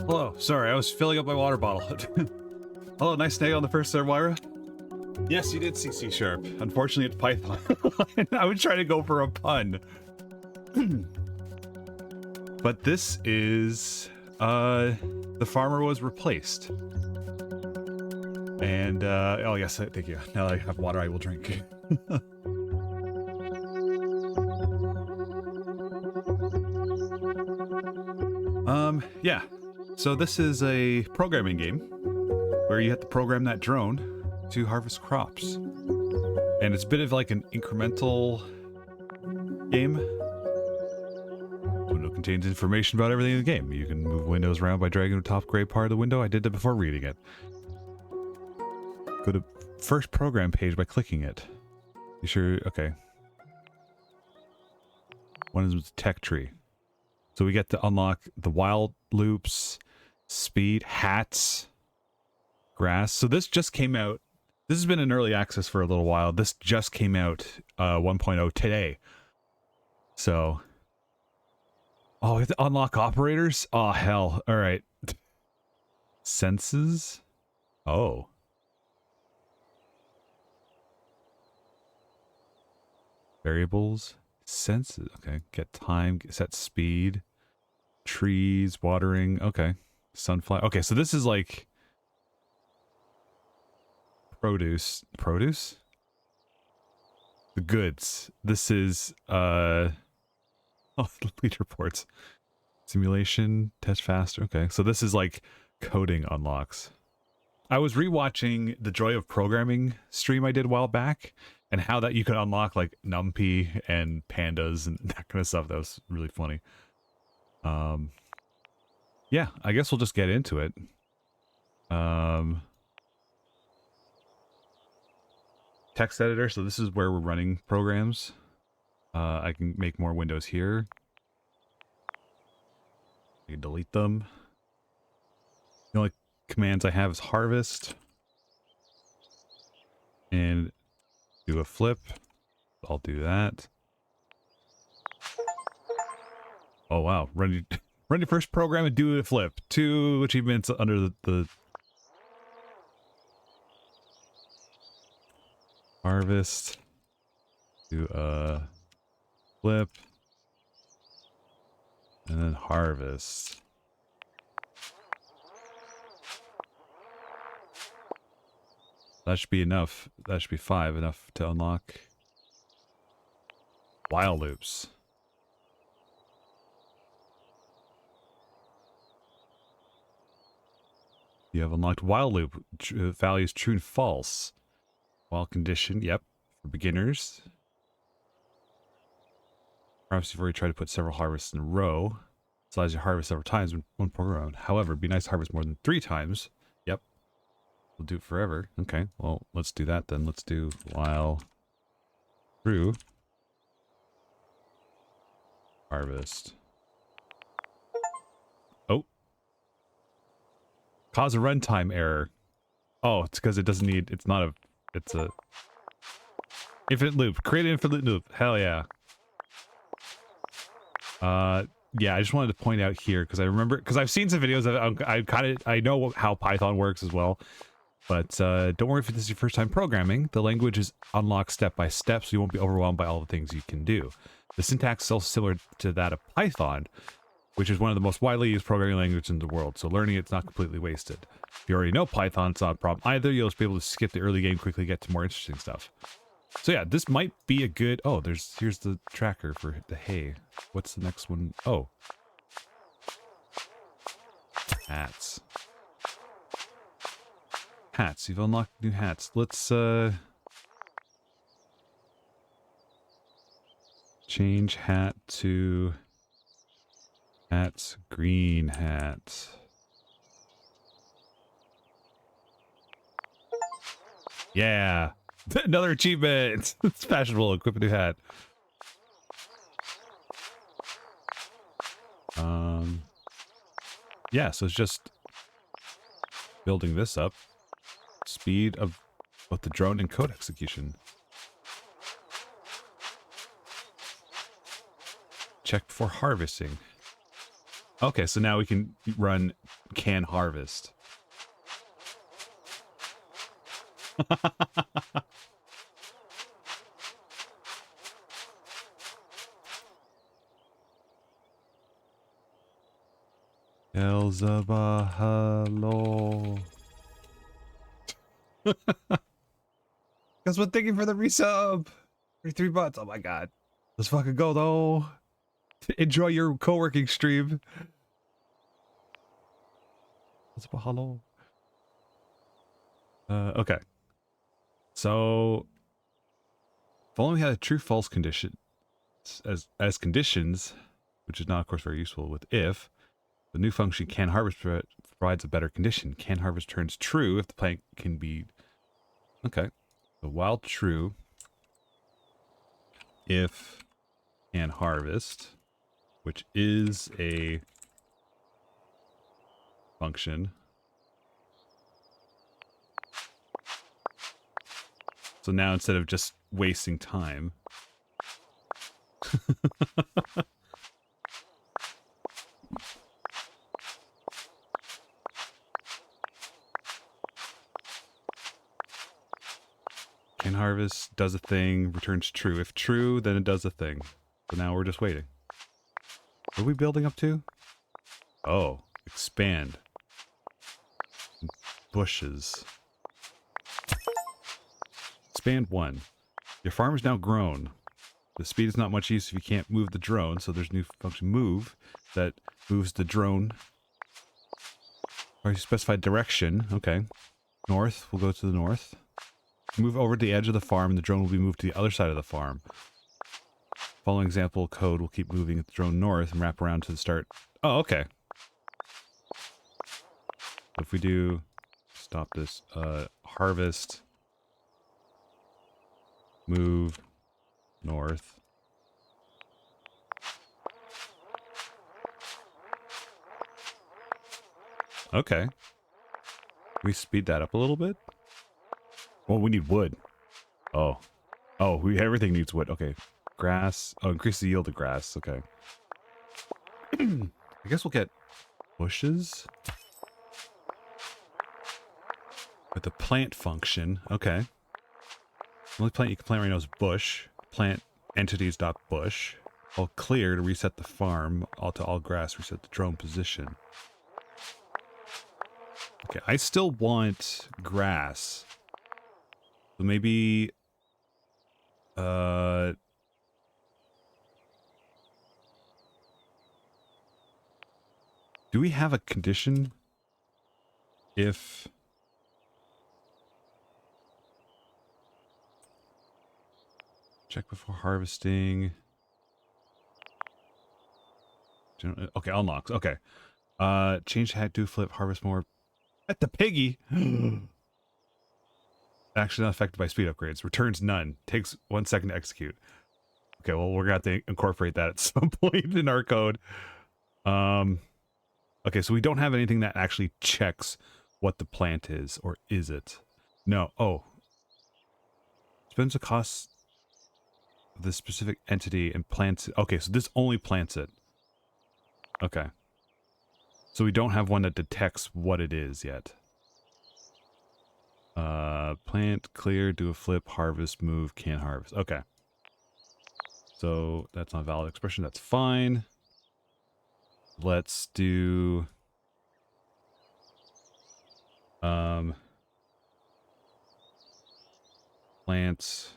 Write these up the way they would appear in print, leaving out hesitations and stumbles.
Hello, sorry, I was filling up my water bottle. Hello, nice day on the first there, Moira. Yes, you did see C#. Unfortunately, it's Python. I was trying to go for a pun. But this is, the farmer was replaced. And, oh yes, thank you. Now that I have water, I will drink. Yeah. So this is a programming game where you have to program that drone to harvest crops. And it's a bit of like an incremental game. The window contains information about everything in the game. You can move windows around by dragging the top gray part of the window. I did that before reading it. Go to first program page by clicking it. You sure? Okay. One is tech tree. So we get to unlock the wild loops, speed, hats, grass. So this just came out. This has been in early access for a little while. This just came out 1.0 today. So, oh, we have to unlock operators? Oh, hell. All right. Senses? Oh. Variables. Senses. Okay. Get time. Set speed. Trees. Watering. Okay. Sunflower. Okay, so this is like produce. Produce? The goods. This is oh, lead reports. Simulation. Test faster. Okay, so this is like coding unlocks. I was rewatching the Joy of Programming stream I did a while back, and how that you could unlock like NumPy and pandas and that kind of stuff. That was really funny. Yeah, I guess we'll just get into it. Text editor. So this is where we're running programs. I can make more windows here. I can delete them. The only commands I have is harvest and do a flip. I'll do that. Oh wow, run your first program and do a flip. 2 achievements under the harvest. Do a flip and then harvest. That should be enough. That should be 5 enough to unlock while loops. You have unlocked while loop values true and false. While condition, yep, for beginners. Perhaps you've already tried to put several harvests in a row. This allows you to harvest several times in one program. However, it'd be nice to harvest more than 3 times. Yep. We'll do it forever. Okay, well, let's do that then. Let's do while true harvest. Oh. Cause a runtime error. Oh, it's because it doesn't need, it's not a, it's a infinite loop. Create an infinite loop. Hell yeah. Yeah, I just wanted to point out here because I remember, because I've seen some videos of I know how Python works as well. But don't worry if this is your first time programming. The language is unlocked step by step, so you won't be overwhelmed by all the things you can do. The syntax is also similar to that of Python, which is one of the most widely used programming languages in the world, so learning it's not completely wasted. If you already know Python, it's not a problem either. You'll just be able to skip the early game, quickly get to more interesting stuff. So yeah, this might be a good... Oh, here's the tracker for the hay. What's the next one? Oh. Hats. Hats. You've unlocked new hats. Let's, change hat to... Hats. Green hat. Yeah! Another achievement! It's fashionable. Equip a new hat. Yeah, so it's just building this up. Speed of both the drone and code execution. Check before harvesting. Okay, so now we can run can harvest. Elzabahalo. Guess what? Thank you for the resub. 33 bucks. Oh my god. Let's fucking go though. Enjoy your co-working stream. Elzabahalo. Okay. So if only we had a true false condition as conditions, which is not of course very useful with if, the new function can harvest provides a better condition. Can harvest turns true if the plant can be... Okay. So while true, if can harvest, which is a function. So now instead of just wasting time... Can harvest, does a thing, returns true. If true, then it does a thing. So now we're just waiting. What are we building up to? Oh, expand. Bushes. Expand 1. Your farm is now grown. The speed is not much use if you can't move the drone, so there's a new function move that moves the drone. Or you specify direction. Okay. North, we'll go to the north. Move over to the edge of the farm, and the drone will be moved to the other side of the farm. Following example code will keep moving the drone north and wrap around to the start. Oh, okay. If we do... Stop this. Harvest. Move north. Okay. Can we speed that up a little bit? Well, we need wood. Oh. Oh, everything needs wood. Okay. Grass. Oh, increase the yield of grass. Okay. I guess we'll get bushes. With the plant function. Okay. The only plant you can plant right now is bush. Plant entities.bush. All clear to reset the farm. All to all grass, reset the drone position. Okay, I still want grass. So maybe... do we have a condition? If... Check before harvesting. Okay, unlocks. Okay. Change hat, do flip, harvest more. At the piggy! Actually not affected by speed upgrades. Returns none. Takes 1 second to execute. Okay, well, we're going to have to incorporate that at some point in our code. Okay, so we don't have anything that actually checks what the plant is. Or is it? No. Oh. Spends the cost of the specific entity and plants it. Okay, so this only plants it. Okay. So we don't have one that detects what it is yet. Plant, clear, do a flip, harvest, move, can't harvest. Okay. So that's not a valid expression. That's fine. Let's do... plants,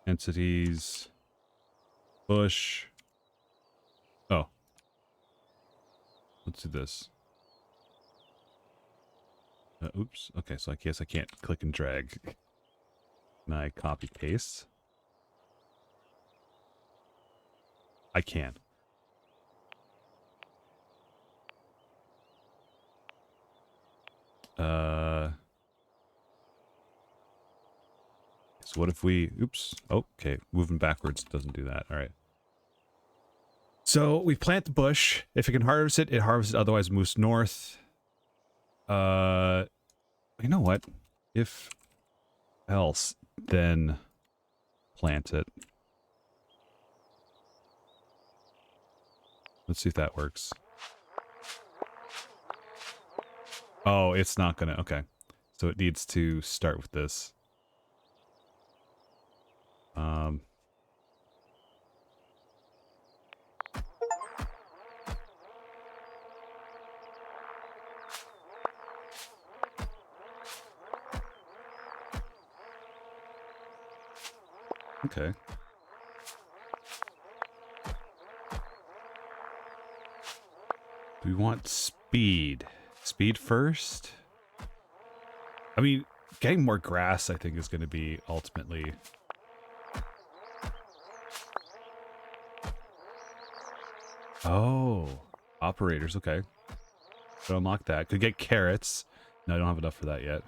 entities, bush. Oh. Let's do this. Oops. Okay, so I guess I can't click and drag. Can I copy paste? I can. So what if we... Oops. Oh, okay. Moving backwards doesn't do that. All right. So we plant the bush. If it can harvest it, it harvests it. Otherwise, it moves north. You know what? If else, then plant it. Let's see if that works. Oh, it's not gonna. Okay. So it needs to start with this. Okay. Do we want speed? Speed first? I mean, getting more grass, I think, is going to be ultimately... Oh, operators, okay. So unlock that. Could get carrots. No, I don't have enough for that yet.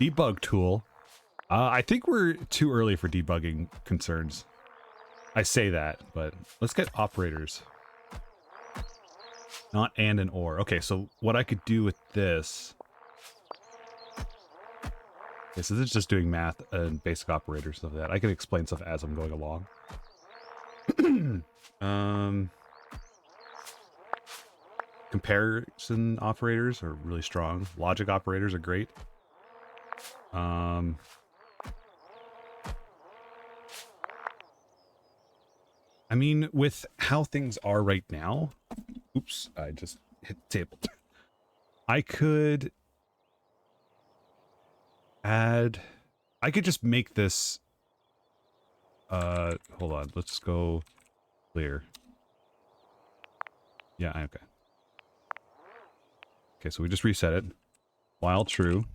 Debug tool. I think we're too early for debugging concerns. I say that, but let's get operators. Not and an or. Okay, so what I could do with this... Okay, so this is just doing math and basic operators, stuff like that. I can explain stuff as I'm going along. Comparison operators are really strong. Logic operators are great. I mean, with how things are right now... Oops, I just hit the table. I could add... I could just make this... hold on. Let's go clear. Yeah, okay. Okay, so we just reset it. While true.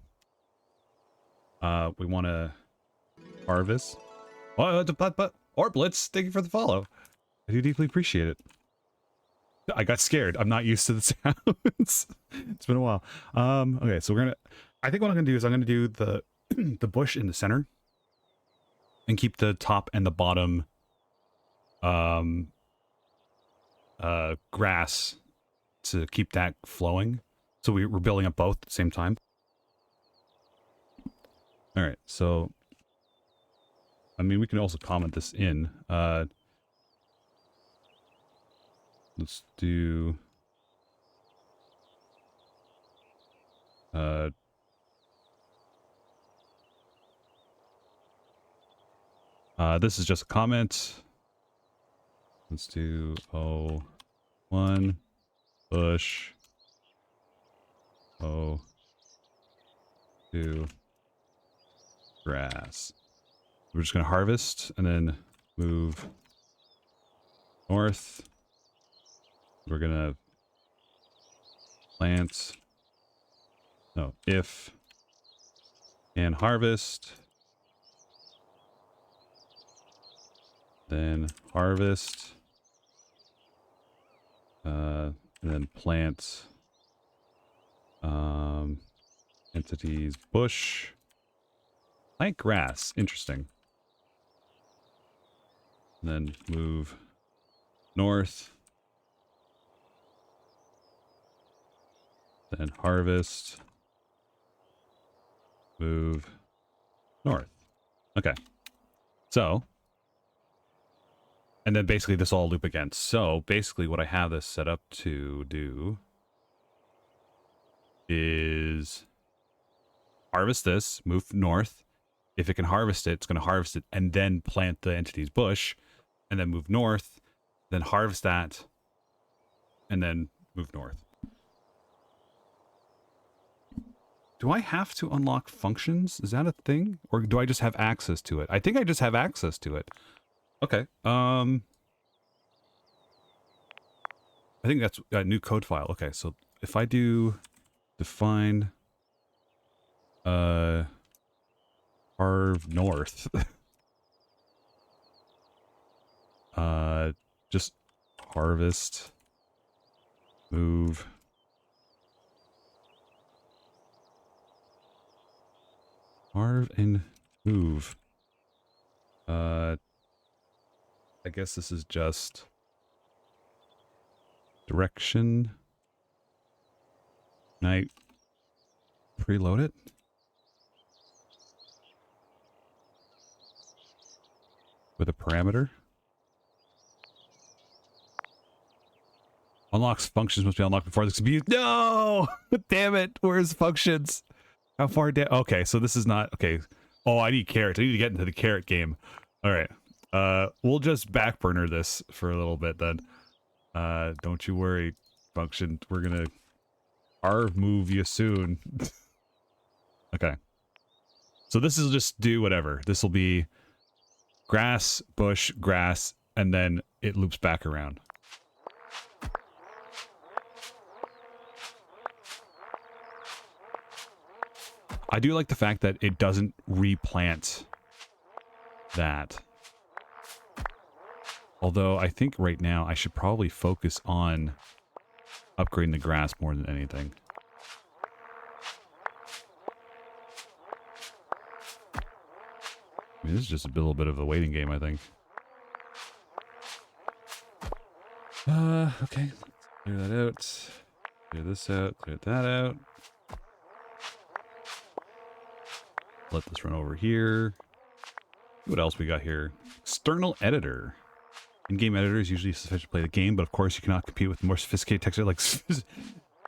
We want to harvest. Oh, or Blitz, thank you for the follow. I do deeply appreciate it. I got scared. I'm not used to the sounds. It's been a while. Okay, so we're gonna... I think what I'm gonna do is I'm gonna do the the bush in the center and keep the top and the bottom grass to keep that flowing. So we're building up both at the same time. All right, so I mean, we can also comment this in. Let's do this is just a comment. Let's do O1 bush O2 grass. We're just going to harvest and then move north. We're going to plant. No, if and harvest. Then harvest. And then plant. Entities bush. Plant grass. Interesting. And then move north. Then harvest. Move north. Okay. So. And then basically this all loop again. So basically what I have this set up to do is harvest this, move north. If it can harvest it, it's going to harvest it and then plant the entity's bush and then move north, then harvest that and then move north. Do I have to unlock functions? Is that a thing? Or do I just have access to it? I think I just have access to it. Okay. I think that's a new code file. Okay, so if I do define harv north just harvest move harv and move. I guess this is just direction. Can I preload it? With a parameter? Unlocks functions must be unlocked before this can be used. No! Damn it. Where's functions? How far down? Okay, so this is not... Okay. Oh, I need carrots. I need to get into the carrot game. All right. We'll just backburner this for a little bit then. Don't you worry, function. We're gonna move you soon. Okay. So this will just do whatever. This will be grass, bush, grass, and then it loops back around. I do like the fact that it doesn't replant that. Although I think right now I should probably focus on upgrading the grass more than anything. I mean, this is just a little bit of a waiting game, I think. Okay. Clear that out. Clear this out. Clear that out. Let this run over here. What else we got here? External editor. In-game editor is usually sufficient to play the game, but of course you cannot compete with more sophisticated texture like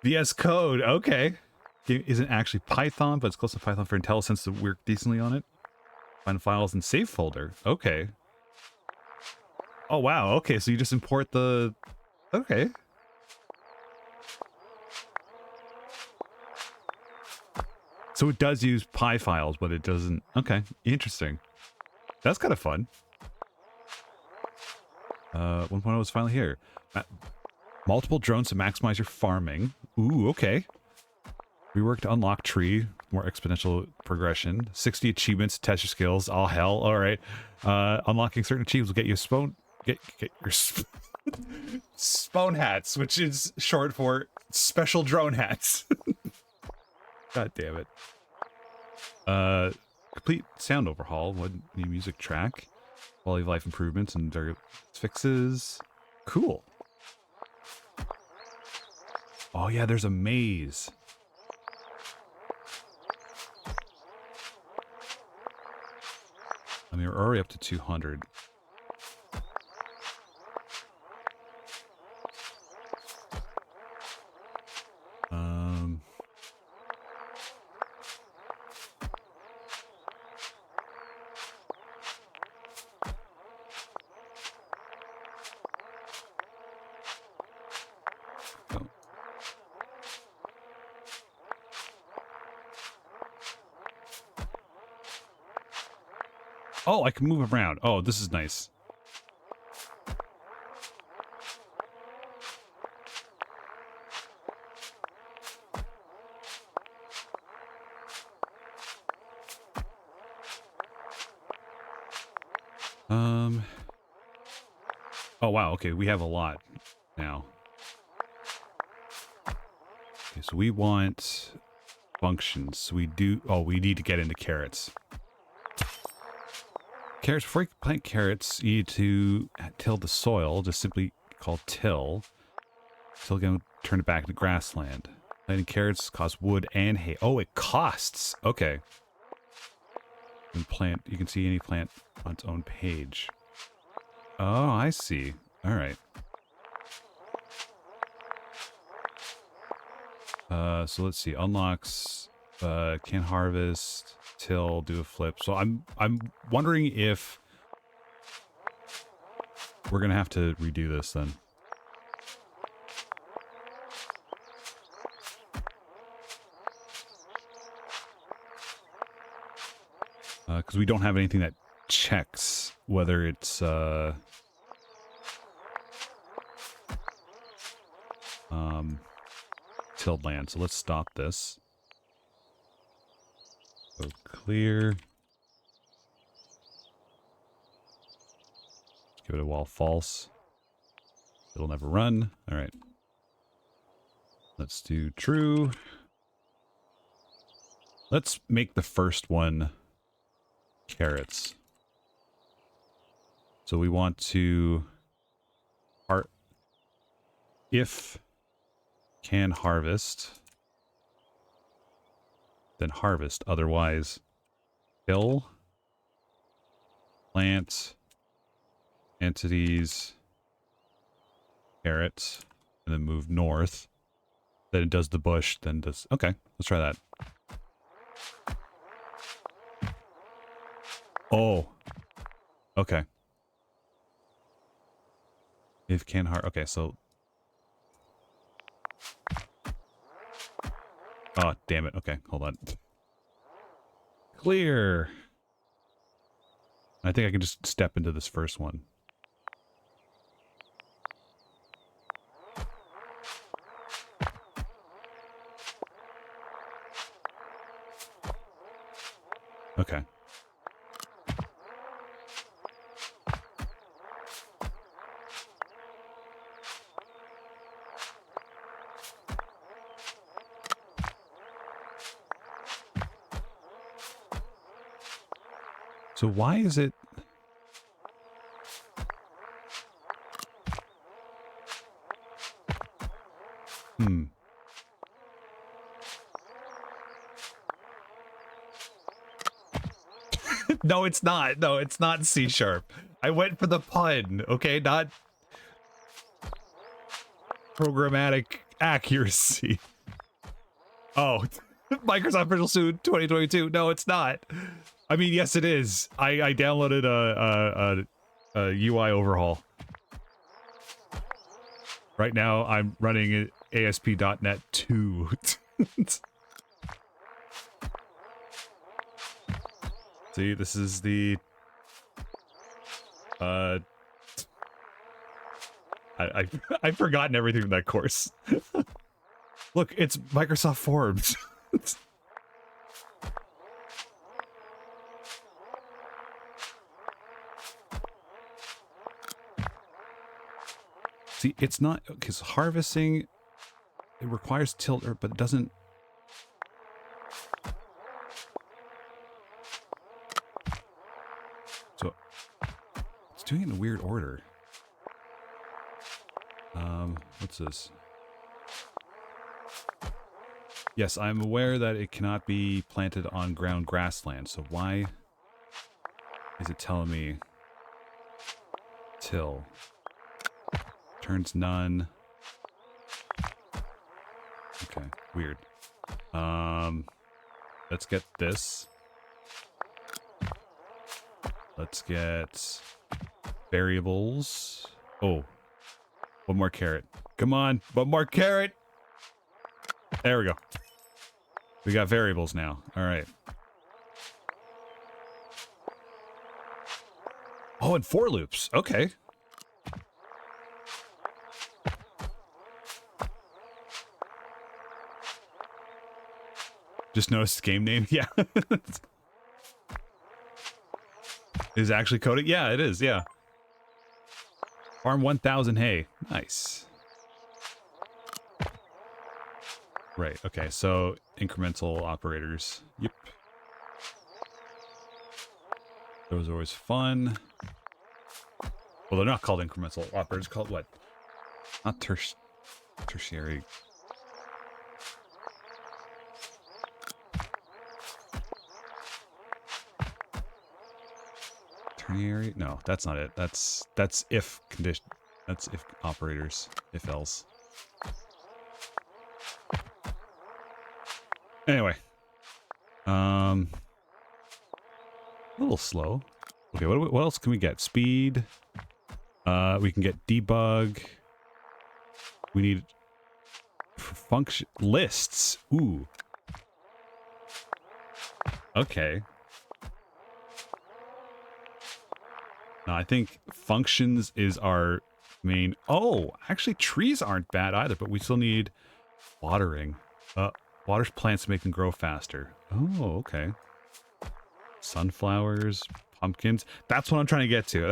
VS Code. Okay. Game isn't actually Python, but it's close to Python for IntelliSense to work decently on it. Find files in save folder. Okay. Oh, wow. Okay, so you just import the... Okay. So it does use Py files, but it doesn't... Okay, interesting. That's kind of fun. 1.0 is finally here. Multiple drones to maximize your farming. Ooh, okay. Rework to unlock tree. More exponential progression. 60 achievements to test your skills. Oh, hell. All right. Unlocking certain achievements will get you a spawn... Get your... spawn hats, which is short for special drone hats. God damn it. Complete sound overhaul. What new music track? Quality of life improvements and fixes. Cool. Oh yeah, there's a maze. I mean, we're already up to 200. Oh, I can move around. Oh, this is nice. Oh, wow. Okay, we have a lot now. Okay, so we want functions. So we do... Oh, we need to get into carrots. Carrots, before you plant carrots, you need to till the soil, just simply called till. Till again, turn it back into grassland. Planting carrots costs wood and hay. Oh, it costs! Okay. You can see any plant on its own page. Oh, I see. Alright. So let's see. Unlocks, can harvest, till, do a flip. So I'm wondering if we're gonna have to redo this then. Because we don't have anything that checks whether it's tilled land. So let's stop this. So clear. Let's give it a while false. It'll never run. All right. Let's do true. Let's make the first one carrots. So we want to if can harvest, then harvest. Otherwise, kill, plant, entities, carrots, and then move north. Then it does the bush, then does... Okay, let's try that. Oh. Okay. If can hard... Okay, so... Oh, damn it. Okay, hold on. Clear. I think I can just step into this first one. Okay. So why is it... No, it's not. No, it's not C sharp. I went for the pun, okay? Not programmatic accuracy. Oh, Microsoft Visual Studio 2022. No, it's not. I mean, yes, it is. I downloaded a UI overhaul. Right now, I'm running ASP.NET 2. See, this is the... I've forgotten everything in that course. Look, it's Microsoft Forms. See, it's not... Because harvesting, it requires tilde, but it doesn't... So, it's doing it in a weird order. What's this? Yes, I'm aware that it cannot be planted on ground grassland, so why is it telling me till? Turns none. Okay, weird. Let's get this. Let's get variables. Oh, one more carrot. Come on, one more carrot. There we go. We got variables now. All right. Oh, and for loops. Okay. Just noticed game name. Yeah. Is actually coded? Yeah, it is. Yeah. Farm 1000 hay. Nice. Right. Okay. So incremental operators. Yep. Those are always fun. Well, they're not called incremental operators. Called what? Not tertiary. Ternary? No, that's not it. That's if condition. That's if operators. If else. Anyway. A little slow. Okay, what else can we get? Speed. We can get debug. We need function lists. Ooh. Okay. No, I think functions is our main... Oh, actually trees aren't bad either, but we still need watering. Waters plants to make them grow faster. Oh, okay. Sunflowers, pumpkins. That's what I'm trying to get to.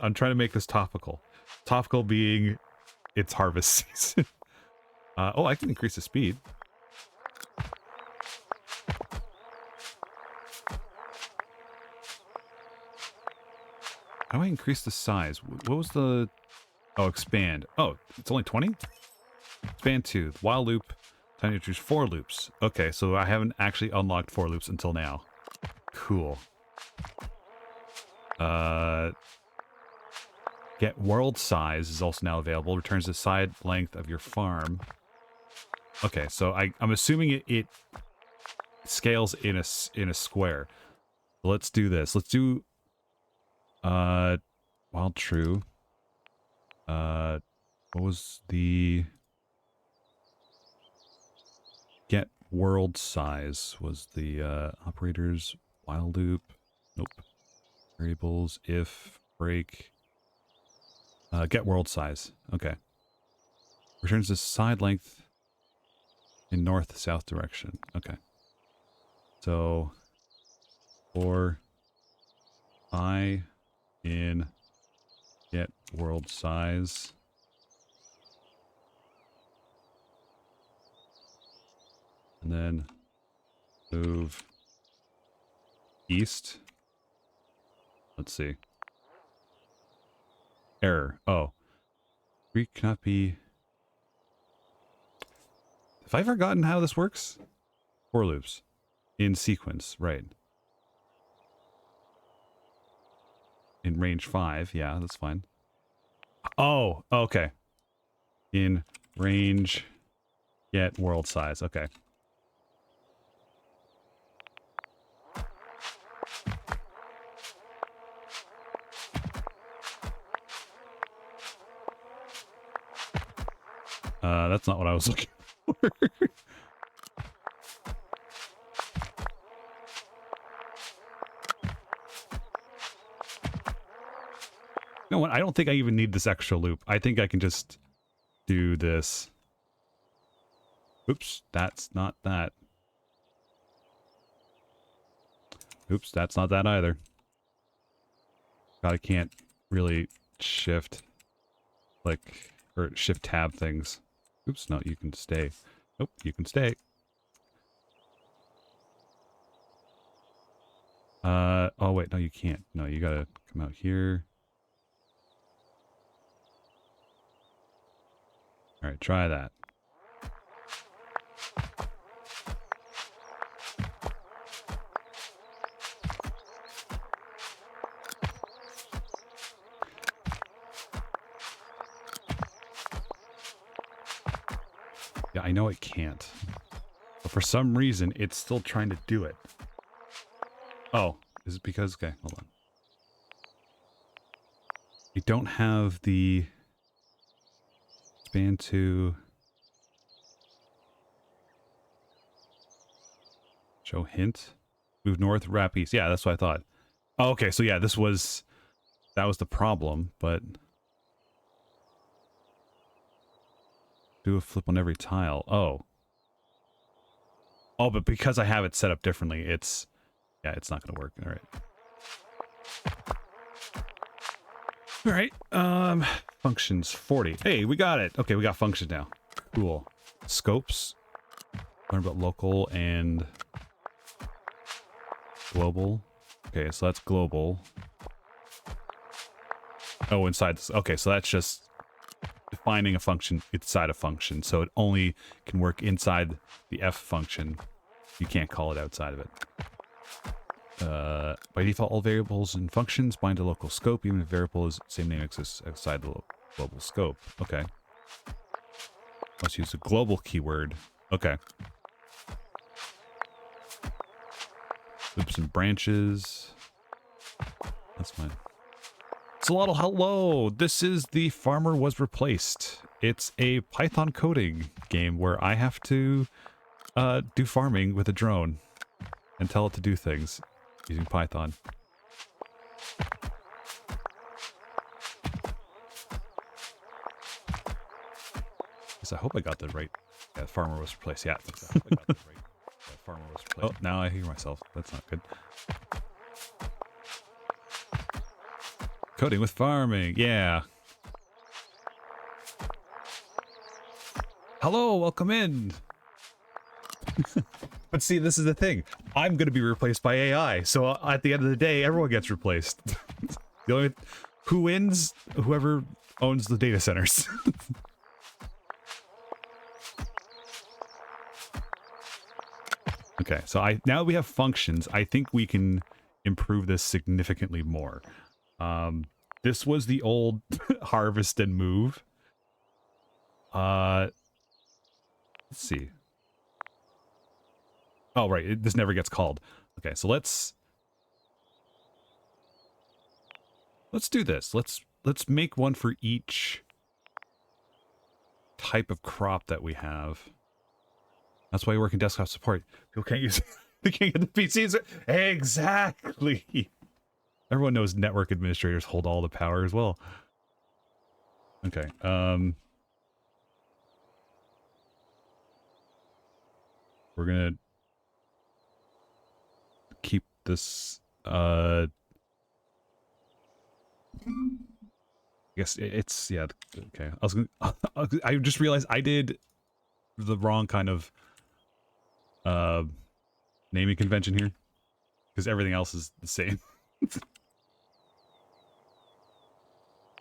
I'm trying to make this topical. Topical being it's harvest season. Oh, I can increase the speed. How do I increase the size? What was the... Oh, expand. Oh, it's only 20? Expand 2. While loop. Time to choose 4 loops. Okay, so I haven't actually unlocked 4 loops until now. Cool. Get world size is also now available. Returns the side length of your farm. Okay, so I'm assuming it scales in a square. Let's do this. Let's do wild true. What was the get world size was the operators while loop. Nope. Variables if break. Get world size. Okay. Returns the side length in north-south direction. Okay. So for I in get world size. And then move east. Let's see. Error. Oh. We cannot be... Have I forgotten how this works? For loops. In sequence, right. In range 5, yeah, that's fine. Oh, okay. In range, get world size, okay. That's not what I was looking for. You know what? I don't think I even need this extra loop. I think I can just do this. Oops, that's not that. Oops, that's not that either. God, I can't really shift, like, or shift tab things. Oops, no, you can stay. Nope, you can stay. Oh wait, no you can't. No, you gotta come out here. Alright, try that. Yeah, I know it can't. But for some reason, it's still trying to do it. Oh, is it because... Okay, hold on. You don't have the... Span to... Show hint? Move north, wrap east. Yeah, that's what I thought. Oh, okay, so yeah, this was... That was the problem, but... Do a flip on every tile. Oh. Oh, but because I have it set up differently, it's... Yeah, it's not going to work. Alright. Alright, functions 40. Hey, we got it. Okay, we got functions now. Cool. Scopes. Learn about local and... global. Okay, so that's global. Oh, inside this. Okay, so that's just... defining a function inside a function, so it only can work inside the F function. You can't call it outside of it. By default, all variables and functions bind to local scope, even if variable is same name exists outside the global scope. Okay. Must use a global keyword. Okay. Loops and branches. That's fine. Solotl, hello! This is The Farmer Was Replaced. It's a Python coding game where I have to do farming with a drone and tell it to do things using Python. I hope I got the right... Yeah, Farmer Was Replaced. Yeah, I think so. I hope I got the right... Farmer Was Replaced. Oh, now I hear myself. That's not good. Coding with farming, yeah. Hello, welcome in. But see, this is the thing. I'm going to be replaced by AI, so at the end of the day, everyone gets replaced. The only who wins? Whoever owns the data centers. Okay, so now that we have functions, I think we can improve this significantly more. this was the old harvest and move. Let's see. Oh, right. This never gets called. Okay, so let's do this. Let's make one for each type of crop that we have. That's why you work in desktop support. People can't use they can't get the PCs. Exactly. Everyone knows network administrators hold all the power as well. Okay. We're gonna keep this I guess it's yeah, okay. I was gonna, I just realized I did the wrong kind of naming convention here because everything else is the same.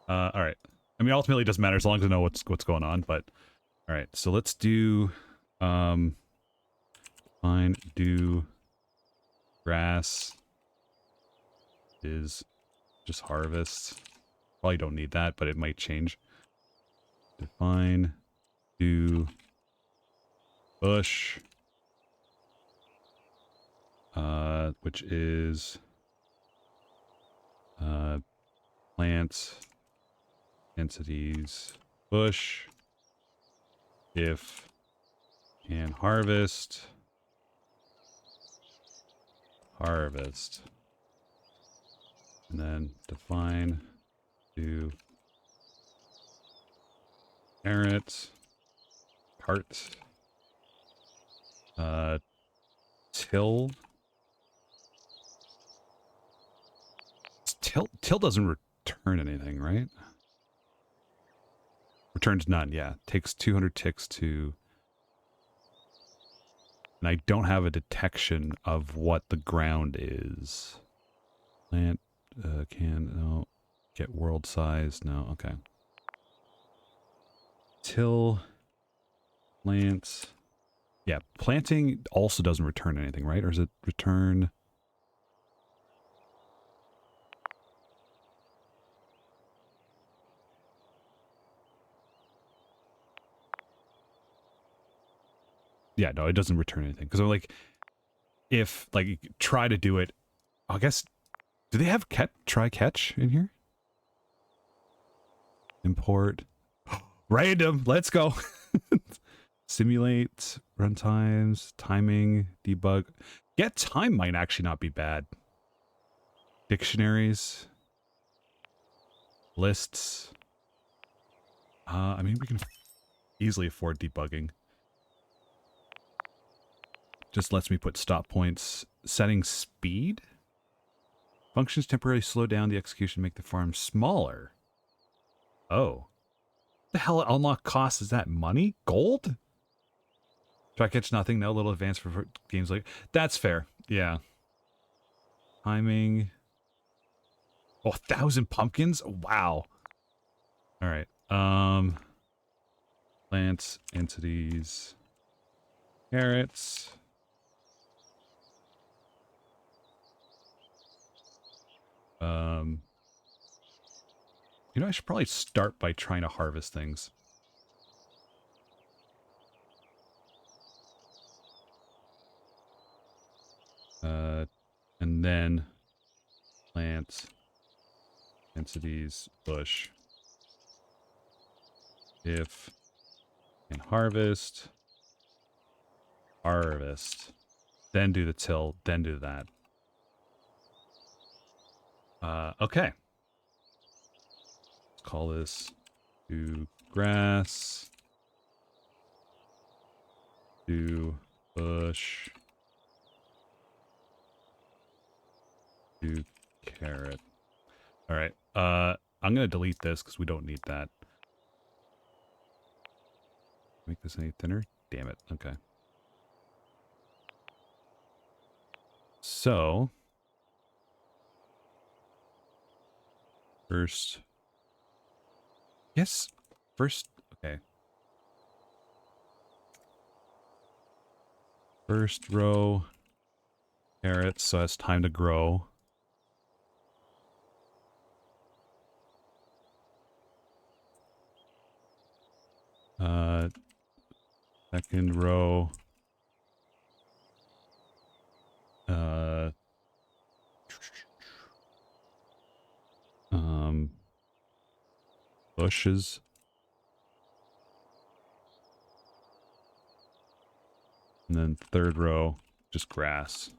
All right. I mean, ultimately, it doesn't matter as long as I know what's going on. But all right, so let's do fine. Do grass is just harvest. Probably don't need that, but it might change. Define do bush, which is plant entities bush if can harvest and then define do carrot cart till doesn't return anything, right? Returns none, yeah. Takes 200 ticks to... And I don't have a detection of what the ground is. Plant, no. Get world size, no, okay. Till, plant... Yeah, planting also doesn't return anything, right? Or does it return... Yeah, no, it doesn't return anything. Because I'm like, if, like, try to do it, I guess, do they have try catch in here? Import. Random, let's go. Simulate, runtimes, timing, debug. Get time might actually not be bad. Dictionaries. Lists. I mean, we can easily afford debugging. Just lets me put stop points. Setting speed. Functions temporarily slow down the execution, make the farm smaller. Oh. What the hell unlock cost is that? Money? Gold? Try catch nothing, no little advance for games like... That's fair. Yeah. Timing. Oh, 1,000 pumpkins? Wow. Alright. Plants, entities, carrots. You know, I should probably start by trying to harvest things. And then plant, entities, bush. If can harvest, then do the till, then do that. Okay. Let's call this do grass, do bush, do carrot. All right. I'm going to delete this because we don't need that. Make this any thinner? Damn it. Okay. So, first, yes, first, okay. First row, carrots, so it's time to grow. Second row. Bushes. And then third row, just grass.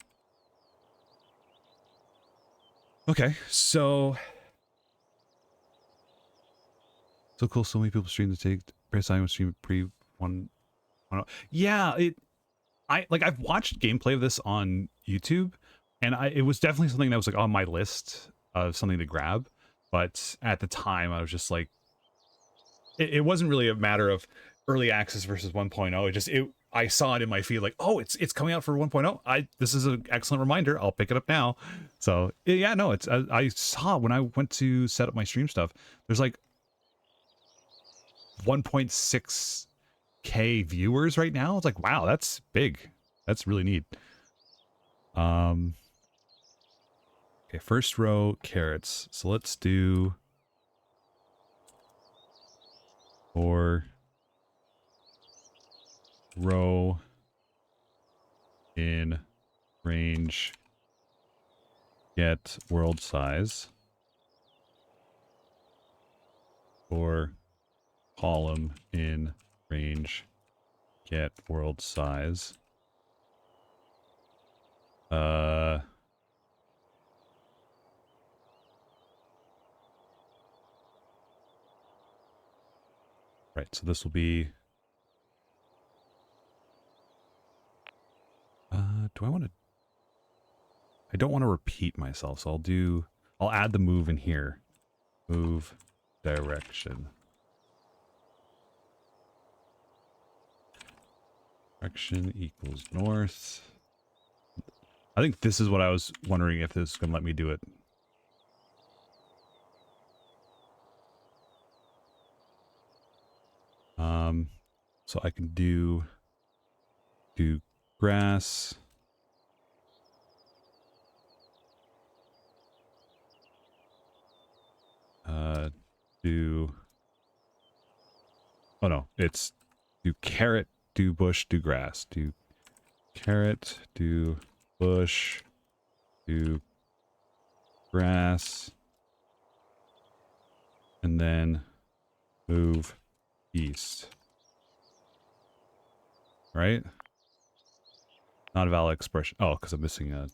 Okay, so cool. So many people stream to take press I stream pre one. Yeah, I've watched gameplay of this on YouTube, and it was definitely something that was like on my list of something to grab. But at the time, I was just like, it wasn't really a matter of early access versus 1.0. I saw it in my feed like, oh, it's coming out for 1.0. This is an excellent reminder. I'll pick it up now. So yeah, no, I saw when I went to set up my stream stuff, there's like 1.6K viewers right now. It's like, wow, that's big. That's really neat. Okay, first row carrots. So let's do 4 row in range get world size, or column in range get world size. Right, so this will be do I want to? I don't want to repeat myself, so I'll add the move in here. Move direction. Direction equals north. I think this is what I was wondering, if this is going to let me do it. So I can do grass. Oh no, it's do carrot, do bush, do grass. Do carrot, do bush, do grass, and then move east. Right? Not a valid expression. Oh, because I'm missing a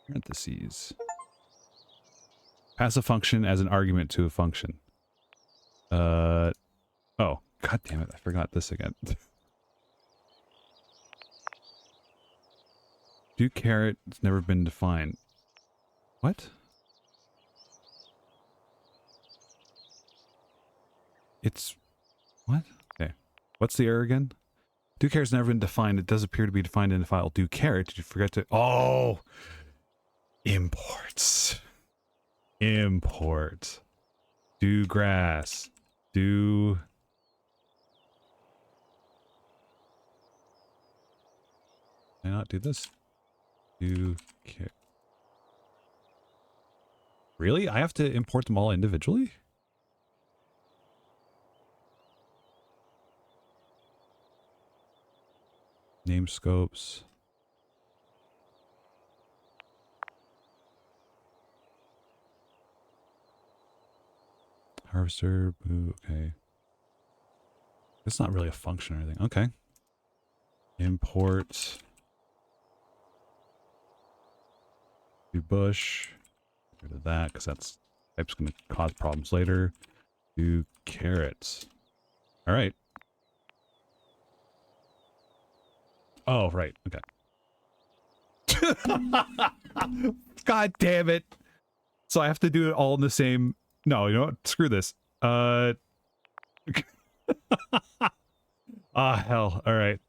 parentheses. Pass a function as an argument to a function. Oh, god damn it, I forgot this again. Do carrot, it's never been defined. What? It's... what? Okay. What's the error again? Do carrot's never been defined. It does appear to be defined in the file. Do carrot, did you forget to... oh! Imports. Import. Do grass. Do... can I not do this? Do carrot. Really? I have to import them all individually? Name scopes. Harvester, boo, okay. It's not really a function or anything. Okay. Import. Do bush. Get rid of that, because that's type's going to cause problems later. Do carrots. Alright. Oh, right. Okay. God damn it. So I have to do it all in the same... no, you know what? Screw this. Ah, hell. Alright.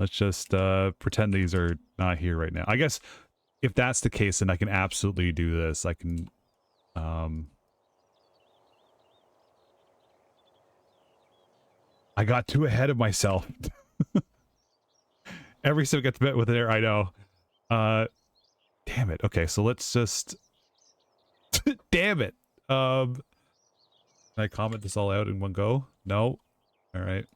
Let's just pretend these are not here right now. I guess if that's the case, then I can absolutely do this. I can... I got too ahead of myself. Every step gets bit with it. I know. Damn it. Okay, so let's just... damn it. Can I comment this all out in one go? No. All right.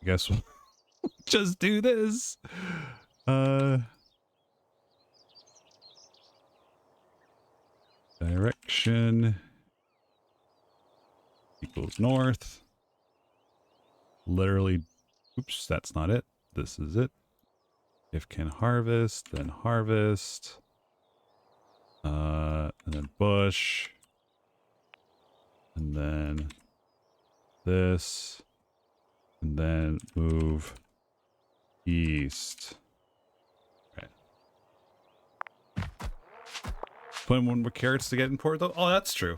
I guess we'll just do this. Direction equals north. Literally, oops, that's not it. This is it. If can harvest, then harvest. And then bush. And then this. And then move east. Okay. 21 more carrots to get imported though? Oh, that's true.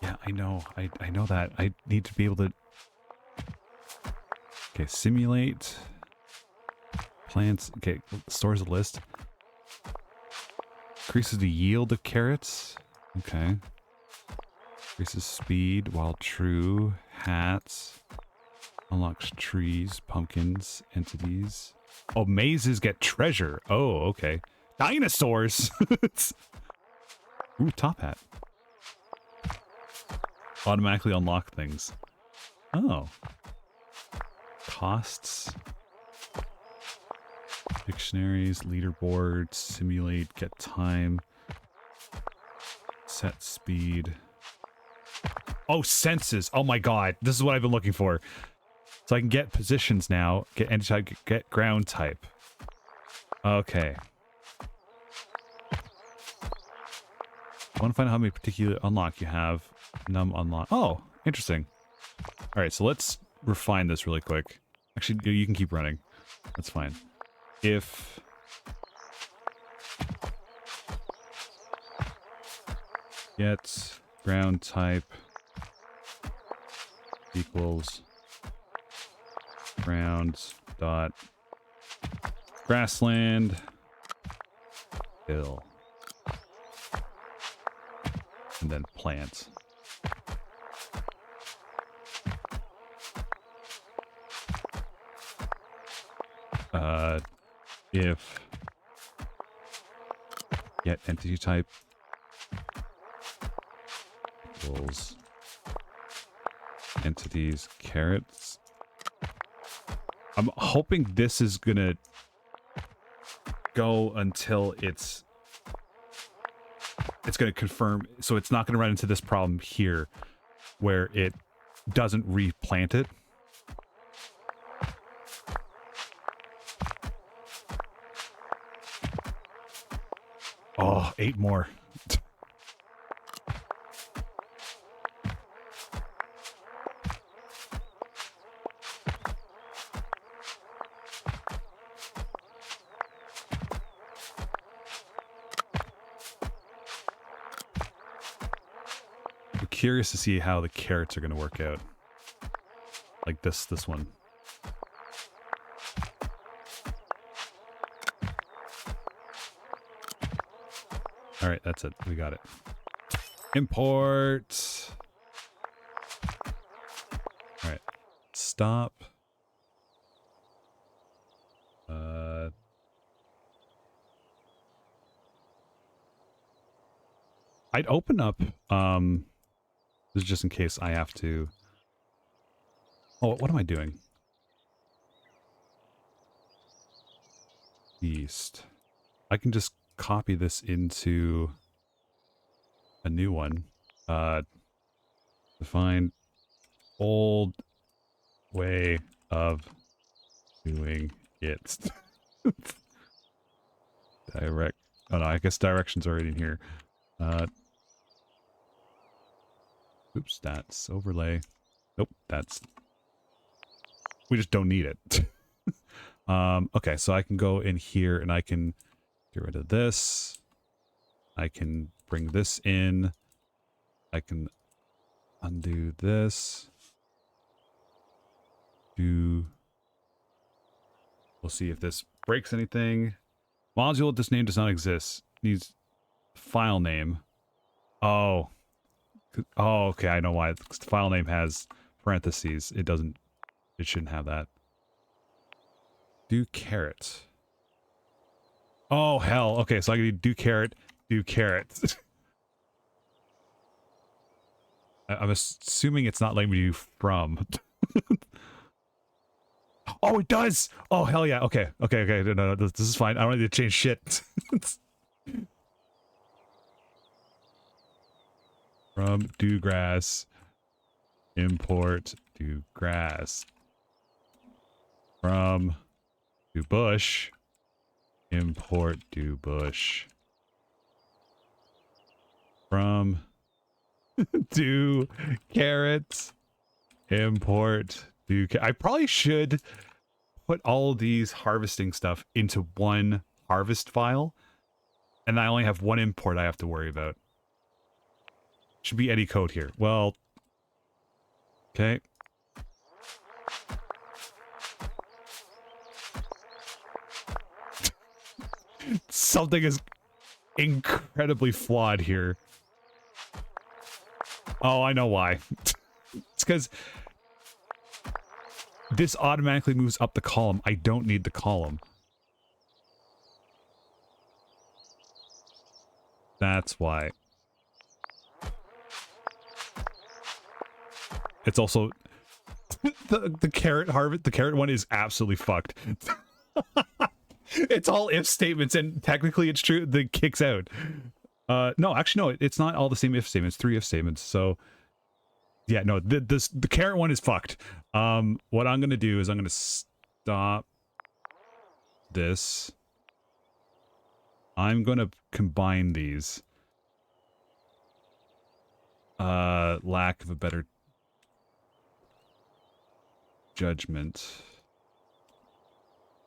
Yeah, I know. I know that. I need to be able to... Okay, simulate. Plants. Okay, stores a list. Increases the yield of carrots. Okay. Increases speed while true. Hats. Unlocks trees, pumpkins, entities. Oh, mazes get treasure. Oh, okay. Dinosaurs! Ooh, top hat. Automatically unlock things. Oh. Costs. Dictionaries, leaderboards, simulate, get time. Set speed. Oh, senses. Oh my god. This is what I've been looking for. So I can get positions now. Get entity type, get ground type. Okay. I want to find out how many particular unlock you have. Num unlock. Oh, interesting. All right, so let's refine this really quick. Actually, you can keep running. That's fine. If get ground type equals ground dot grassland hill and then plant. If get entity type equals entities carrots. I'm hoping this is gonna go until it's gonna confirm, so it's not gonna run into this problem here where it doesn't replant it. Oh, 8 more. I'm curious to see how the carrots are going to work out. Like this one. All right, that's it. We got it. Import. All right. Stop. I'd open up, this is just in case I have to. Oh, what am I doing? East. I can just copy this into a new one. Define old way of doing it. Direct. Oh no, I guess directions already in here. Oops, that's overlay. Nope, that's... We just don't need it. Okay, so I can go in here and I can get rid of this. I can bring this in. I can undo this. We'll see if this breaks anything. Module with this name does not exist. Needs file name. Oh. Oh, okay, I know why. The file name has parentheses. It doesn't, it shouldn't have that. Do carrot. Oh, hell. Okay, so I can do carrot, do carrot. I'm assuming it's not letting me do from. Oh, it does! Oh, hell yeah. Okay, okay, okay. No, this is fine. I don't need to change shit. From do grass. Import do grass. From do bush. Import do bush. From do carrots. Import do. I probably should put all of these harvesting stuff into one harvest file, and I only have one import I have to worry about. Should be any code here. Well, okay. Something is incredibly flawed here. Oh, I know why. It's because this automatically moves up the column. I don't need the column. That's why. It's also the carrot harvest. The carrot one is absolutely fucked. It's all if statements, and technically it's true. The kicks out. No, actually, no. It's not all the same if statements. 3 if statements. So, yeah, no. The carrot one is fucked. What I'm gonna do is I'm gonna stop this. I'm gonna combine these. Lack of a better judgment.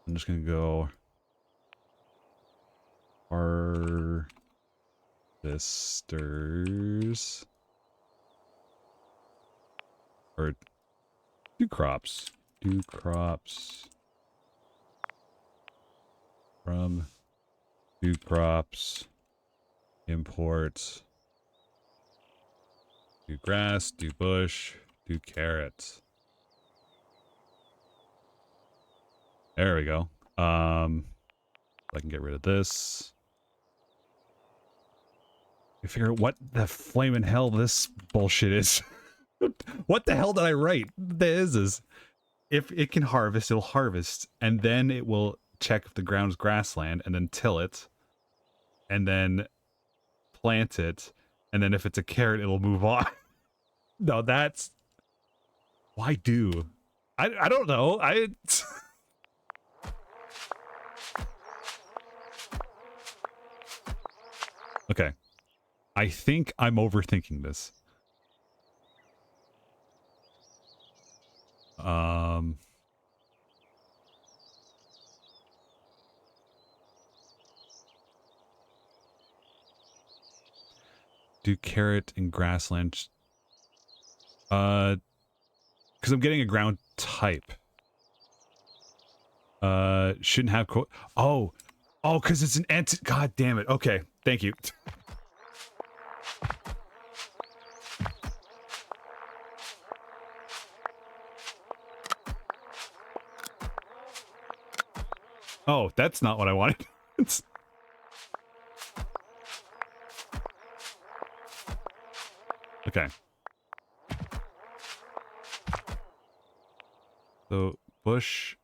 I'm just gonna go harvesters or do crops from do crops import do grass, do bush, do carrots. There we go. I can get rid of this. I figure out what the flaming hell this bullshit is. What the hell did I write? This is if it can harvest, it'll harvest, and then it will check if the ground's grassland, and then till it, and then plant it, and then if it's a carrot, it'll move on. No, that's why do I don't know. Okay. I think I'm overthinking this. Do carrot and grassland. Because I'm getting a ground type. Shouldn't have oh, because it's an God damn it. Okay, thank you. Oh, that's not what I wanted. Okay. So bush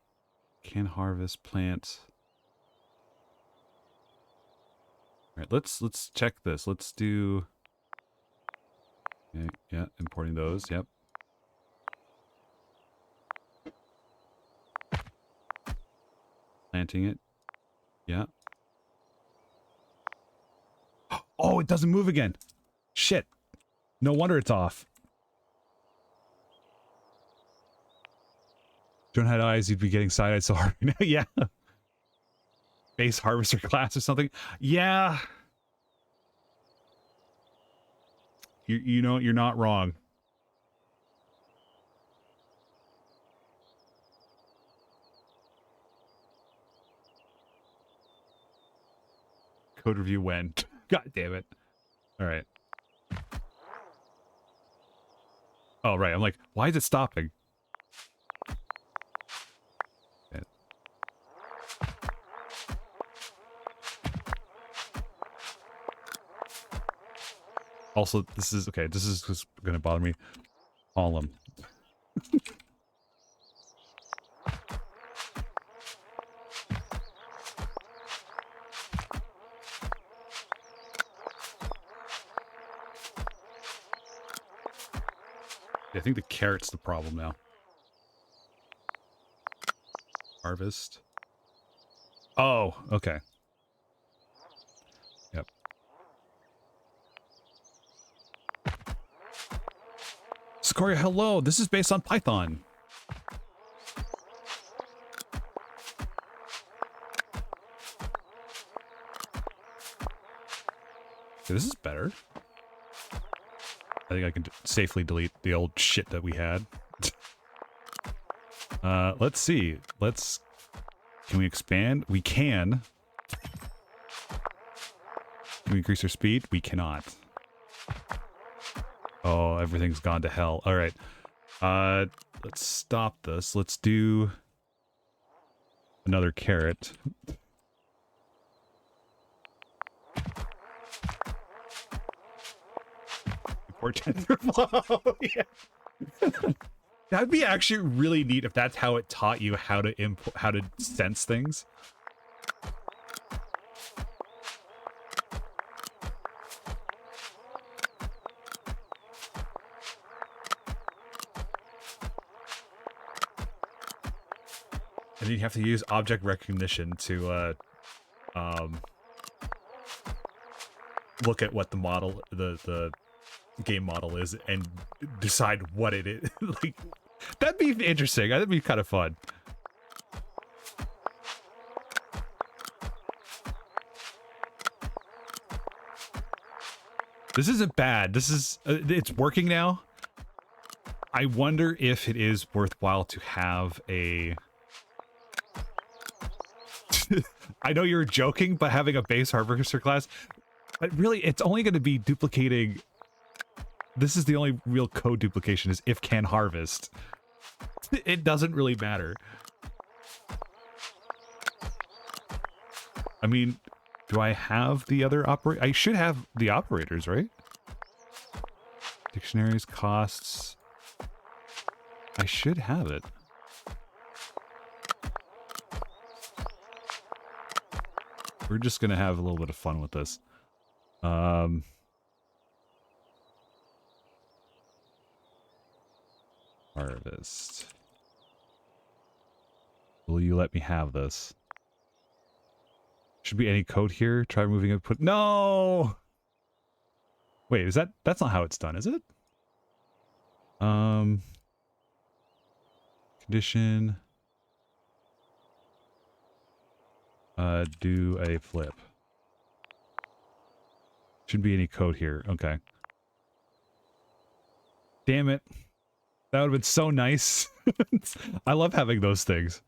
can harvest plant. All right, let's check this. Let's do. Okay, yeah, importing those. Yep. Planting it. Yeah. Oh, it doesn't move again. Shit. No wonder it's off. Don't have eyes, you'd be getting side-eyed so hard. Yeah. Base harvester class or something. Yeah. You know, you're not wrong. Code review when? God damn it. All right. Oh, right. I'm like, why is it stopping? Also, this is okay. This is just gonna bother me. Column. I think the carrot's the problem now. Harvest. Oh, okay. Yep. Scoria, hello. This is based on Python. Okay, this is better. I think I can safely delete the old shit that we had. Let's see. Can we expand? We can. Can we increase our speed? We cannot. Oh, everything's gone to hell. All right. Let's stop this. Let's do another carrot. Yeah. That'd be actually really neat if that's how it taught you how to sense things. And you have to use object recognition to look at what the model, the game model is, and decide what it is. Like, that'd be interesting. That'd be kind of fun. This isn't bad. This is it's working now. I wonder if it is worthwhile to have a I know you're joking, but having a base harvester class, but really it's only going to be duplicating. This is the only real code duplication, is if can harvest. It doesn't really matter. I mean, do I have the other I should have the operators, right? Dictionaries, costs. I should have it. We're just gonna have a little bit of fun with this. Harvest. Will you let me have this? Should be any code here. Try removing input. No! Wait, is that's not how it's done, is it? Condition. Do a flip. Shouldn't be any code here. Okay. Damn it. That would have been so nice. I love having those things.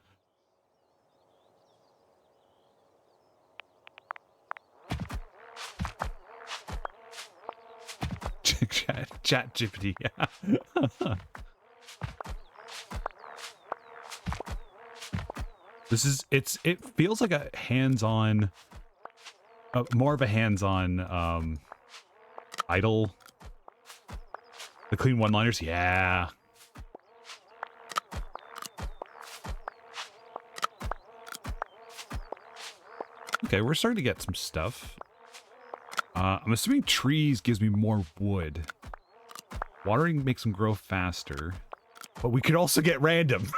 Chat GPT, yeah. It feels like a hands-on, more of a hands-on, idle. The clean one-liners, yeah. Okay, we're starting to get some stuff. I'm assuming trees gives me more wood. Watering makes them grow faster. But we could also get random.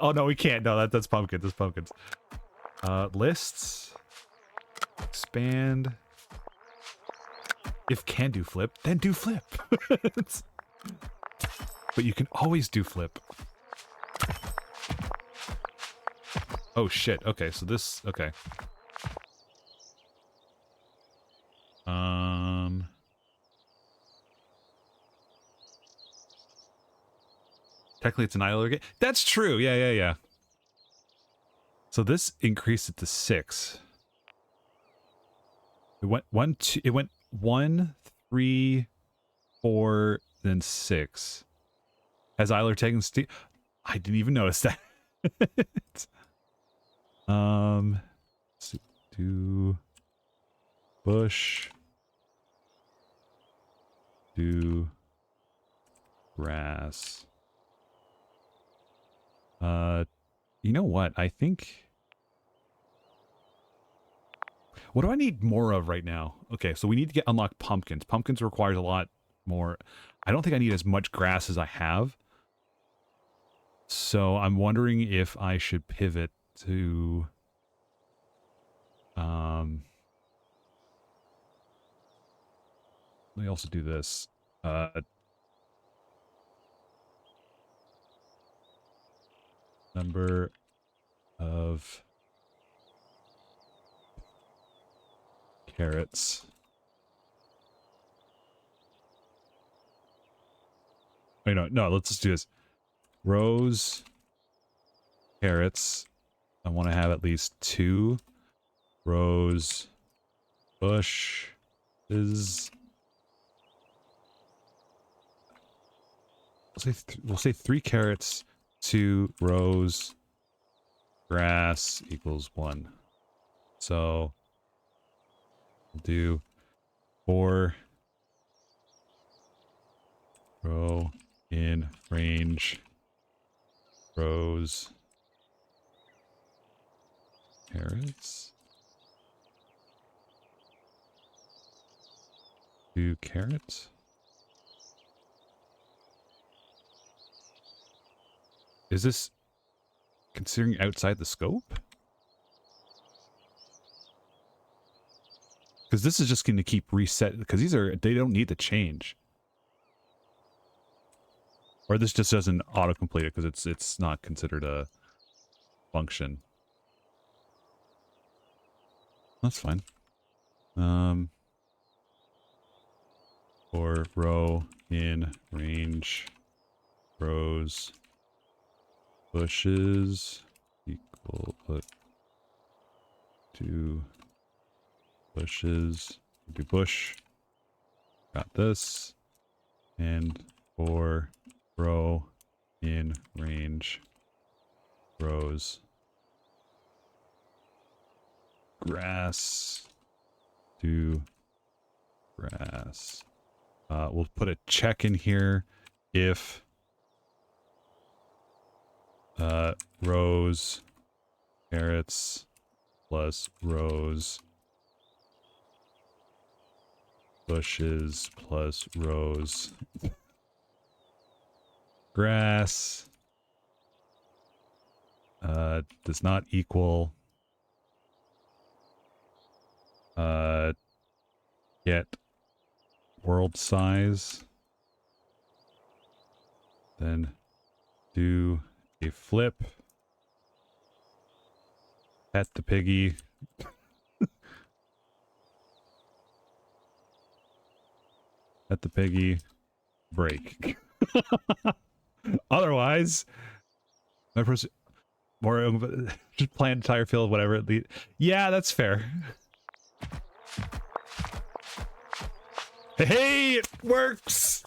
Oh, no, we can't. No, that's pumpkins. That's pumpkins. Lists. Expand. If can do flip, then do flip. But you can always do flip. Oh, shit. Okay, so this... Okay. Technically, it's an idler game. That's true. Yeah. So this increased it to 6. It went 1, 2, it went 1, 3, 4, then 6. Has Eiler taken Steve? I didn't even notice that. Let's do bush. Do grass. You know what? I think... What do I need more of right now? Okay, so we need to get unlock pumpkins. Pumpkins requires a lot more. I don't think I need as much grass as I have. So I'm wondering if I should pivot to... let me also do this. Number of carrots. Wait, no, let's just do this. Rows, carrots. I want to have at least 2 rows, bush is... We'll say 3 carrots, 2 rows, grass equals 1. So we'll do 4 row in range rows carrots. 2 carrots. Is this considering outside the scope? Because this is just going to keep reset, because they don't need to change. Or this just doesn't autocomplete it because it's not considered a function. That's fine. For row in range rows bushes equal to bushes, do bush, got this, and for row in range rows grass to grass. We'll put a check in here if rows carrots plus rows bushes plus rows grass does not equal get world size, then do a flip, pet the piggy, pet the piggy, break. Otherwise, my person, more just plant entire field, whatever. Yeah, that's fair. Hey, it works!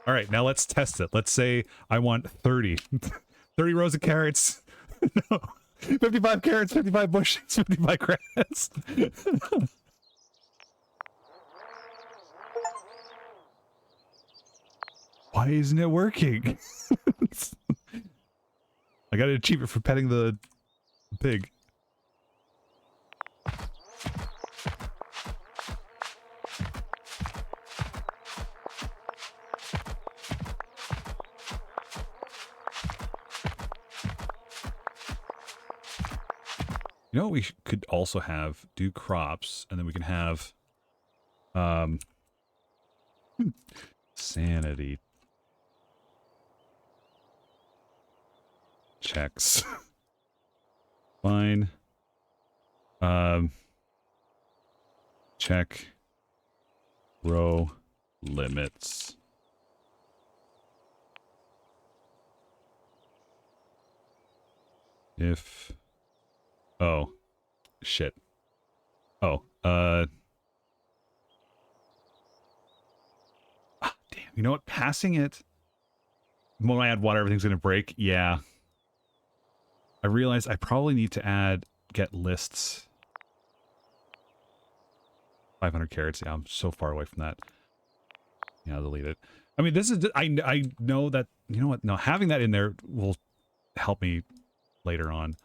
Alright, now let's test it. Let's say I want 30. 30 rows of carrots. No. 55 carrots, 55 bushes, 55 grass. Why isn't it working? I got an achievement for petting the pig. You know what we could also have? Do crops, and then we can have sanity checks. Fine. Check row limits. If oh shit. Oh, damn. You know what? Passing it when I add water, everything's going to break. Yeah. I realized I probably need to get lists. 500 carrots. Yeah, I'm so far away from that. Yeah, I'll delete it. I mean, this is, I know that, you know what? No, having that in there will help me later on.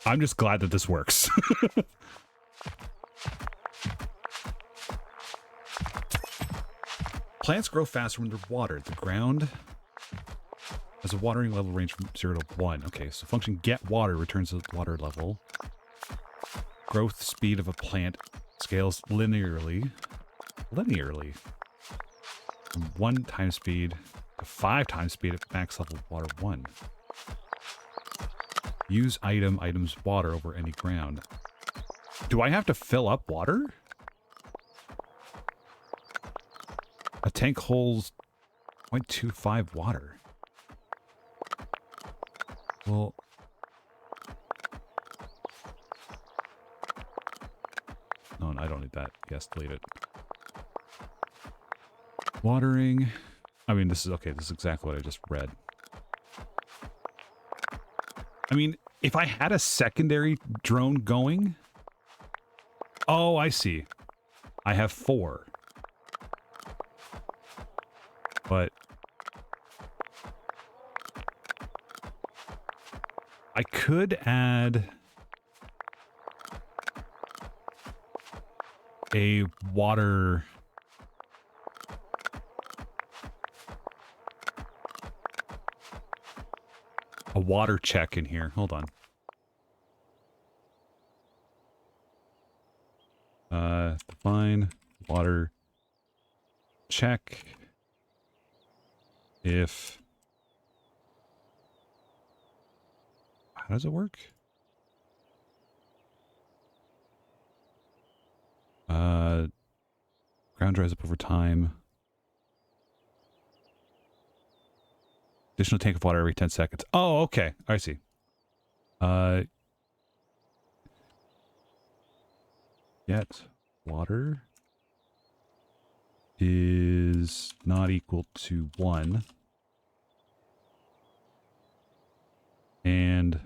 I'm just glad that this works. Plants grow faster when they're watered. The ground has a watering level range from 0 to 1. Okay, so function get water returns the water level. Growth speed of a plant scales linearly. From 1 times speed to 5 times speed at max level water 1. Use items water over any ground. Do I have to fill up water? A tank holds 0.25 water. Well, no, I don't need that. Yes, delete it. Watering. I mean, this is okay. This is exactly what I just read. I mean, if I had a secondary drone going... Oh, I see. I have 4. But... I could add... a water... a water check in here. Hold on. Define water check if... How does it work? Ground dries up over time. Additional tank of water every 10 seconds. Oh, okay. I see. Get water is not equal to 1. And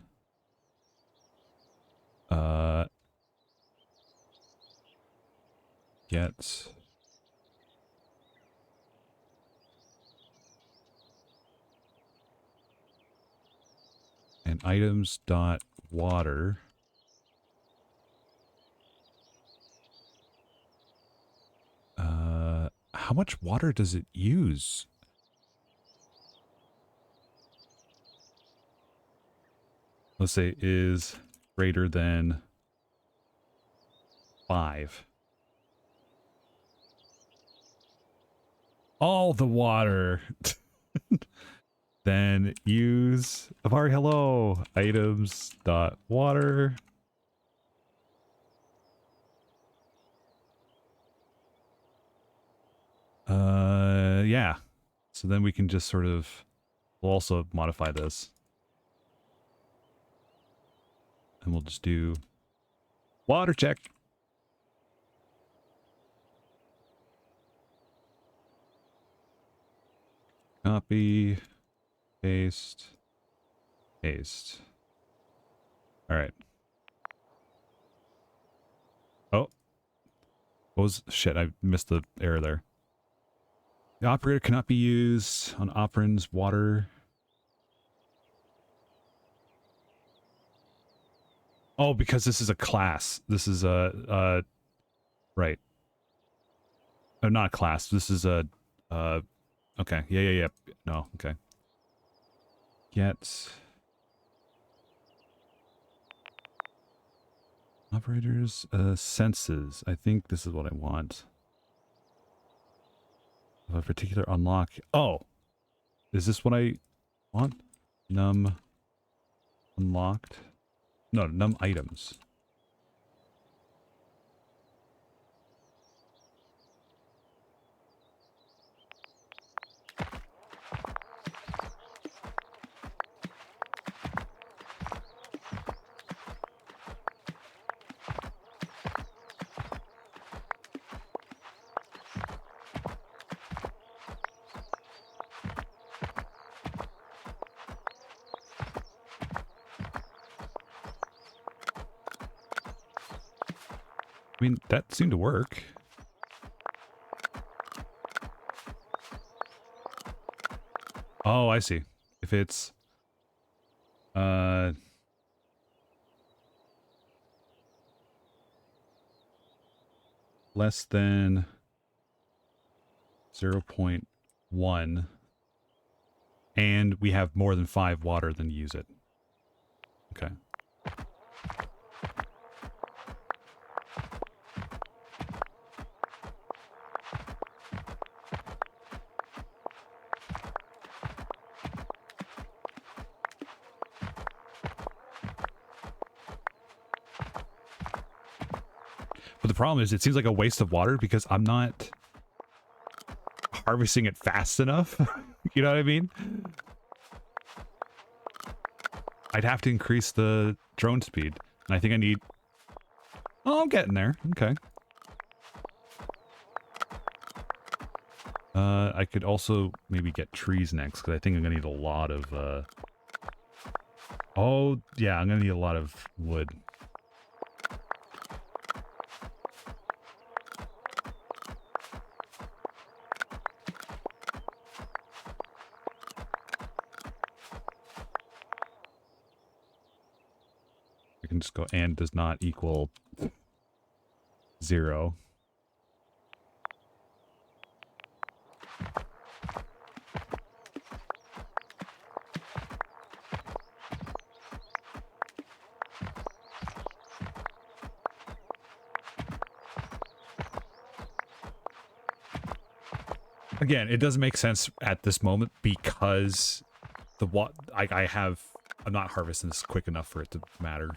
get and items dot water how much water does it use? Let's say is greater than 5. All the water. Then use Avari hello items dot water. Yeah. So then we can just sort of, we'll also modify this. And we'll just do water check. Copy, paste, paste. All right. Oh. What was, shit, I missed the error there. The operator cannot be used on operand's water. Oh, because this is a class. This is a, right. Oh, not a class. This is a, okay. Yeah. No, okay. Get operators, senses. I think this is what I want. Of a particular unlock. Oh, is this what I want? Num unlocked. No, num items. I mean, that seemed to work. Oh, I see. If it's less than 0.1 and we have more than 5 water, then use it. Okay. But the problem is it seems like a waste of water because I'm not harvesting it fast enough. You know what I mean? I'd have to increase the drone speed. And I think I need... Oh, I'm getting there. Okay. I could also maybe get trees next, because I think I'm going to need a lot of... Oh, yeah, I'm going to need a lot of wood. We can just go and does not equal 0. Again, it doesn't make sense at this moment because the I'm not harvesting this quick enough for it to matter.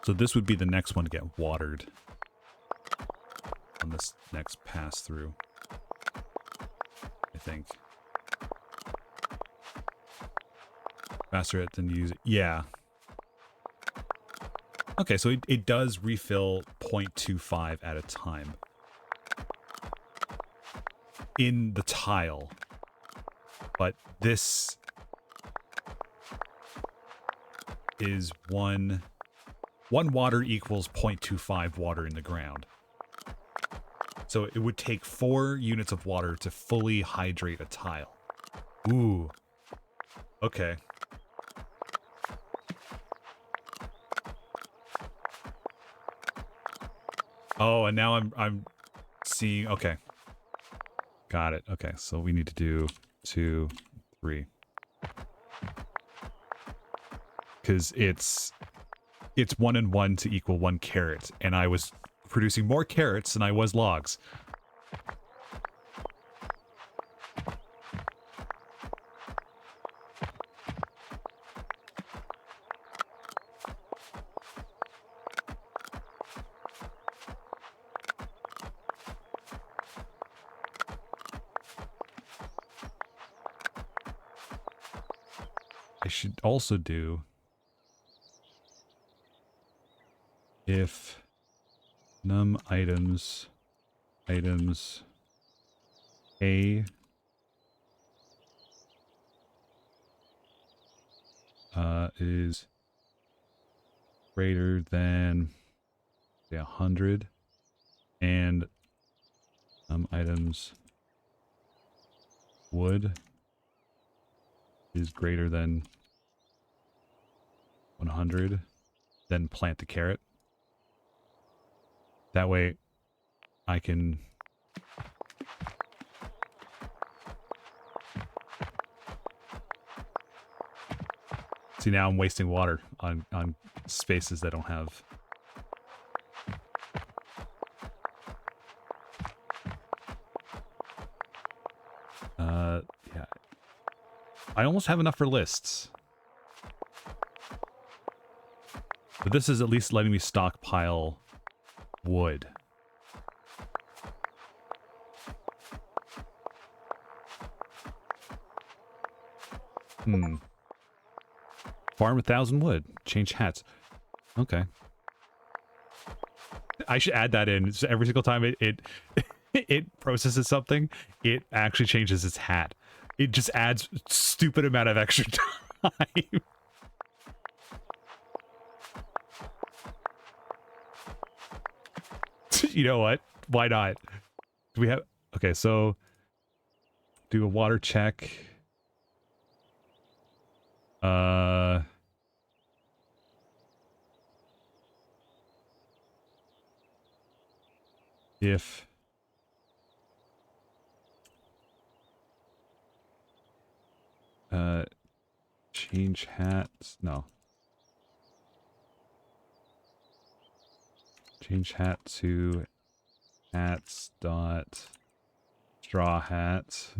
So this would be the next one to get watered on this next pass through, I think. Faster than use it. Yeah. Okay, so it does refill 0.25 at a time in the tile, but this is one water equals 0.25 water in the ground. So it would take 4 units of water to fully hydrate a tile. Ooh. Okay. Oh, and now I'm seeing... Okay. Got it. Okay, so we need to do 2, 3. Because it's 1 and 1 to equal 1 carrot, and I was producing more carrots than I was logs. I should also do if num items A is greater than, say, 100, and items wood is greater than 100, then plant the carrot. That way I can... See, now I'm wasting water on spaces that don't have... Yeah. I almost have enough for lists. But this is at least letting me stockpile wood. farm 1,000 wood. Change hats. Okay. I should add that in. So every single time it processes something, it actually changes its hat. It just adds stupid amount of extra time. You know what? Why not? Do we have... Okay, so... Do a water check. If... change hats. No. Change hat to hats dot straw hats.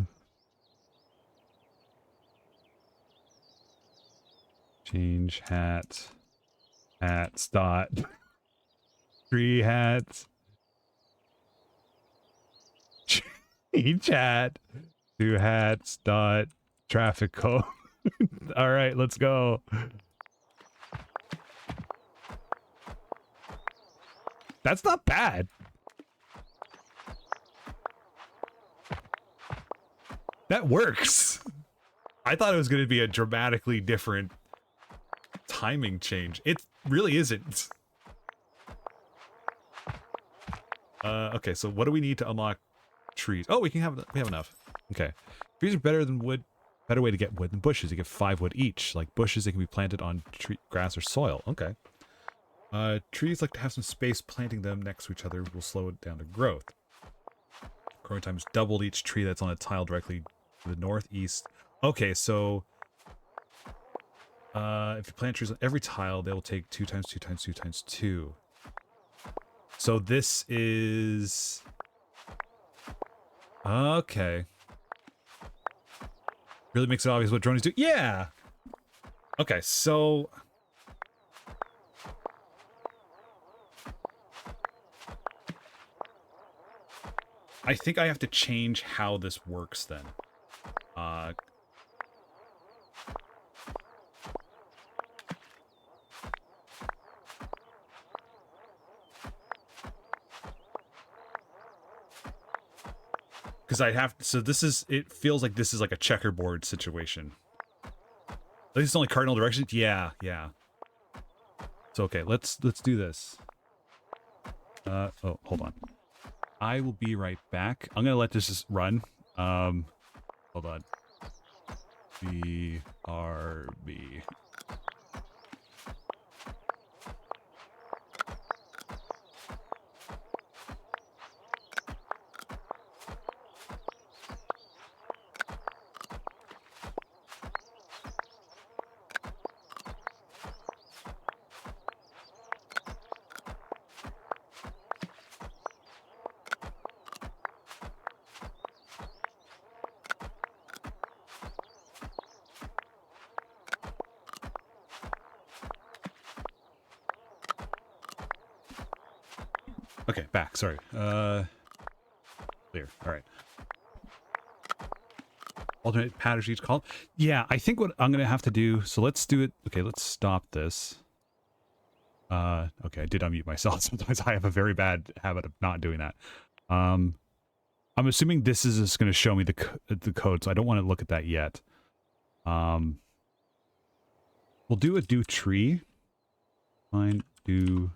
Change hat hats dot tree hats. Change hat to hats dot traffic code. All right, let's go. That's not bad. That works. I thought it was going to be a dramatically different timing change. It really isn't. Okay, so what do we need to unlock trees? Oh, we have enough. Okay. Trees are better than wood. Better way to get wood than bushes. You get 5 wood each. Like bushes, they can be planted on grass or soil. Okay. Trees like to have some space. Planting them next to each other will slow it down to growth. Growing time is doubled each tree that's on a tile directly to the northeast. Okay, so if you plant trees on every tile, they will take 2 times 2 times 2 times 2. So this is... Okay. Really makes it obvious what dronies do. Yeah! Okay, so... I think I have to change how this works then. Because I have, so this is, it feels like this is like a checkerboard situation. At least it's only cardinal directions. Yeah, yeah. So okay, let's do this. Oh, hold on. I will be right back. I'm gonna let this just run. Hold on. BRB. Okay, back. Sorry. Clear. All right. Alternate patterns each column. Yeah, I think what I'm gonna have to do. So let's do it. Okay, let's stop this. Okay, I did unmute myself. Sometimes I have a very bad habit of not doing that. I'm assuming this is just gonna show me the code, so I don't want to look at that yet. We'll do a do tree. Find do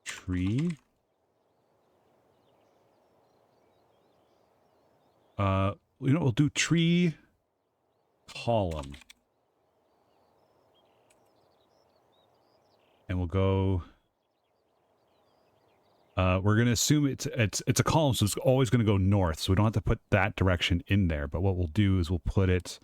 tree. You know, we'll do tree column. And we'll go, we're going to assume it's a column, so it's always going to go north, so we don't have to put that direction in there. But what we'll do is we'll put it,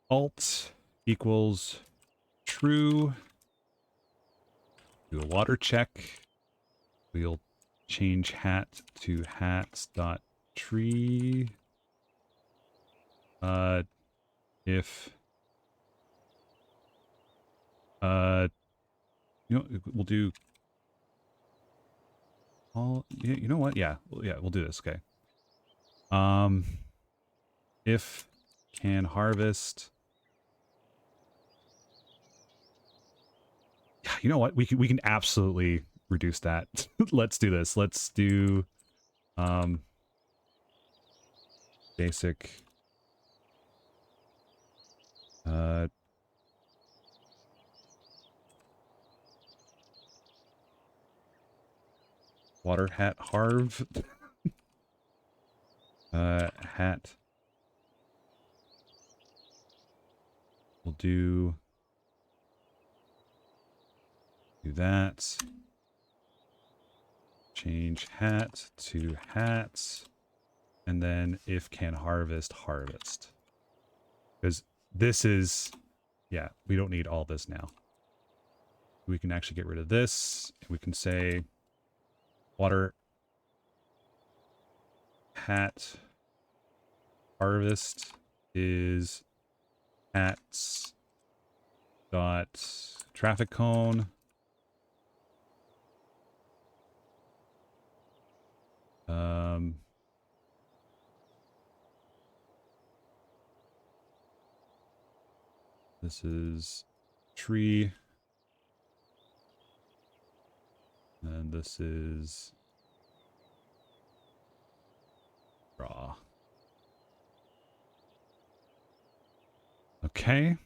alt equals true. Do a water check. We'll change hat to hats dot tree. If you know, we'll do all. You know what? Yeah, we'll do this. Okay. If can harvest. Yeah, you know what? We can absolutely reduce that. Let's do this. Let's do basic water hat harv hat. We'll do that. Change hat to hats. And then if can harvest, harvest. Because this is, yeah, we don't need all this now. We can actually get rid of this. We can say water hat harvest is hats dot traffic cone. This is tree. And this is raw. Okay.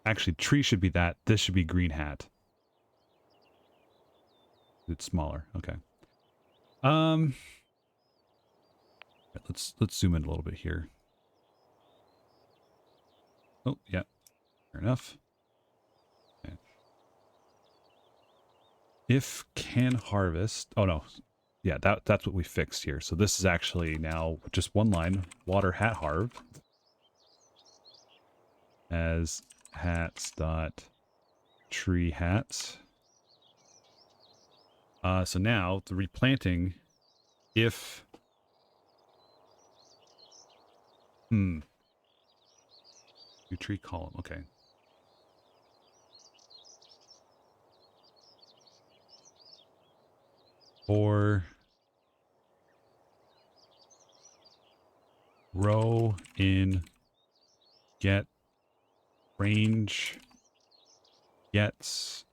Actually, tree should be that. This should be green hat. It's smaller. Okay. Let's zoom in a little bit here. Oh, yeah. Fair enough. Okay. If can harvest. Oh no. Yeah, that's what we fixed here. So this is actually now just one line. Water hat harv as hats dot tree hats. So now the replanting, if new tree column, okay. For row in get range gets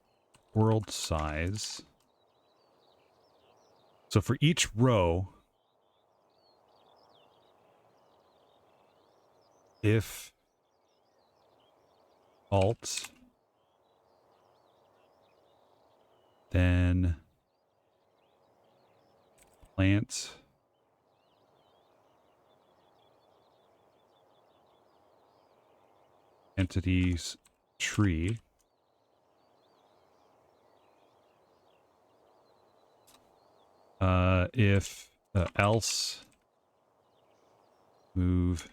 world size. So for each row, if alt, then plant entities tree. If else move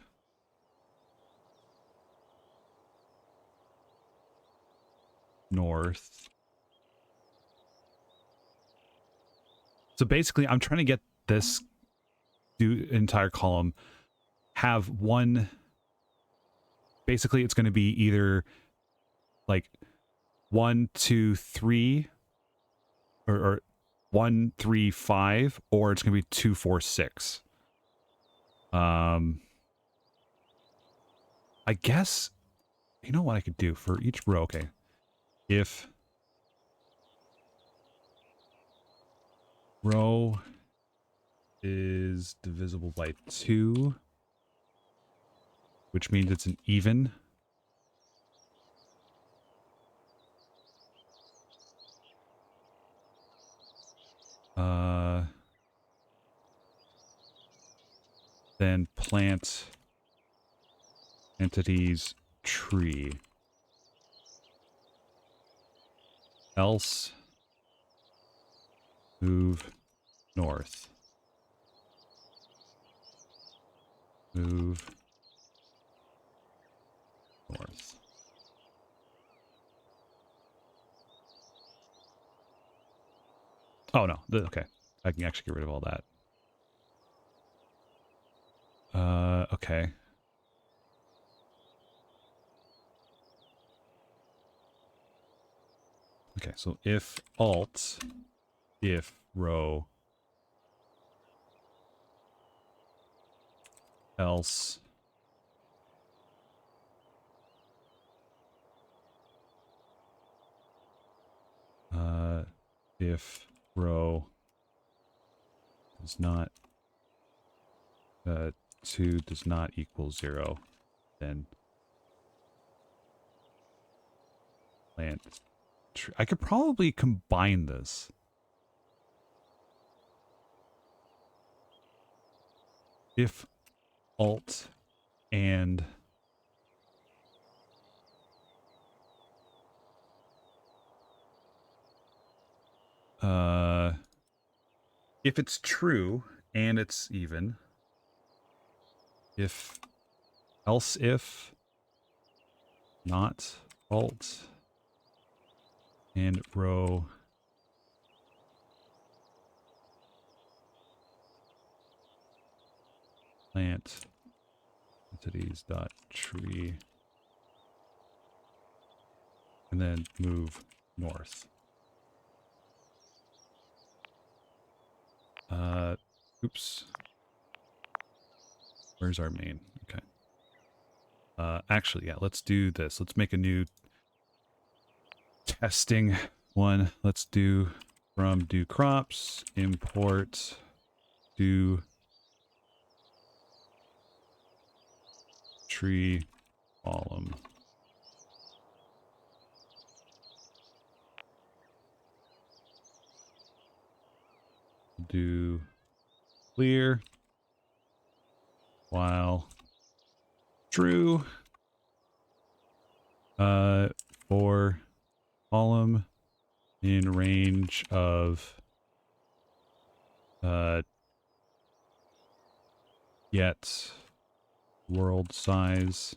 north. So basically, I'm trying to get this entire column have one. Basically, it's going to be either like 1, 2, 3, or 1, 3, 5, or it's going to be 2, 4, 6. I guess, you know what I could do for each row? Okay. If row is divisible by 2, which means it's an even. Then plant entities tree. Else move north. Move north. Oh no, okay. I can actually get rid of all that. Okay. Okay, so if alt, if row else if row does not 2 does not equal 0, then plant tree. I could probably combine this. If alt and if it's true and it's even, if else if not alt and row plant entities dot tree and then move north. Oops. Where's our main? Okay. Actually, yeah, let's do this. Let's make a new testing one. Let's do from do crops, import do tree column. Do clear while true for column in range of get world size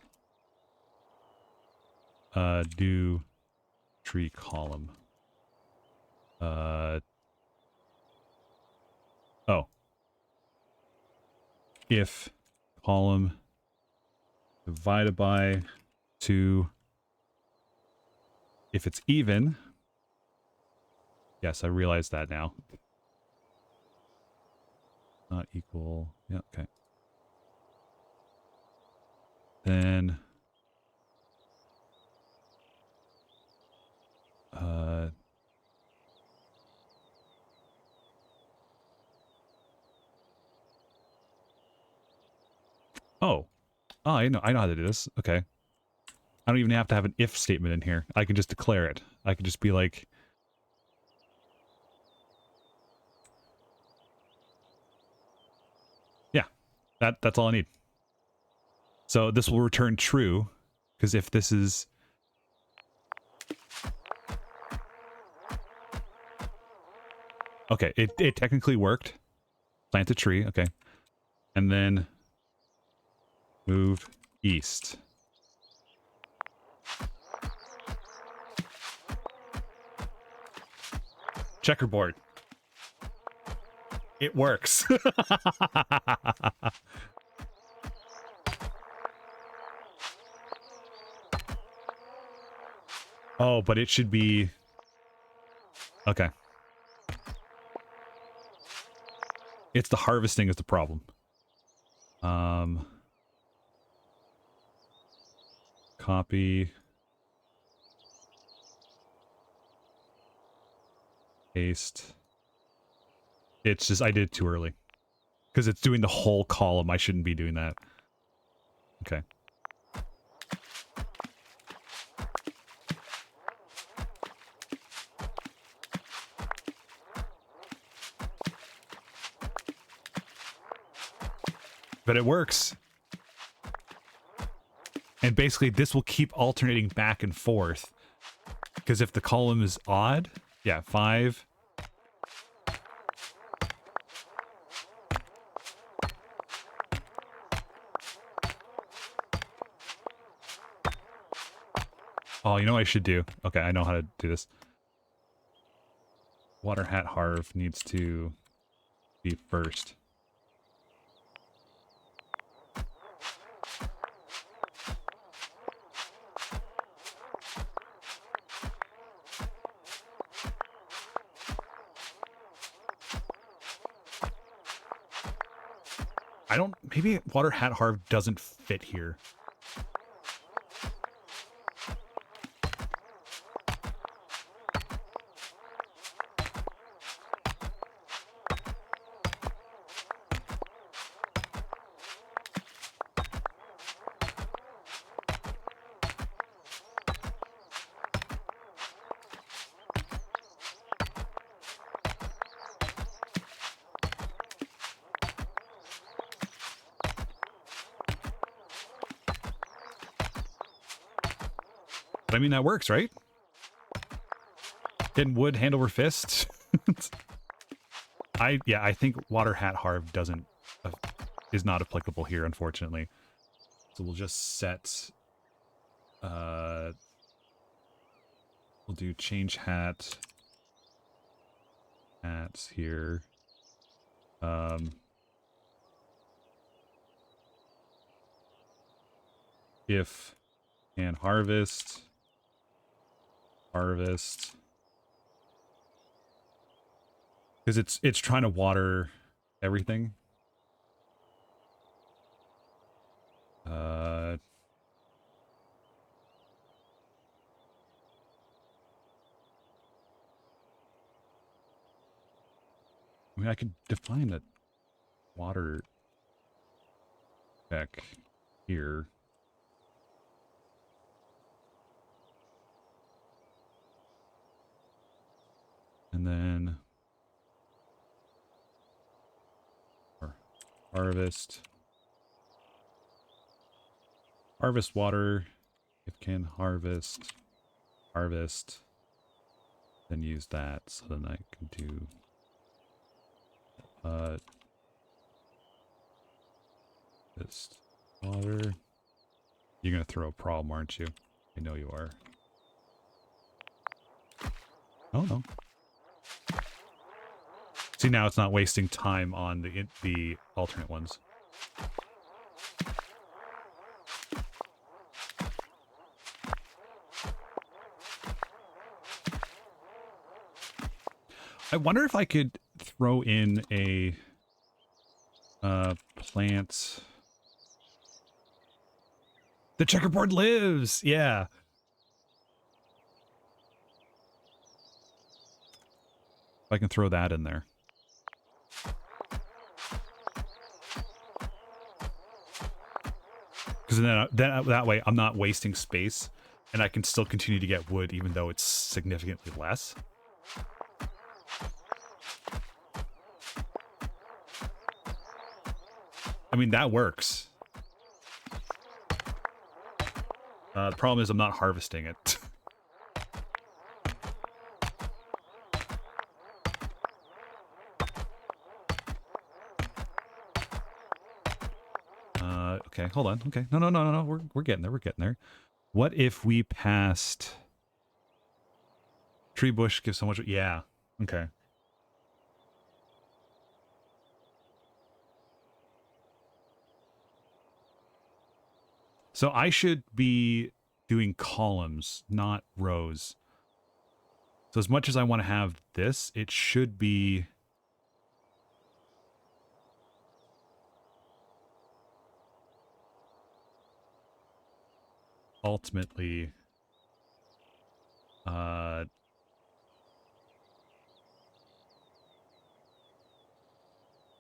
do tree column. Oh, if column divided by 2, if it's even, yes, I realize that now. Not equal, yeah, okay. Then I know how to do this. Okay. I don't even have to have an if statement in here. I can just declare it. I can just be like, yeah, that's all I need. So this will return true, because if this is okay, it technically worked. Plant a tree, okay. And then move east. Checkerboard. It works. Oh, but it should be... Okay. It's the harvesting is the problem. Copy. Paste. It's just, I did it too early. Because it's doing the whole column. I shouldn't be doing that. Okay. But it works. And basically this will keep alternating back and forth. Because if the column is odd, yeah, 5. Oh, you know what I should do? Okay, I know how to do this. Water hat harv needs to be first. I don't, maybe water hat harv doesn't fit here. But I mean, that works, right? Can wood hand over fist? I think water hat harv doesn't is not applicable here, unfortunately. So we'll just set we'll do change hats here. If can harvest because it's trying to water everything. I mean, I could define a water spec here. And then harvest water. If can harvest, then use that. So then I can do this water. You're gonna throw a problem, aren't you? I know you are. Oh no. See, now it's not wasting time on the alternate ones. I wonder if I could throw in a plant. The checkerboard lives! Yeah. If I can throw that in there. Because then that way I'm not wasting space, and I can still continue to get wood even though it's significantly less. I mean, that works. The problem is I'm not harvesting it. Okay, hold on. Okay, no. We're getting there. We're getting there. What if we passed tree bush? Gives so much. Yeah. Okay. So I should be doing columns, not rows. So as much as I want to have this, it should be ultimately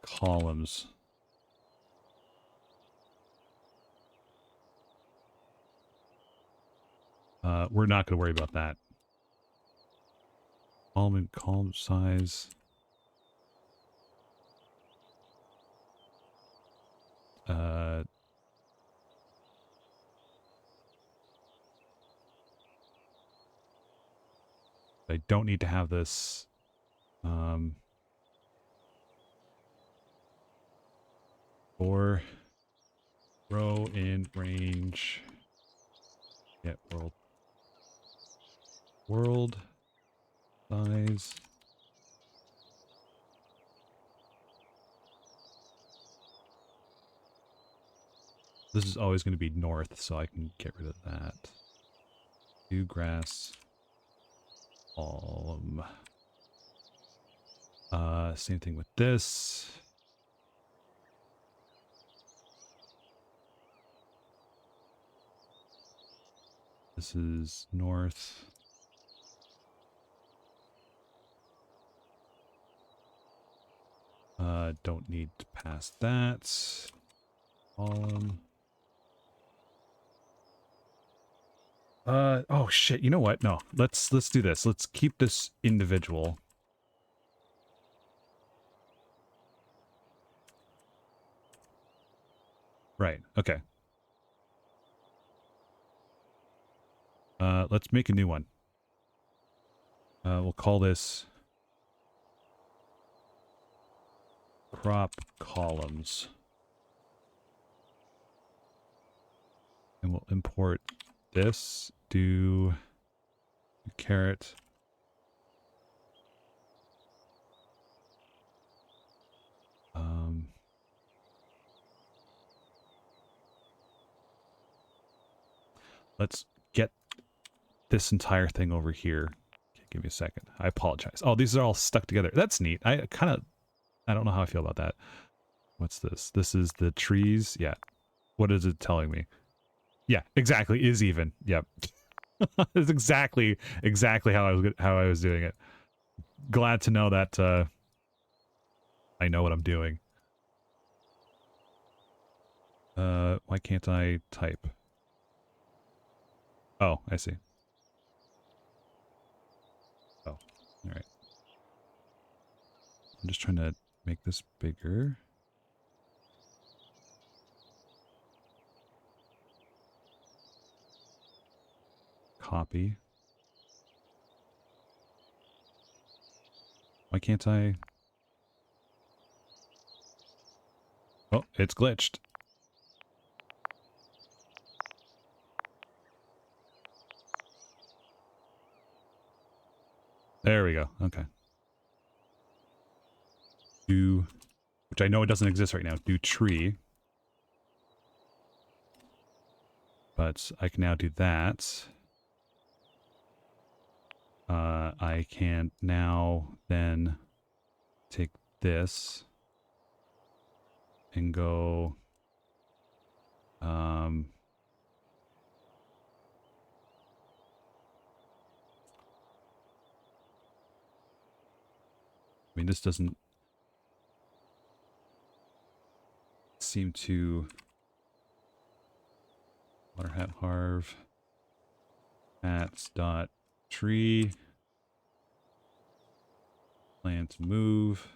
columns. We're not going to worry about that. Column size. I don't need to have this. Or row in range. Get world size. This is always going to be north, so I can get rid of that. Do grass. Column. Same thing with this. This is north. Don't need to pass that. Column. Oh shit, you know what? No, let's do this. Let's keep this individual. Right, okay. Let's make a new one. We'll call this crop columns. And we'll import this, do caret. Let's get this entire thing over here. Okay, give me a second. I apologize. Oh, these are all stuck together. That's neat. I don't know how I feel about that. What's this? This is the trees. Yeah. What is it telling me? Yeah, exactly. Is even. Yep. That's exactly how I was doing it. Glad to know that I know what I'm doing. Why can't I type? Oh, I see. Oh, all right. I'm just trying to make this bigger. Copy. Why can't I? Oh, it's glitched. There we go. Okay. Do, which I know it doesn't exist right now, do tree. But I can now do that. I can now then take this and go I mean, this doesn't seem to water hat harv hats dot tree plant move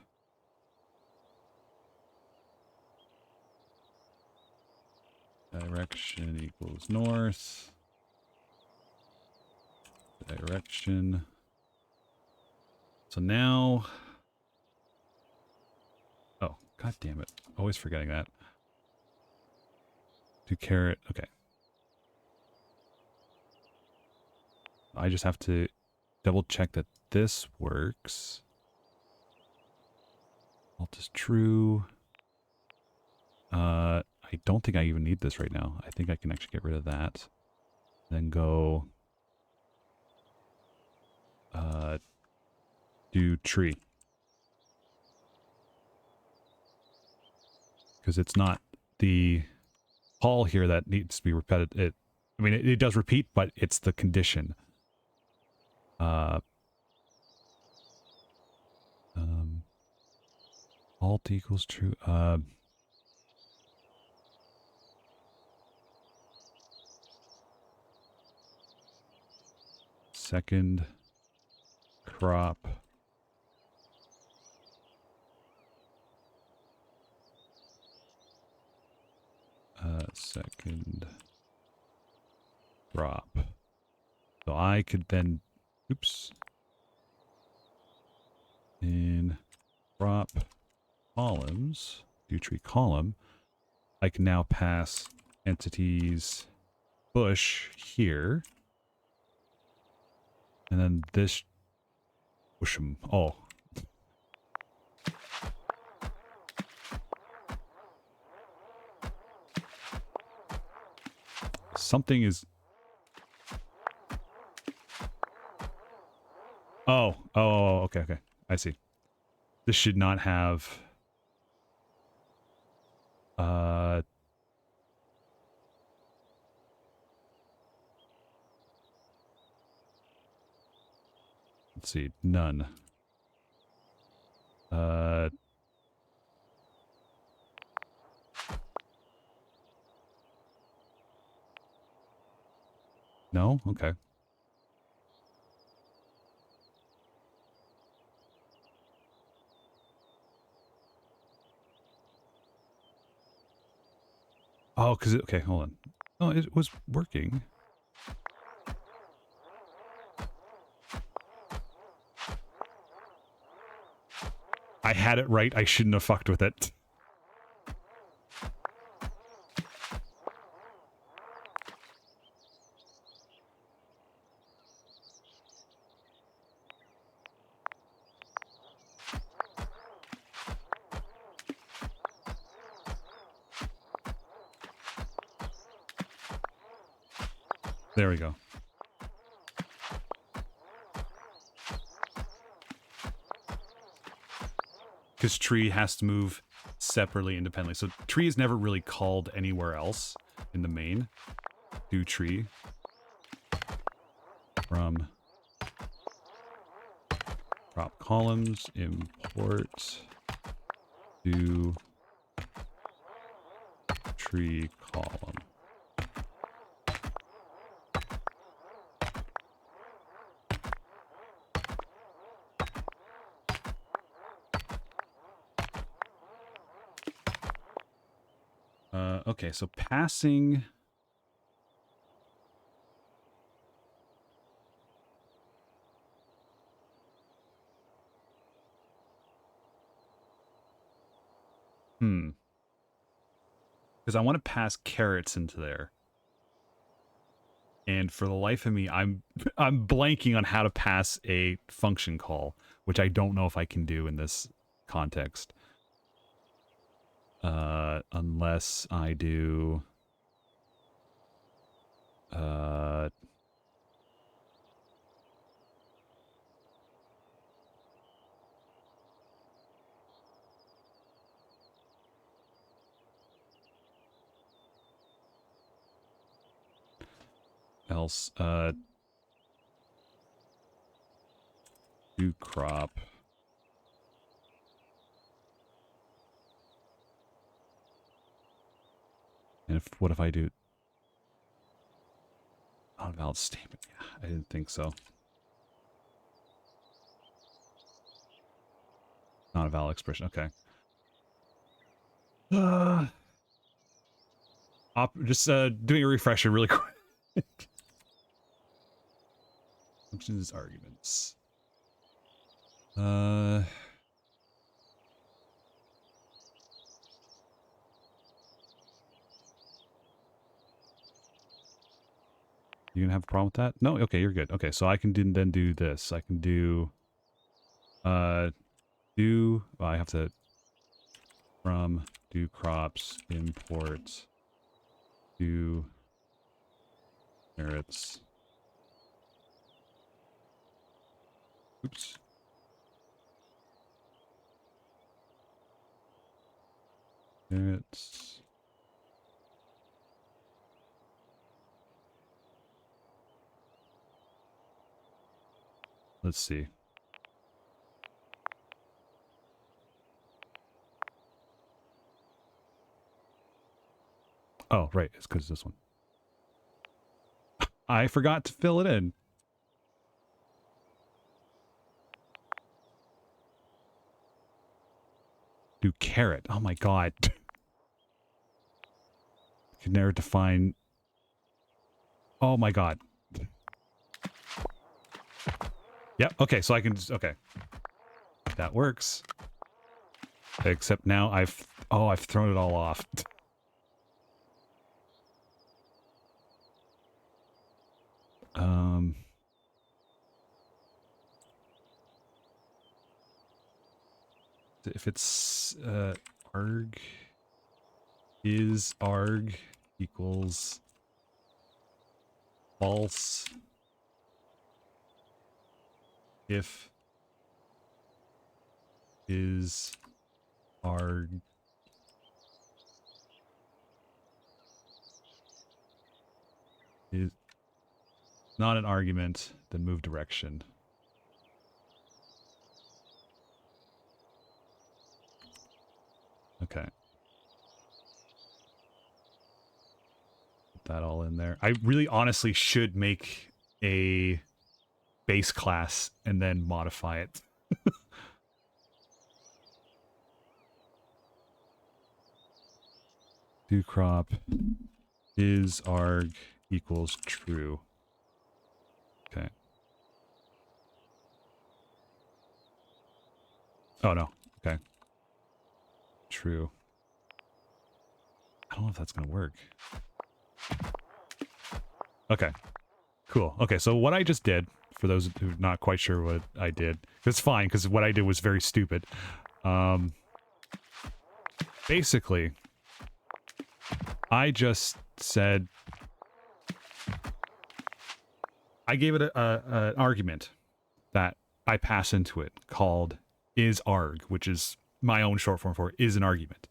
direction equals north direction. So now, oh god damn it, always forgetting that. Do caret. Okay, I just have to double check that this works. Alt is true. I don't think I even need this right now. I think I can actually get rid of that. Then go do tree. Because it's not the call here that needs to be repeated. I mean, it does repeat, but it's the condition. Alt equals true. Second crop. Second crop. So I could then, oops, in crop columns, do tree column, I can now pass entities bush here. And then this bushum. Oh. Something is... Oh, okay. I see. This should not have... Let's see, none. No? Okay. Oh, because okay, hold on. Oh, it was working. I had it right. I shouldn't have fucked with it. There we go. Because tree has to move separately, independently. So tree is never really called anywhere else in the main. Do tree from prop columns, import do tree column. Okay, so passing. Because I want to pass carrots into there. And for the life of me, I'm blanking on how to pass a function call, which I don't know if I can do in this context. Unless I do else do crop. And what if I do not a valid statement? Yeah, I didn't think so. Not a valid expression. Okay. Just doing a refresher really quick. Functions, arguments. You gonna have a problem with that? No? Okay, you're good. Okay, so I can then do this. I can do well, I have to from do crops import do carrots. Oops. Carrots. Let's see. Oh, right. It's because this one. I forgot to fill it in. Do carrot. Oh my god. Can never define. Oh my god. Yep. Okay, so I can. Okay. That works. Except now I've thrown it all off. If it's arg is arg equals false if is arg is not an argument, then move direction. Okay. Put that all in there. I really honestly should make a base class and then modify it. Do crop is arg equals true. Okay. Oh no. Okay. True. I don't know if that's gonna work. Okay. Cool. Okay, so what I just did, for those who are not quite sure what I did, it's fine because what I did was very stupid. Basically, I just said, I gave it an argument that I pass into it called isArg, which is my own short form for is an argument.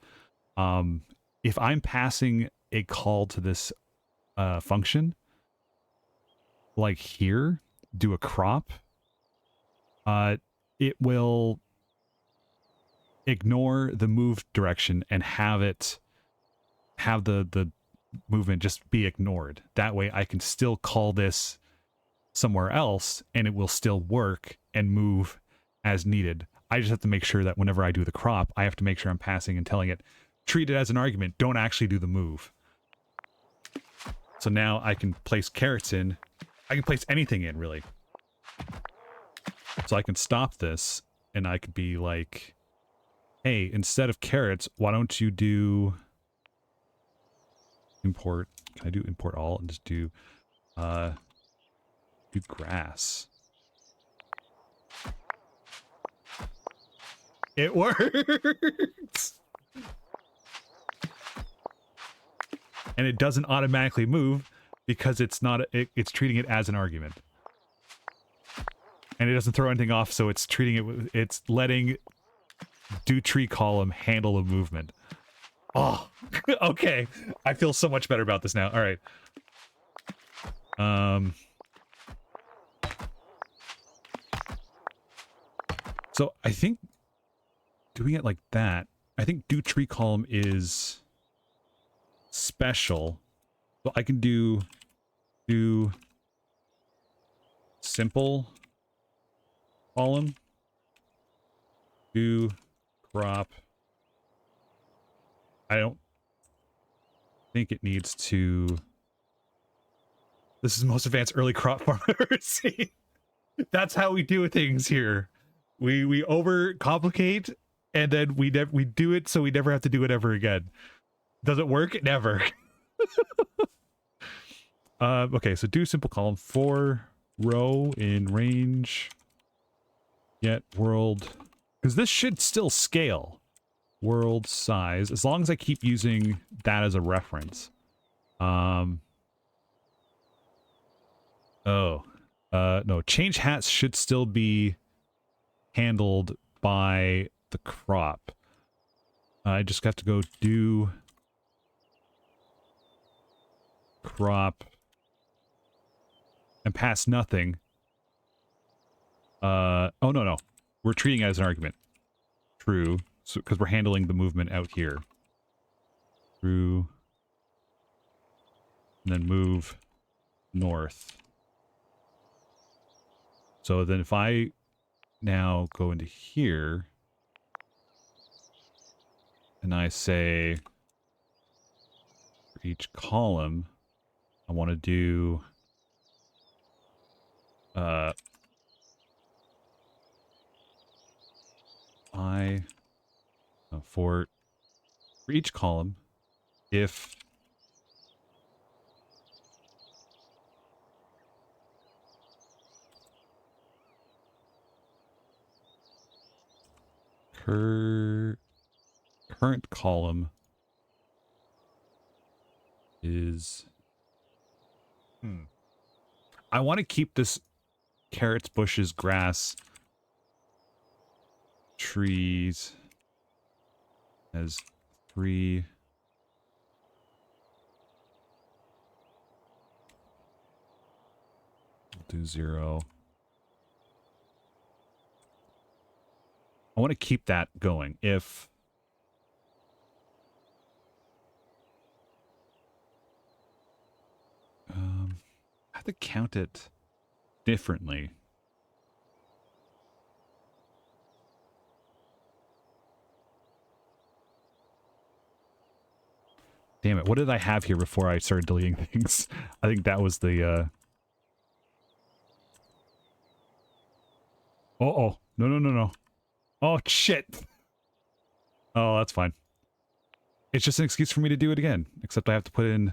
If I'm passing a call to this function, like here, do a crop, it will ignore the move direction and have the movement just be ignored. That way I can still call this somewhere else and it will still work and move as needed. I just have to make sure that whenever I do the crop, I have to make sure I'm passing and telling it, treat it as an argument, don't actually do the move. So now I can place carrots in. I can place anything in, really. So I can stop this and I could be like, hey, instead of carrots, why don't you do import? Can I do import all and just do grass? It works. And it doesn't automatically move because it's not it's treating it as an argument. And it doesn't throw anything off, so it's treating it, it's letting do tree column handle the movement. Oh, okay. I feel so much better about this now. All right. So I think doing it like that, I think do tree column is special. So I can do simple column, do crop. I don't think it needs to. This is the most advanced early crop farm I've ever seen. That's how we do things here. We overcomplicate and then we do it so we never have to do it ever again. Does it work? Never. Okay, so do simple column for row in range. Get world, because this should still scale. World size, as long as I keep using that as a reference. No, change hats should still be handled by the crop. I just have to go do crop and pass nothing. Oh, no. We're treating it as an argument. True. So, because we're handling the movement out here. True. And then move north. So then if I now go into here and I say for each column, I want to do for each column, if current column is I want to keep this carrots, bushes, grass, trees as 3. We'll do 0. I want to keep that going. If have to count it differently. Damn it, what did I have here before I started deleting things? I think that was the, Uh-oh. No, no, no, no. Oh, shit. Oh, that's fine. It's just an excuse for me to do it again, except I have to put in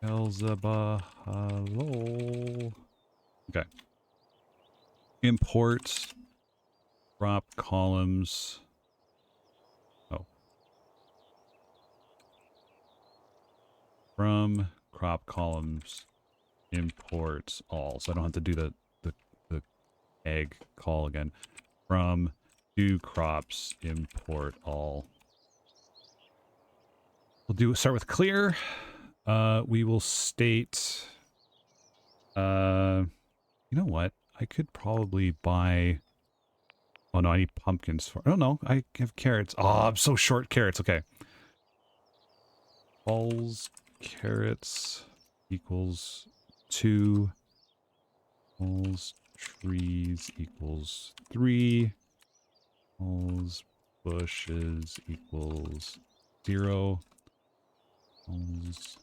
Elzaba hello. Okay. Import crop columns. Oh. From crop columns import all. So I don't have to do the egg call again. From do crops import all. We'll start with clear. We will state, you know what? I could probably buy, oh no, I need pumpkins for, oh no, I have carrots. Oh, I'm so short carrots. Okay. Balls, carrots equals 2. Balls, trees equals 3. Balls, bushes equals 0. Balls,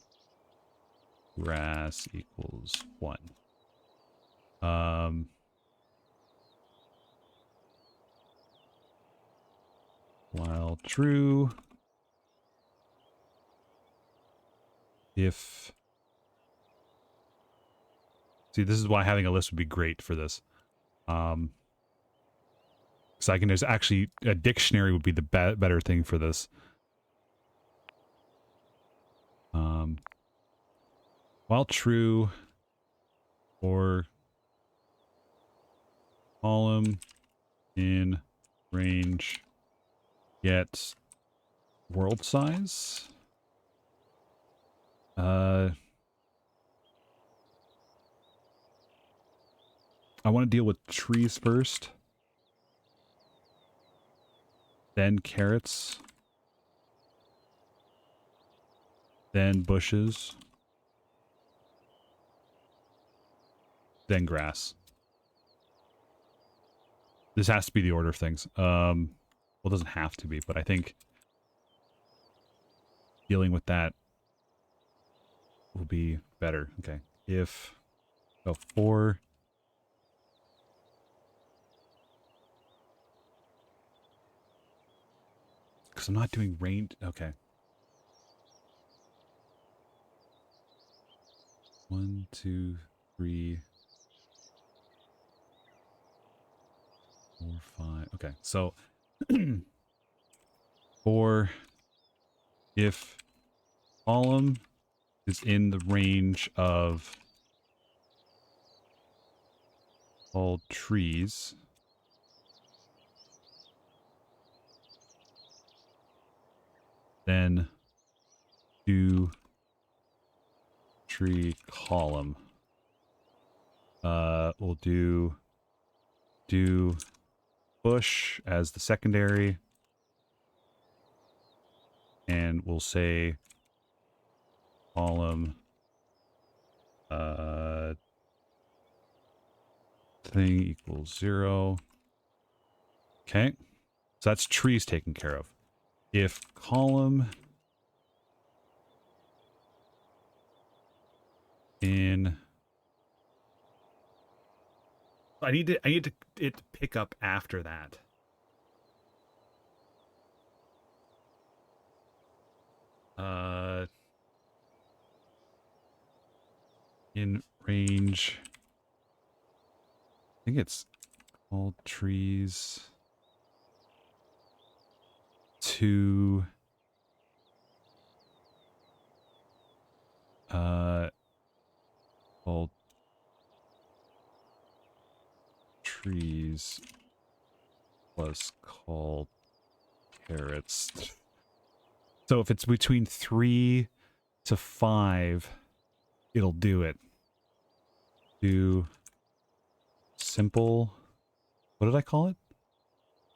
grass equals 1. While true, if, see, this is why having a list would be great for this. So I can, there's actually a dictionary would be the better thing for this. While true, or column in range get world size. I want to deal with trees first, then carrots, then bushes, then grass. This has to be the order of things. Well, it doesn't have to be, but I think dealing with that will be better. Okay. If, oh, 4. Because I'm not doing range. Okay. 1, 2, 3, 4, 5. Okay. So, 4, if column is in the range of all trees, then do tree column. We'll do bush as the secondary, and we'll say column thing equals 0. Okay, so that's trees taken care of. If column in, I need it to pick up after that. In range, I think it's all trees to all trees plus called carrots. So if it's between 3 to 5, it'll do it. Do simple, what did I call it?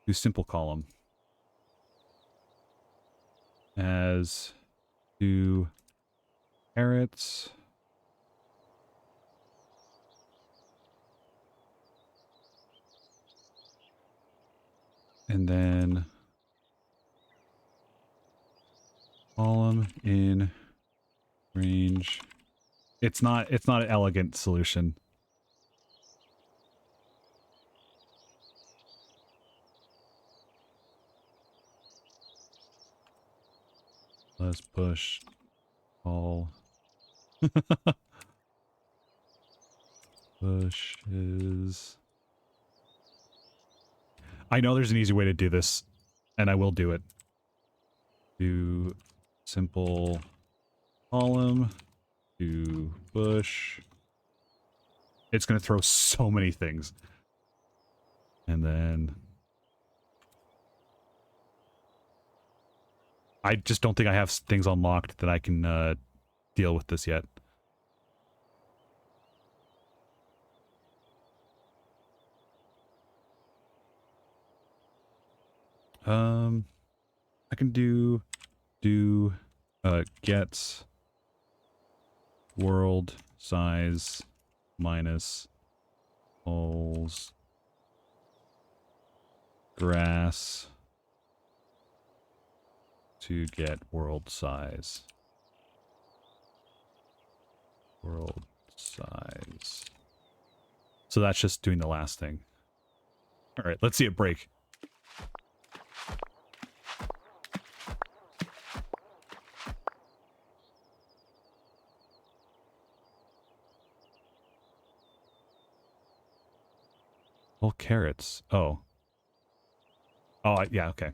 Do simple column. As do carrots And then column in range. It's not an elegant solution. Let's push all pushes. I know there's an easy way to do this, and I will do it. Do simple column to bush. It's going to throw so many things. And then I just don't think I have things unlocked that I can deal with this yet. I can do gets world size minus holes grass to get world size. World size. So that's just doing the last thing. All right, let's see it break. Well, carrots. Oh. Oh, yeah, okay.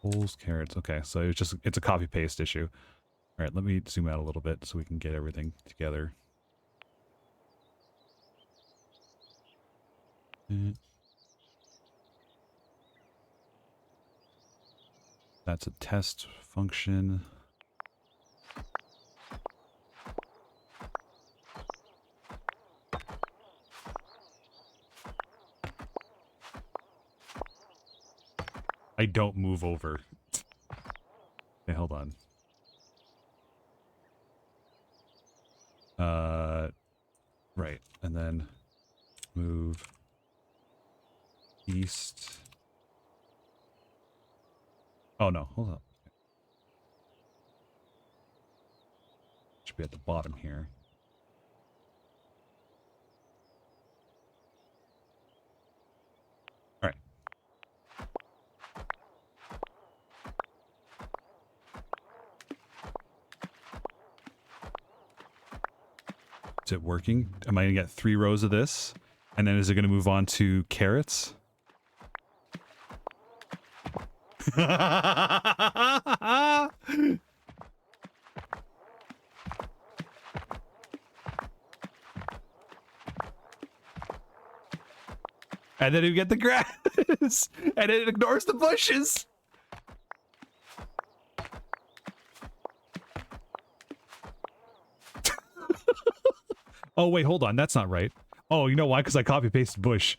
Holes, carrots. Okay, so it's a copy paste issue. All right, let me zoom out a little bit so we can get everything together. That's a test function. I don't move over. Okay, hold on. Right, and then move east. Oh no, hold on. Should be at the bottom here. All right. Is it working? Am I going to get 3 rows of this? And then is it going to move on to carrots? And then you get the grass. And it ignores the bushes. Oh, wait, hold on. That's not right. Oh, you know why? Because I copy-pasted bush.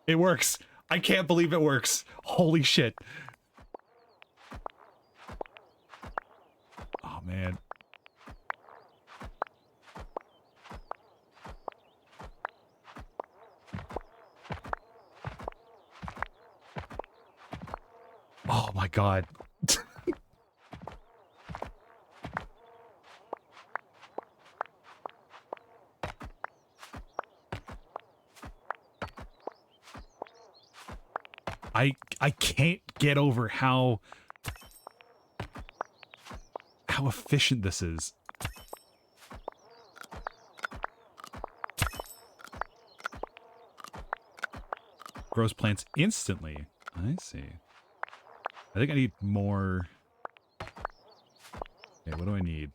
It works. I can't believe it works. Holy shit. Oh, man. Oh, my God. I can't get over how efficient this is. Grows plants instantly. I see. I think I need more. Okay, what do I need?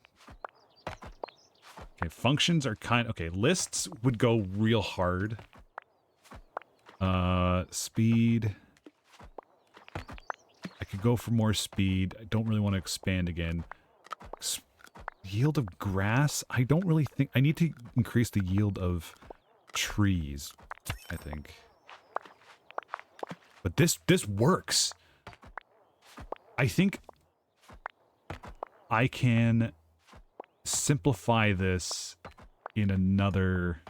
Okay, functions are okay, lists would go real hard. Speed. I could go for more speed. I don't really want to expand again. Yield of grass? I don't really think... I need to increase the yield of trees, I think. But this works. I think I can simplify this in another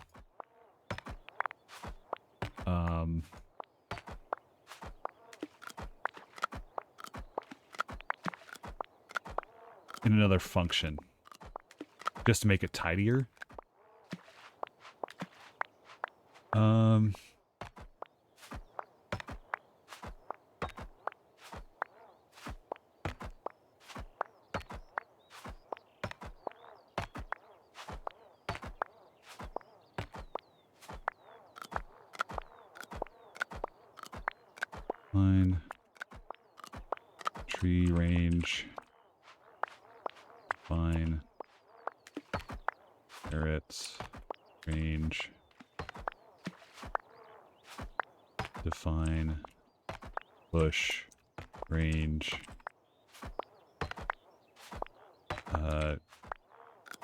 function just to make it tidier. Line tree range fine carrots range define bush range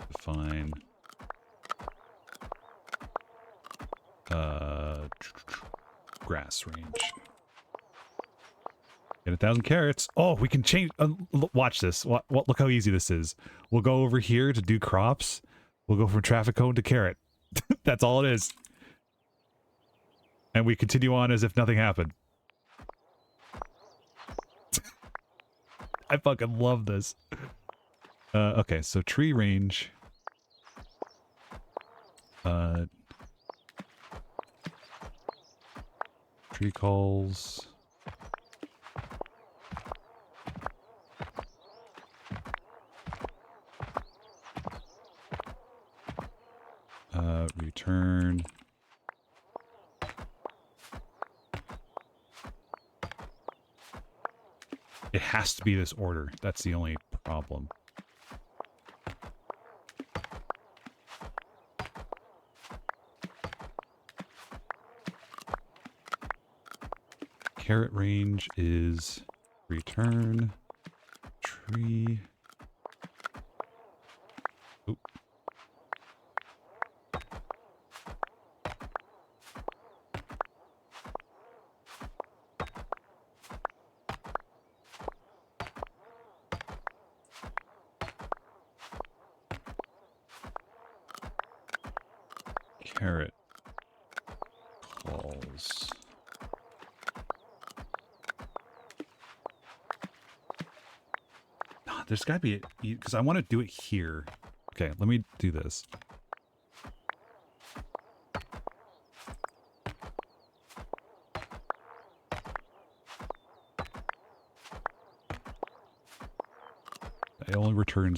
define grass range. Get 1,000 carrots. Oh, we can change. Watch this. Look how easy this is. We'll go over here to do crops. We'll go from traffic cone to carrot. That's all it is. And we continue on as if nothing happened. I fucking love this. Okay, so tree range. Tree calls. Return. It has to be this order. That's the only problem. Carrot range is return tree. Oop. Carrot calls. There's got to be, because I want to do it here. Okay, let me do this. It only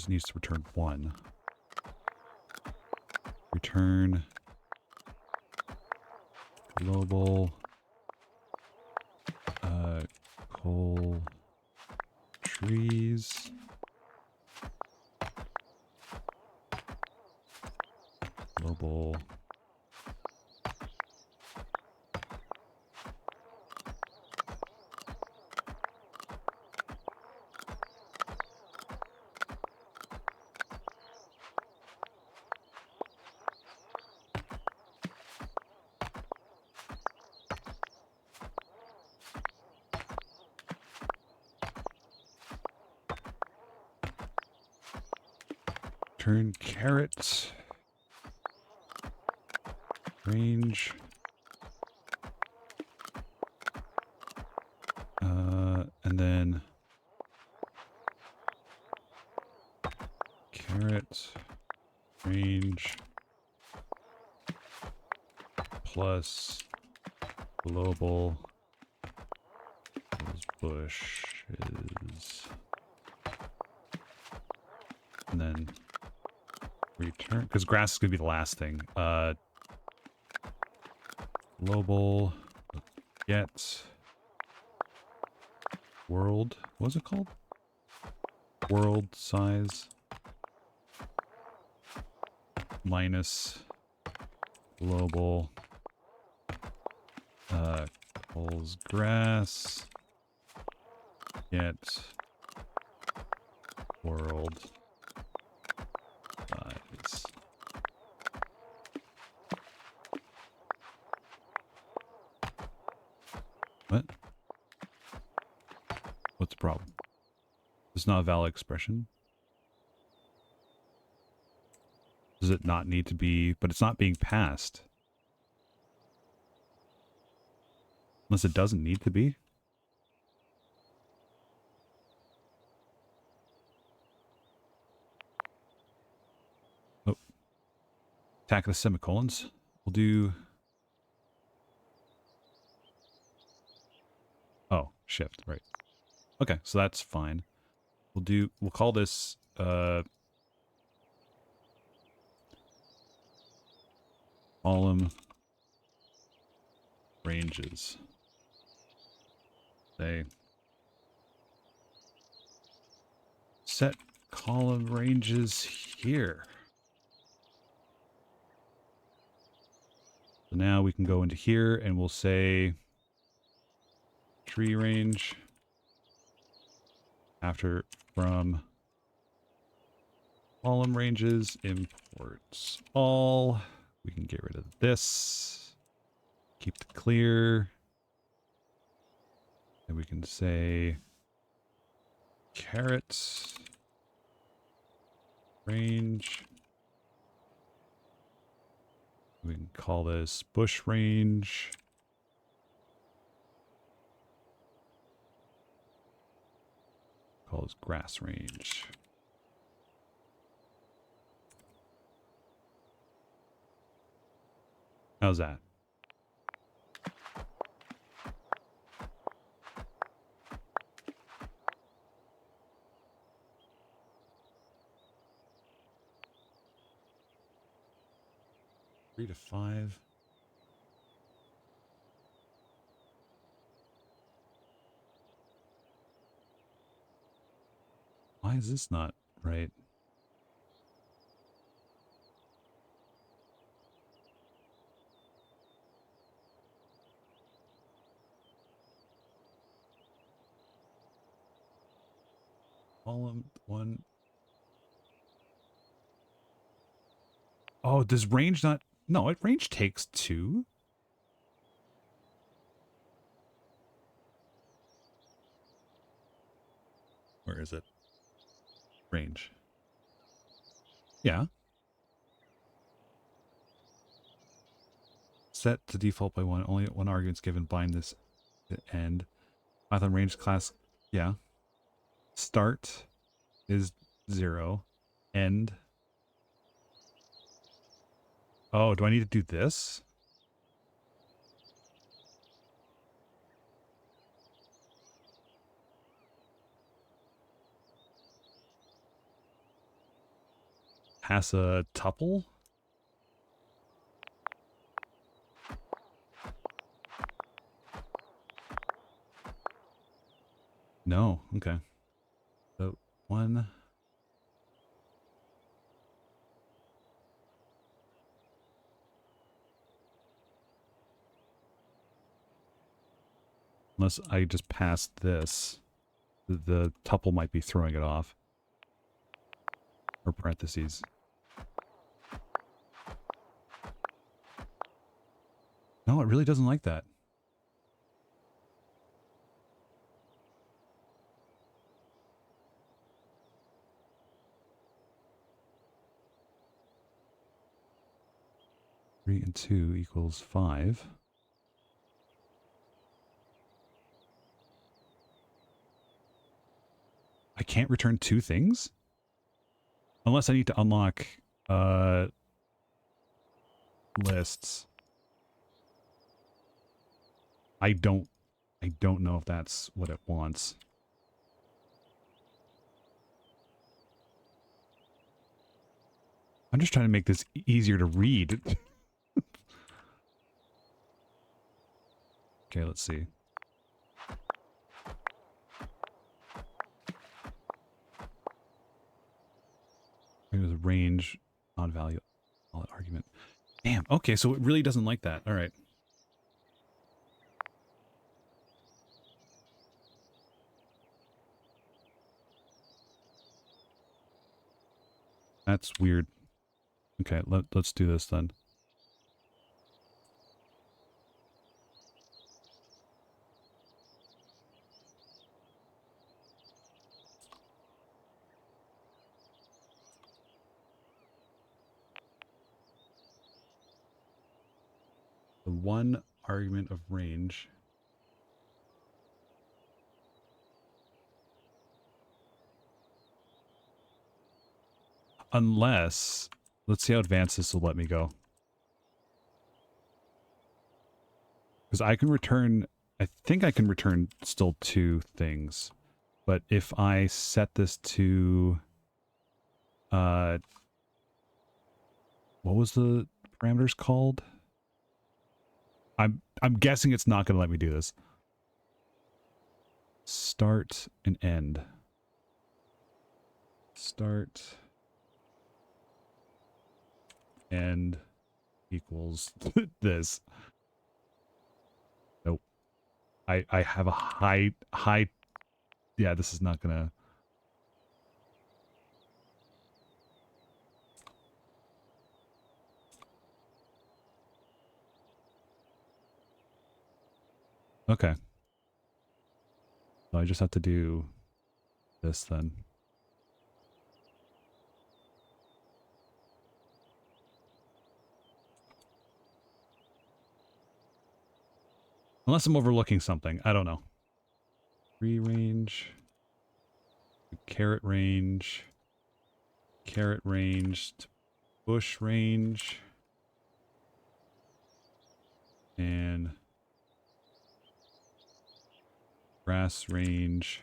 needs to return 1. Return global coal trees. Global turn carrot range and then carrot range plus global bush is, and then return, because grass is gonna be the last thing. Global get world, what's it called? World size minus global calls grass get world size. What? What's the problem? It's not a valid expression. Does it not need to be? But it's not being passed. Unless it doesn't need to be. Oh. Attack the semicolons. We'll do... Oh, shift, right. Okay, so that's fine. We'll call this, column ranges. Say, set column ranges here. So now we can go into here and we'll say tree range after from column ranges imports all. We can get rid of this. Keep it clear. And we can say carrots range. We can call this bush range. Call this grass range. How's that? Three to five. Why is this not right? Column one. Oh, does range not? No, it range takes two. Where is it? Range. Yeah. Set to default by one. Only one argument's given. Bind this to end. Python range class. Yeah. Start is 0. End. Oh, do I need to do this? Pass a tuple? No. Okay. So one. Unless I just pass this, the tuple might be throwing it off. Or parentheses. No, it really doesn't like that. Three and 2 equals 5. I can't return two things? Unless I need to unlock lists. I don't know if that's what it wants. I'm just trying to make this easier to read. Okay, let's see. It was a range, not value, all argument. Damn. Okay, so it really doesn't like that. All right. That's weird. Okay, let's do this then. one argument of range. Unless, let's see how advanced this will let me go. Because I can return, I think I can return still 2 things. But if I set this to, what was the parameters called? I'm guessing it's not going to let me do this. Start and end. Start. End equals this. Nope. I have a high, yeah, this is not gonna. Okay. So I just have to do this then. Unless I'm overlooking something. I don't know. Tree range. Carrot range. Carrot range. Bush range. And grass range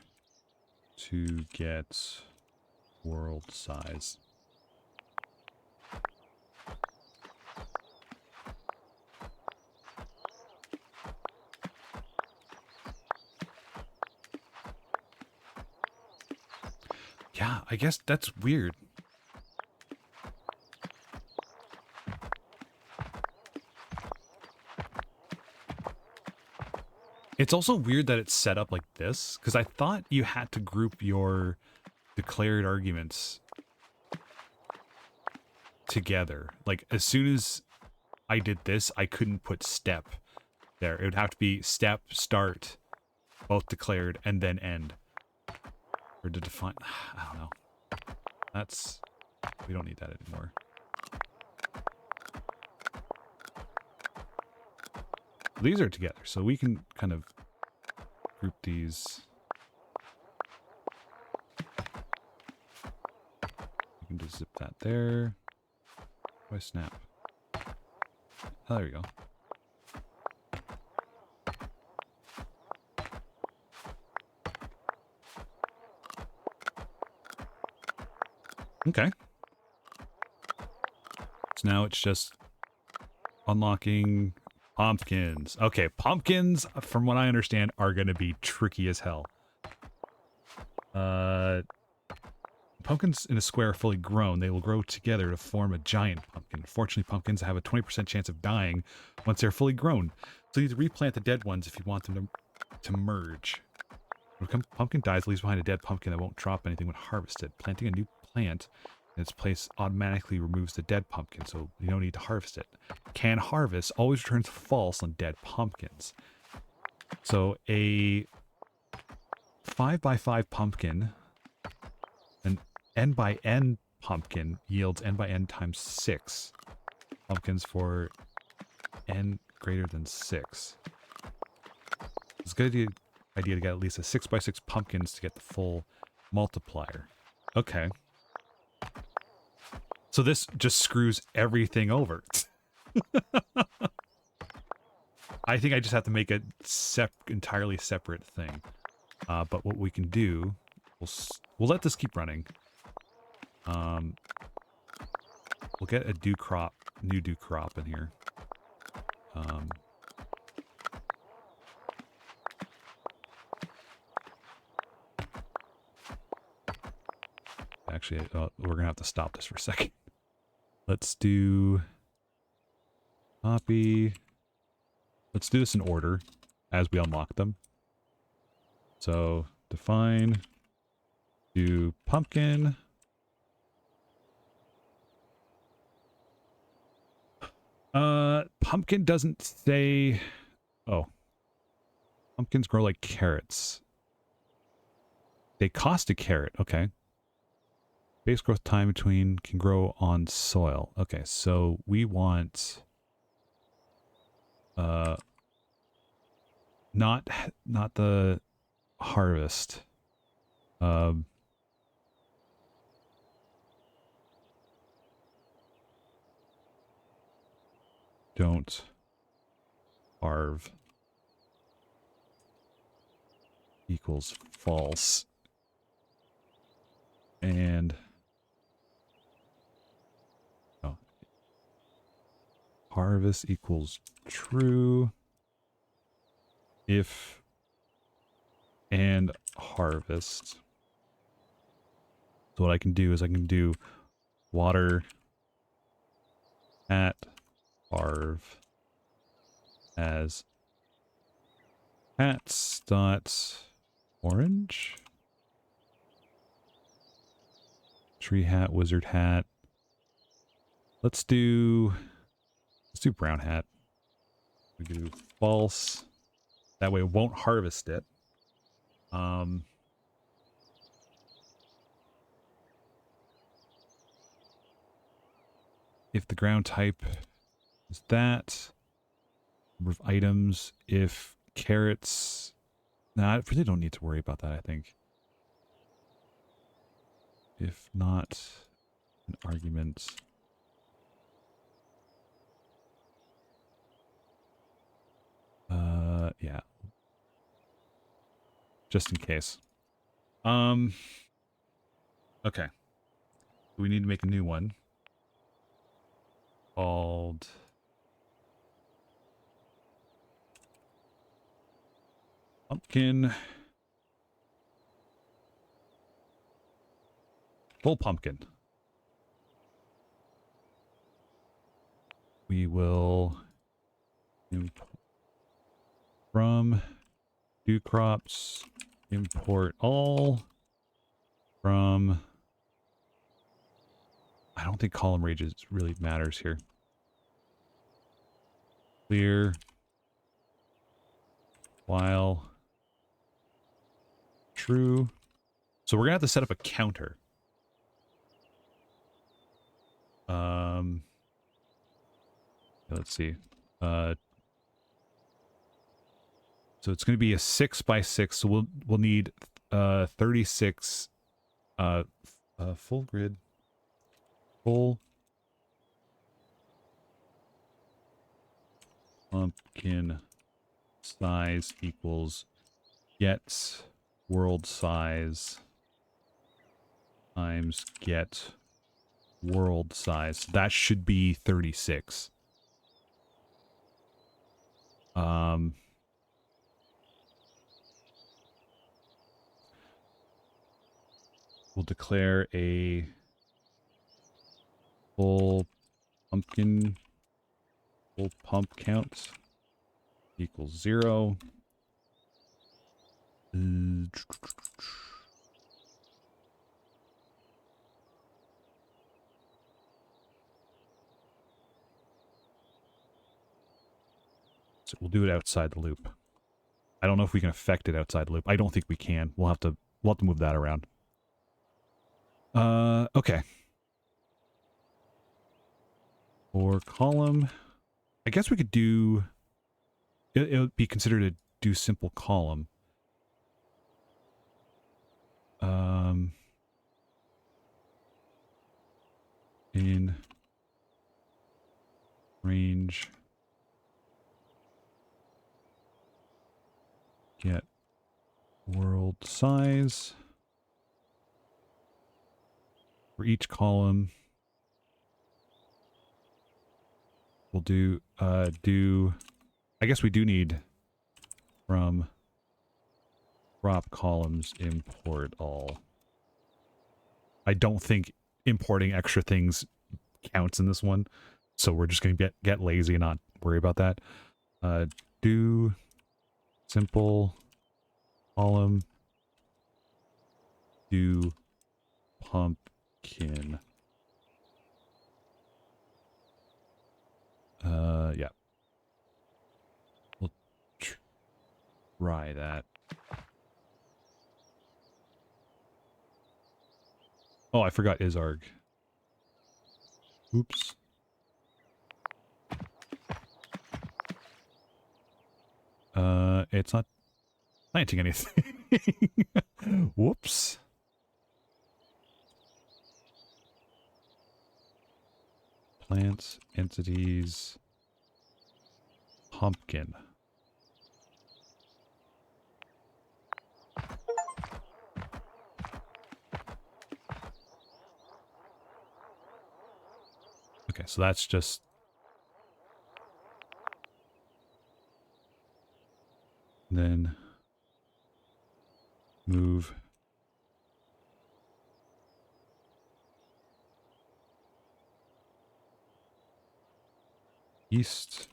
to get world size. Yeah, I guess that's weird. It's also weird that it's set up like this, because I thought you had to group your declared arguments together. Like, as soon as I did this, I couldn't put step there. It would have to be step, start, both declared, and then end. Or to define... I don't know. That's... we don't need that anymore. These are together, so we can kind of group these. You can just zip that there. Why snap? Oh, there we go. Okay. So now it's just unlocking pumpkins. Okay, pumpkins, from what I understand, are going to be tricky as hell. Pumpkins in a square are fully grown. They will grow together to form a giant pumpkin. Fortunately, pumpkins have a 20% chance of dying once they're fully grown. So you need to replant the dead ones if you want them to merge. When a pumpkin dies, it leaves behind a dead pumpkin that won't drop anything when harvested. Planting a new plant in its place automatically removes the dead pumpkin, so you don't need to harvest it. Can harvest always returns false on dead pumpkins. So a 5x5 pumpkin, an n by n pumpkin yields n by n times 6 pumpkins for n greater than 6. It's a good idea to get at least a 6x6 pumpkins to get the full multiplier. Okay. So this just screws everything over. I think I just have to make a entirely separate thing. But what we can do, we'll let this keep running. We'll get a new dew crop in here. Actually, we're gonna have to stop this for a second. Let's do copy. Let's do this in order as we unlock them. So define, do pumpkin. Pumpkin doesn't say. Oh, pumpkins grow like carrots. They cost a carrot. Okay. Base growth time between can grow on soil. Okay, so we want Uh, not the harvest. Don't carve equals false. And oh, harvest equals true if and harvest. So what I can do is I can do water at harv as hats dot orange, tree hat, wizard hat. Let's do brown hat. We do false. That way it won't harvest it. If the ground type is that, number of items, if carrots, nah, I really don't need to worry about that, I think. If not an argument, yeah, just in case. Okay, we need to make a new one called pumpkin. Full pumpkin. We will from do crops import all from. I don't think column ranges really matters here. Clear while true. So we're gonna have to set up a counter. Let's see. So it's going to be a 6x6. So we'll need 36 full grid. Full pumpkin size equals get world size times get world size. That should be 36. We'll declare a full pump count equals 0. So we'll do it outside the loop. I don't know if we can affect it outside the loop. I don't think we can. We'll have to move that around. Okay. For column, I guess we could do. It would be considered a do simple column. In range get world size for each column. We'll do I guess we do need from crop columns import all. I don't think importing extra things counts in this one, so we're just going to get lazy and not worry about that. Do simple column do pumpkin. Yeah. We'll try that. Oh, I forgot isarg. Oops. it's not planting anything. Whoops. Plants, entities, pumpkin. Okay, so that's just... Then move east.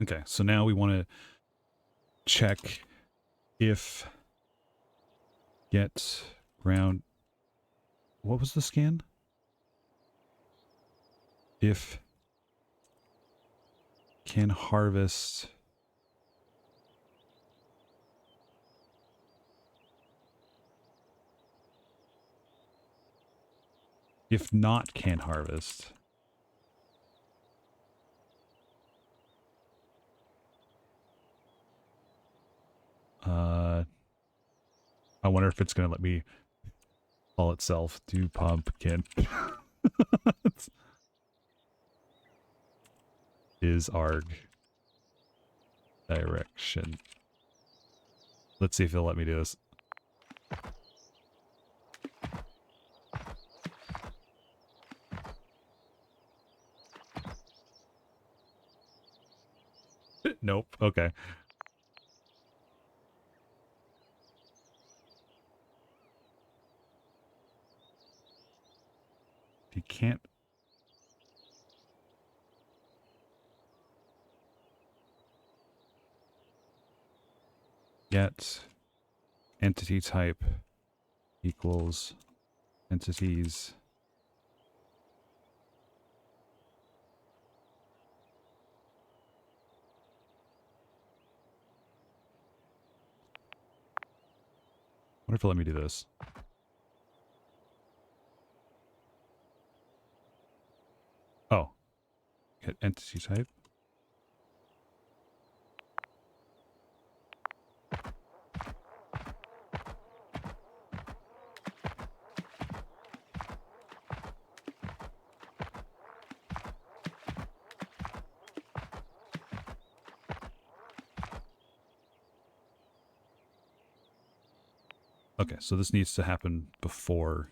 Okay, so now we want to check if get ground... What was the scan? If can harvest... If not can harvest... I wonder if it's going to let me call itself do pumpkin. Is arg direction. Let's see if it'll let me do this. Nope. Okay. You can't. Get entity type equals entities. Wonder if it'll let me do this. Oh. Get entity type. Okay, so this needs to happen before.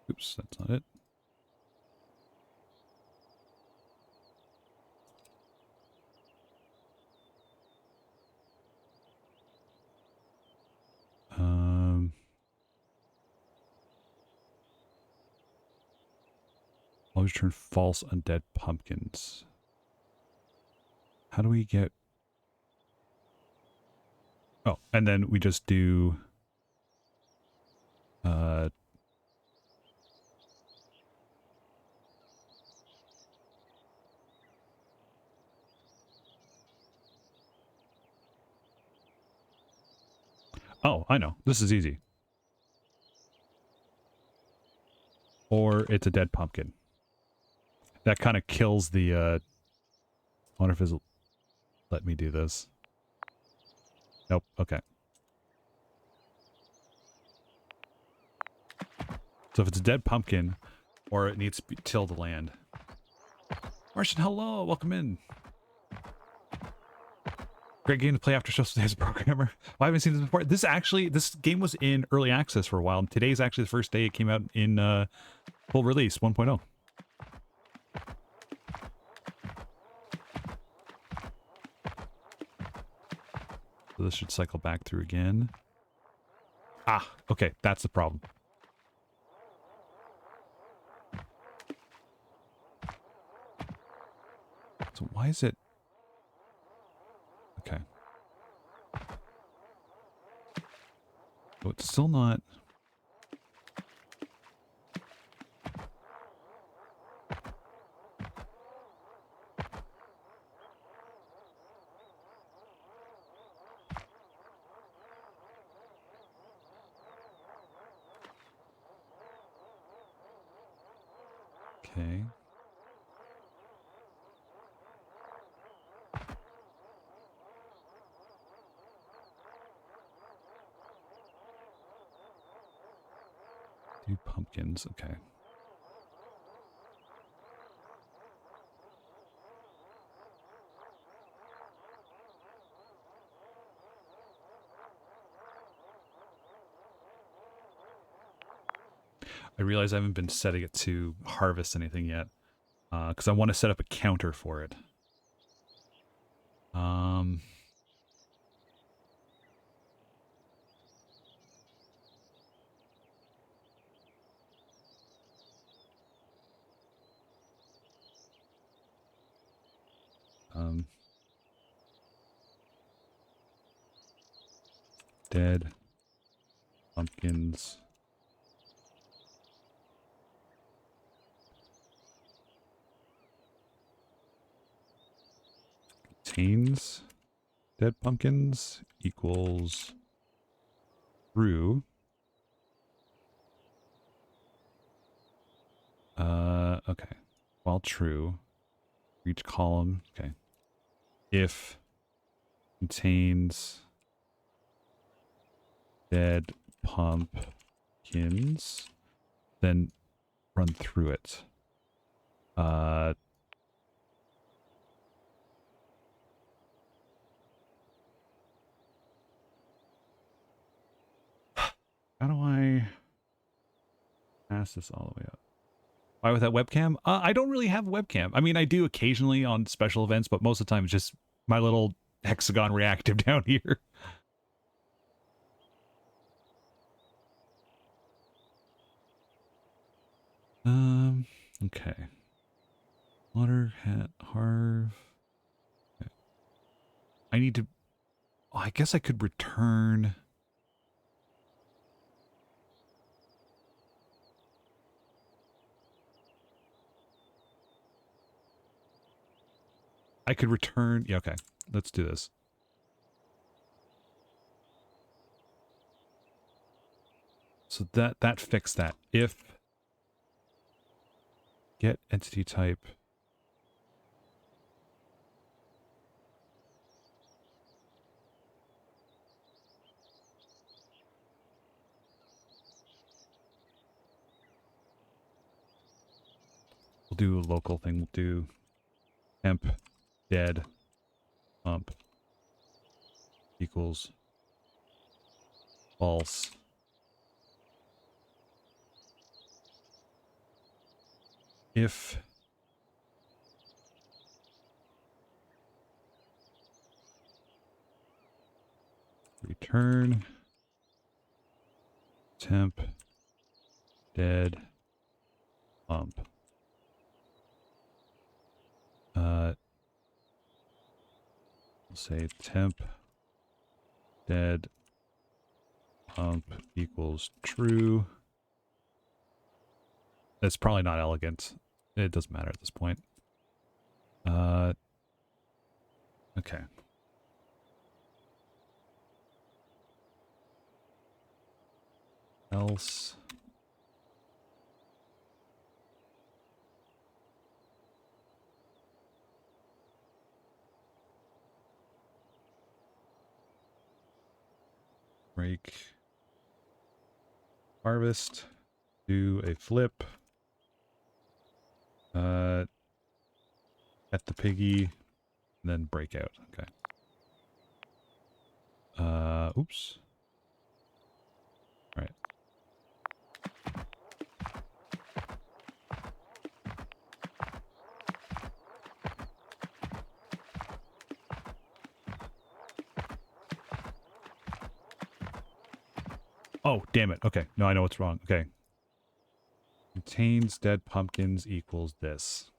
Oops, that's not it. Always return false undead pumpkins. How do we get... Oh, and then we just do... Oh, I know. This is easy. Or it's a dead pumpkin. That kind of kills the... I wonder if it'll let me do this. Nope. Okay. So if it's a dead pumpkin, or it needs to be till the land. Martian, hello! Welcome in. Great game to play after show as a programmer. Well, I haven't seen this before. This game was in early access for a while, and today's actually the first day it came out in full release 1.0. So this should cycle back through again. Ah, okay, that's the problem. Why is it? Okay. Oh, it's still not. Okay. Do pumpkins. Okay. I realize I haven't been setting it to harvest anything yet, because I want to set up a counter for it. Dead pumpkins. Contains dead pumpkins equals true. Okay. While true, for each column. Okay. If contains dead pumpkins, then run through it. How do I pass this all the way up? Why with that webcam? I don't really have a webcam. I mean, I do occasionally on special events, but most of the time it's just my little hexagon reactive down here. Okay. Water, hat, harv. Okay. I need to... Oh, I guess I could return... I could return... Yeah, okay. Let's do this. So that fixed that. If get entity type... We'll do a local thing. We'll do temp dead pump equals false. If return temp dead pump. We'll say temp dead pump equals true. That's probably not elegant. It doesn't matter at this point. Okay. Else. Break. Harvest. Do a flip. At the piggy. And then break out. Okay. Oops. All right. Oh, damn it. Okay. No, I know what's wrong. Okay. Contains dead pumpkins equals this.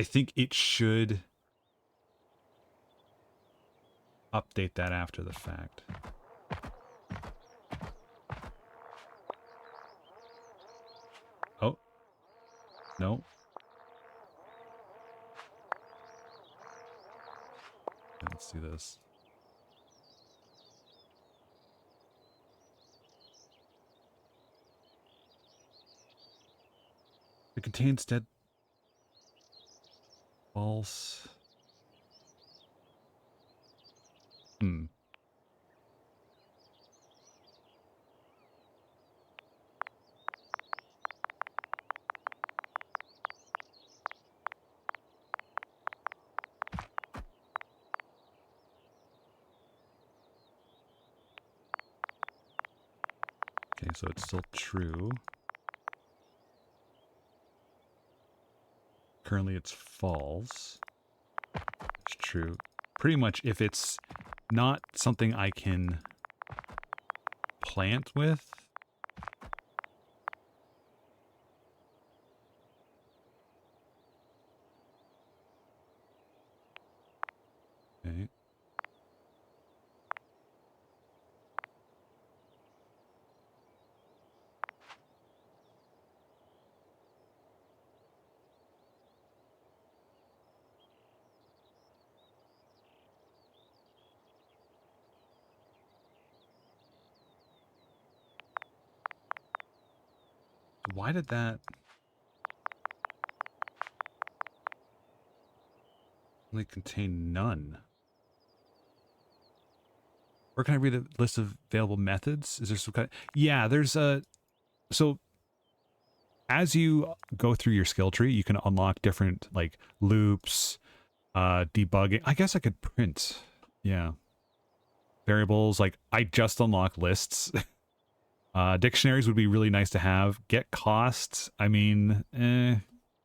I think it should update that after the fact. Oh, no. Let's do this. It contains dead... False. Hmm. Okay, so it's still true. Currently it's false. It's true. Pretty much if it's not something I can plant with, okay. Why did that only contain none? Where can I read the list of available methods? Is there some kind of... Yeah, there's a... So, as you go through your skill tree, you can unlock different, like, loops, debugging. I guess I could print. Yeah. Variables, like, I just unlocked lists. Dictionaries would be really nice to have. Get costs. I mean,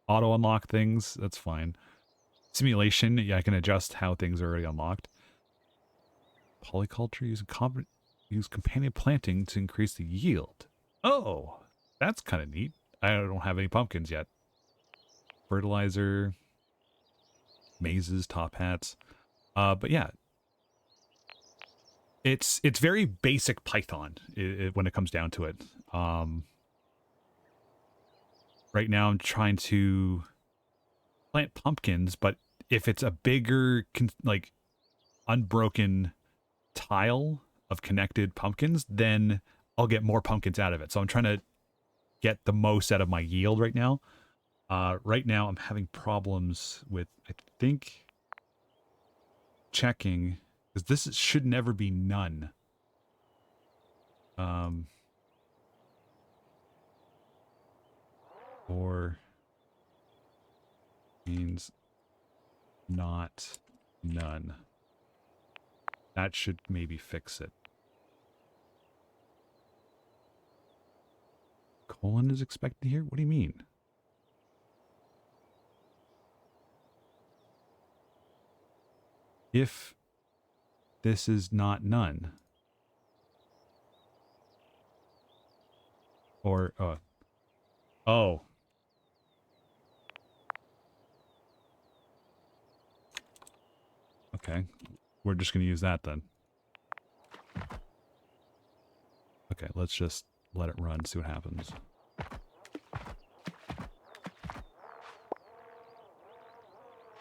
auto unlock things. That's fine. Simulation. Yeah, I can adjust how things are already unlocked. Polyculture. Use companion planting to increase the yield. Oh, that's kind of neat. I don't have any pumpkins yet. Fertilizer. Mazes, top hats. But yeah. It's very basic Python when it comes down to it. Right now I'm trying to plant pumpkins, but if it's a bigger, like, unbroken tile of connected pumpkins, then I'll get more pumpkins out of it. So I'm trying to get the most out of my yield right now. Right now I'm having problems with, I think, checking, because this should never be none. Or means not none. That should maybe fix it. Colon is expected here? What do you mean? If this is not none. Or, oh. Okay. We're just going to use that then. Okay, let's just let it run, see what happens.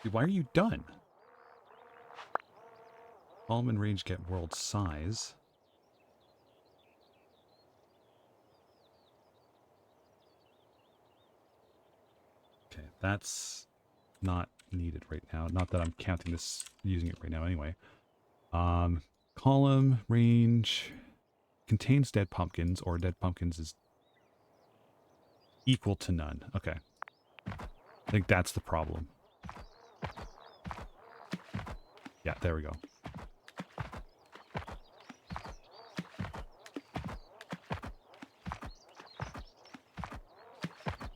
Dude, why are you done? Column and range get world size. Okay, that's not needed right now. Not that I'm counting this, using it right now anyway. Column, range, contains dead pumpkins, or dead pumpkins is equal to none. Okay. I think that's the problem. Yeah, there we go.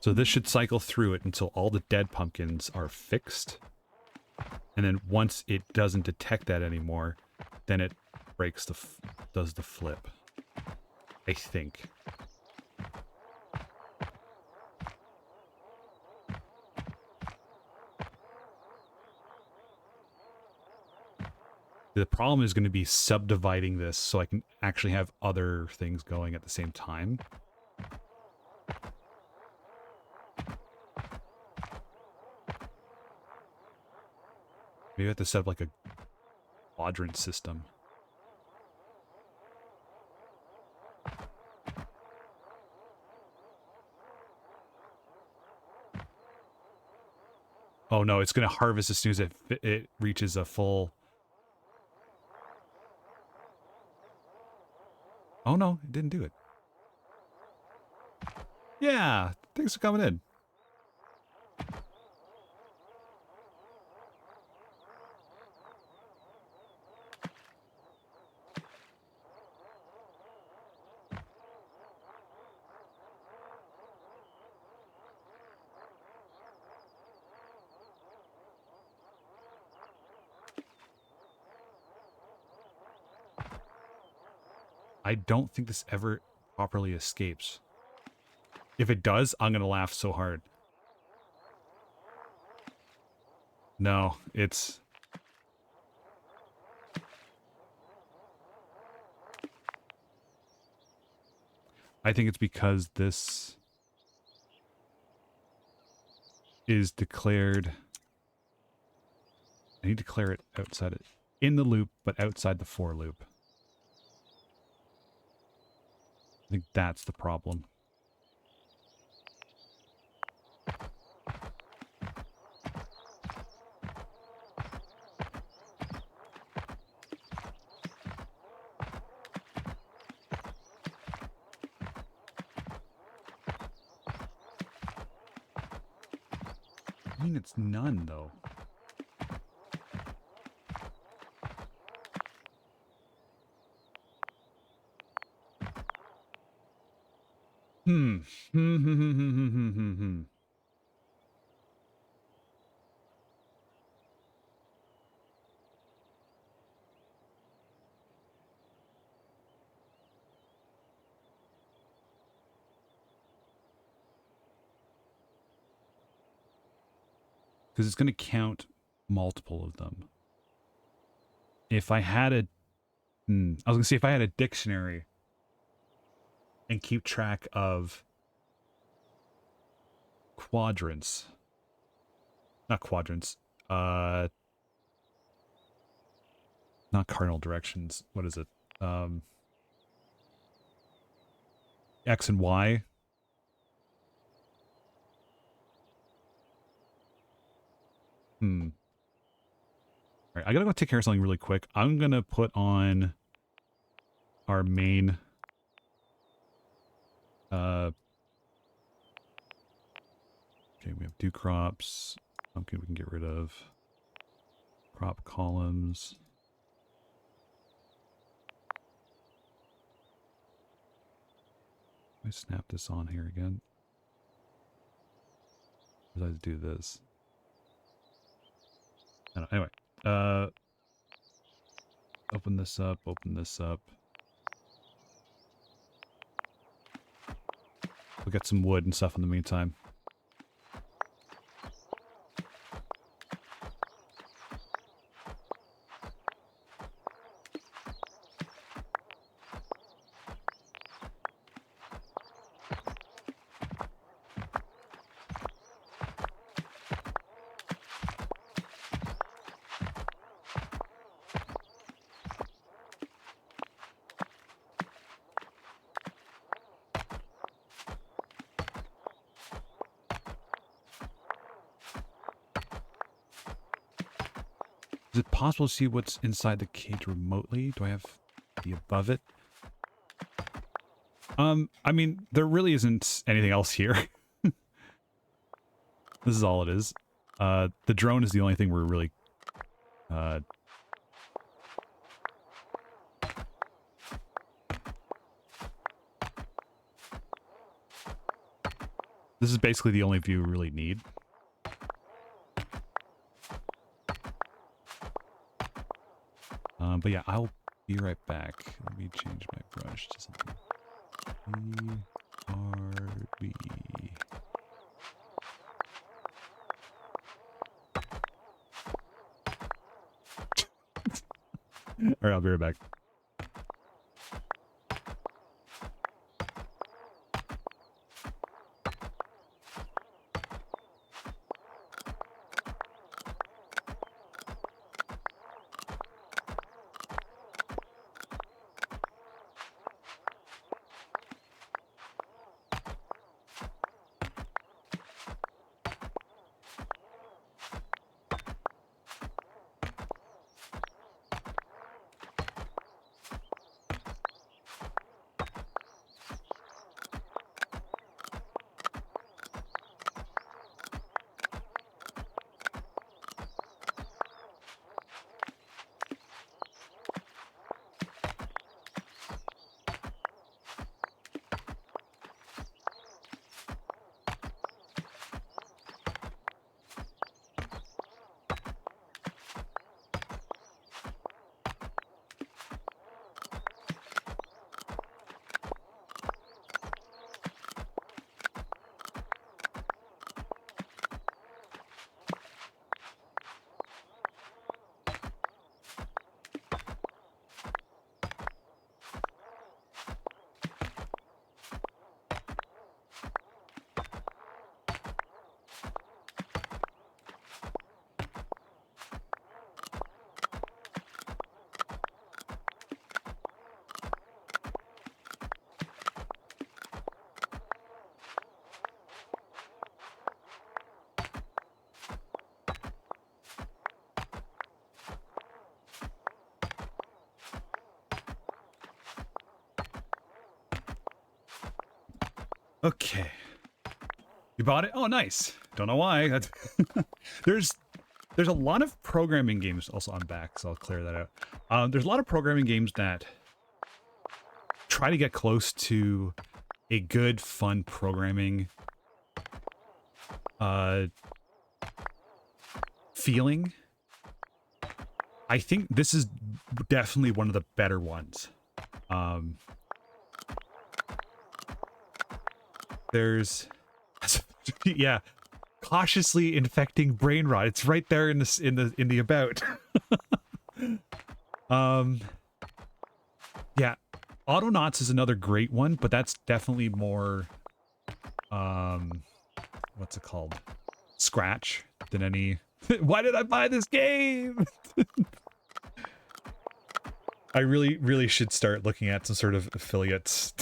So this should cycle through it until all the dead pumpkins are fixed. And then once it doesn't detect that anymore, then it breaks does the flip. I think. The problem is going to be subdividing this so I can actually have other things going at the same time. Maybe I have to set up like a quadrant system. Oh no, it's going to harvest as soon as it reaches a full... Oh no, it didn't do it. Yeah, thanks for coming in. I don't think this ever properly escapes. If it does, I'm going to laugh so hard. No, it's... I think it's because this is declared... I need to declare it outside it. In the loop, but outside the for loop. I think that's the problem. I mean, it's none, though. Because it's going to count multiple of them. If I had a... I was going to say, if I had a dictionary and keep track of quadrants... Not quadrants. Not cardinal directions. What is it? X and Y. Alright, I gotta go take care of something really quick. I'm gonna put on our main okay, we have do crops. Okay, we can get rid of crop columns. Let me snap this on here again. Let's do this. Anyway, open this up, open this up. We'll get some wood and stuff in the meantime. Is it possible to see what's inside the cage remotely? Do I have the above it? I mean, there really isn't anything else here. This is all it is. The drone is the only thing we're really... This is basically the only view we really need. But yeah, I'll be right back. Let me change my brush to something. BRB. All right, I'll be right back. Okay. You bought it? Oh, nice. Don't know why. That's there's a lot of programming games. Also, I'm back, so I'll clear that out. There's a lot of programming games that try to get close to a good, fun programming feeling. I think this is definitely one of the better ones. There's yeah, cautiously infecting brain rot. It's right there in the about. Yeah, Autonauts is another great one, but that's definitely more what's it called? Scratch than any. Why did I buy this game? I really should start looking at some sort of affiliates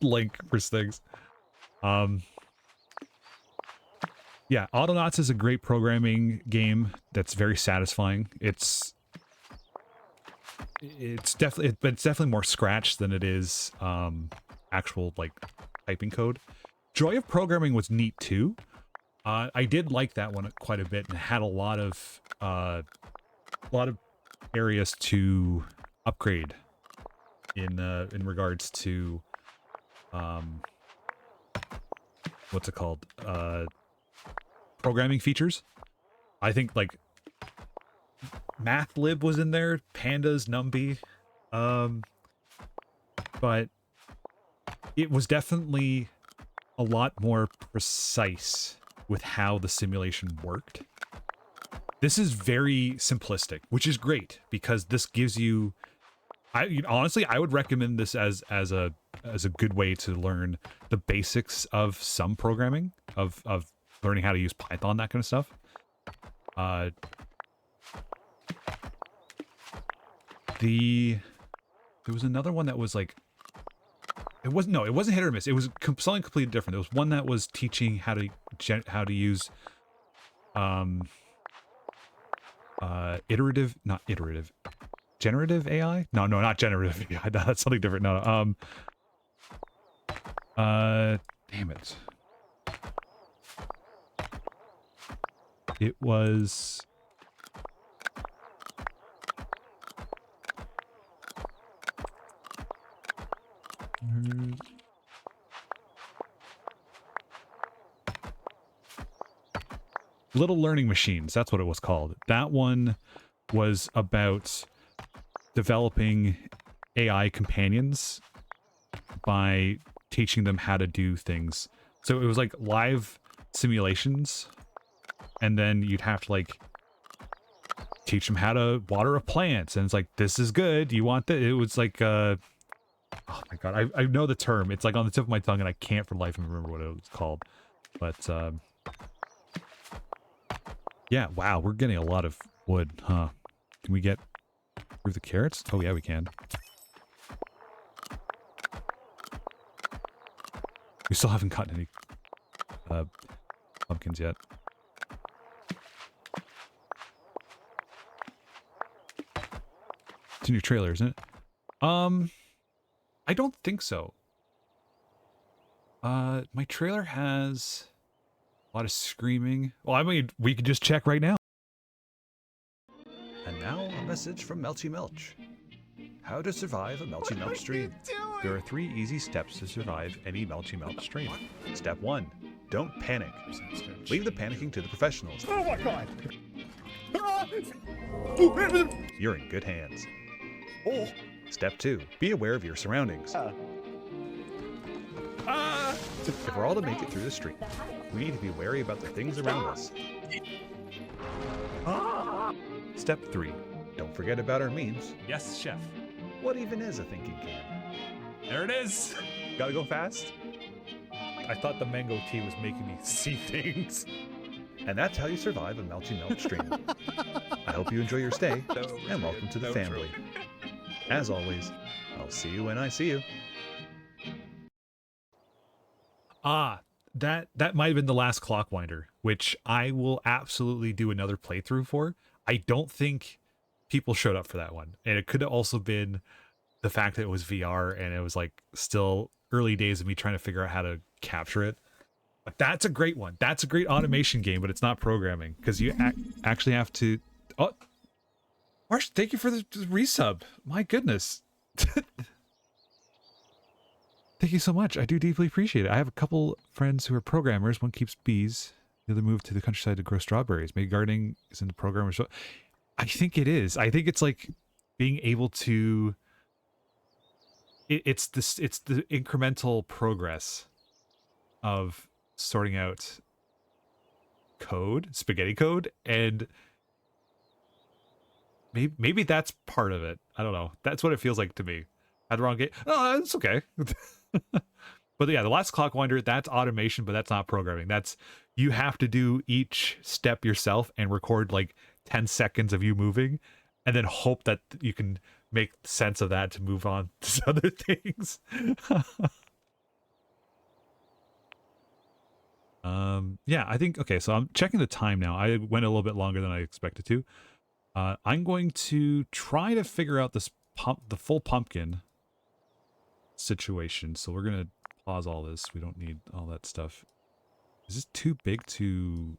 link for things. Yeah, Autonauts is a great programming game that's very satisfying. It's definitely more Scratch than it is actual like typing code. Joy of Programming was neat too. I did like that one quite a bit, and it had a lot of areas to upgrade in regards to what's it called? Programming features. I think like MathLib was in there, Pandas, NumPy, but it was definitely a lot more precise with how the simulation worked. This is very simplistic, which is great because this gives you. Honestly, I would recommend this as a good way to learn the basics of some programming, of learning how to use Python, that kind of stuff. There was another one that was like, it wasn't hit or miss. It was something completely different. There was one that was teaching how to use generative AI? No, not generative AI. That's something different. No. Damn it. It was Little Learning Machines. That's what it was called. That one was about developing AI companions by teaching them how to do things. So it was like live simulations, and then you'd have to like teach them how to water a plant, and it's like, this is good. You want that? It was like, oh my god, I know the term. It's like on the tip of my tongue, and I can't for the life of me remember what it was called. But yeah, wow, we're getting a lot of wood, huh? Can we get through the carrots? Oh yeah, we can. We still haven't gotten any pumpkins yet. It's in your trailer, isn't it? I don't think so. My trailer has a lot of screaming. Well, I mean, we could just check right now. And now a message from Melchy Melch. How to survive a Melchy Melch stream. There are 3 easy steps to survive any Melchy Melch stream. Step 1. Don't panic. Leave the panicking to the professionals. Oh my god! You're in good hands. Oh. Step 2. Be aware of your surroundings. If we're all to make it through the stream, we need to be wary about the things around us. Step 3. Don't forget about our memes. Yes, chef. What even is a thinking can? There it is. Gotta go fast? I thought the mango tea was making me see things. And that's how you survive a Melchy Melch stream. I hope you enjoy your stay, and welcome to the family. As always, I'll see you when I see you. Ah, that might have been the last Clockwinder, which I will absolutely do another playthrough for. I don't think people showed up for that one. And it could have also been the fact that it was VR and it was like still early days of me trying to figure out how to capture it. But that's a great one. That's a great automation game, but it's not programming because you actually have to... Oh, Marsh, thank you for the resub. My goodness. Thank you so much. I do deeply appreciate it. I have a couple friends who are programmers. One keeps bees. The other moved to the countryside to grow strawberries. Maybe gardening is in the programmers. So I think it is. I think it's like being able to... It's the incremental progress of sorting out code, spaghetti code, and maybe that's part of it. I don't know. That's what it feels like to me. Had the wrong game. Oh, it's okay. But yeah, the last Clockwinder, that's automation, but that's not programming. That's, you have to do each step yourself and record like 10 seconds of you moving and then hope that you can make sense of that to move on to other things. Yeah, I think, okay, so I'm checking the time now. I went a little bit longer than I expected to. I'm going to try to figure out this the full pumpkin situation. So we're going to pause all this. We don't need all that stuff. Is this too big to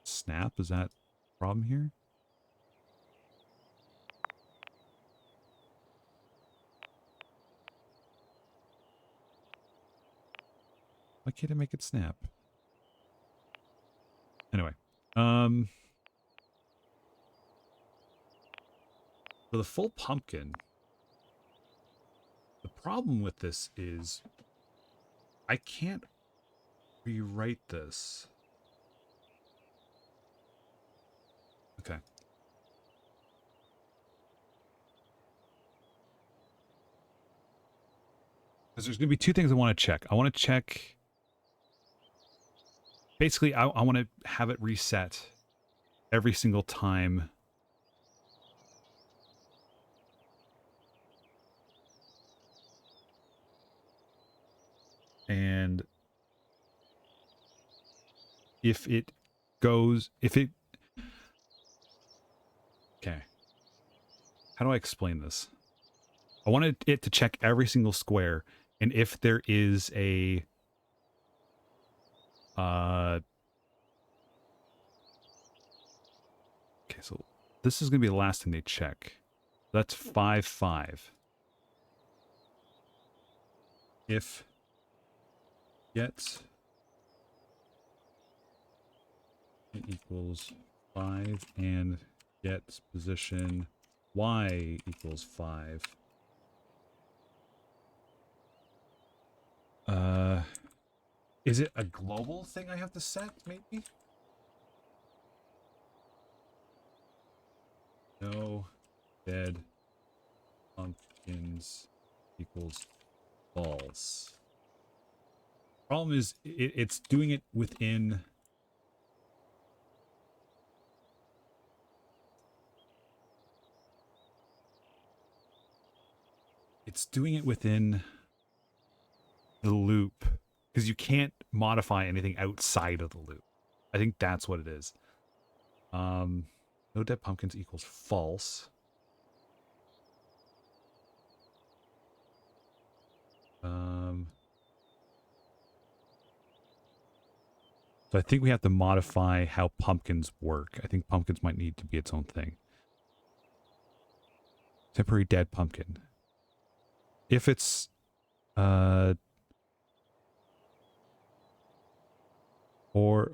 snap? Is that a problem here? Why can't I make it snap? Anyway, for the full pumpkin, the problem with this is I can't rewrite this. Okay. Because there's going to be 2 things I want to check. I want to check... Basically, I want to have it reset every single time. And if it goes, okay. How do I explain this? I wanted it to check every single square, and if there is a okay, so this is gonna be the last thing they check. That's 5, 5. If get it equals 5 and get position y equals 5. Is it a global thing I have to set, maybe? No dead pumpkins equals false. Problem is, it's doing it within. It's doing it within the loop because you can't modify anything outside of the loop. I think that's what it is. No dead pumpkins equals false. So I think we have to modify how pumpkins work. I think pumpkins might need to be its own thing. Temporary dead pumpkin. If it's or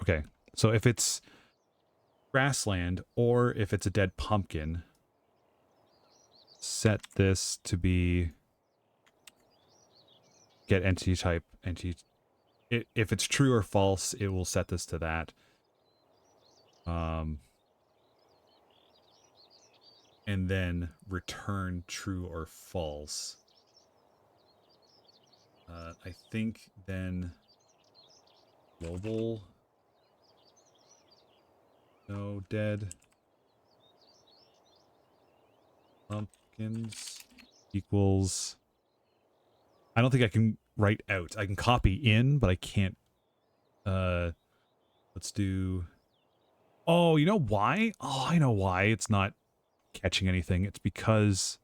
okay. So if it's grassland or if it's a dead pumpkin, set this to be get entity type entity. If it's true or false, it will set this to that. And then return true or false. I think then global no dead pumpkins equals. I don't think I can write out. I can copy in, but I can't. Let's do. Oh, you know why? Oh, I know why it's not catching anything. It's because.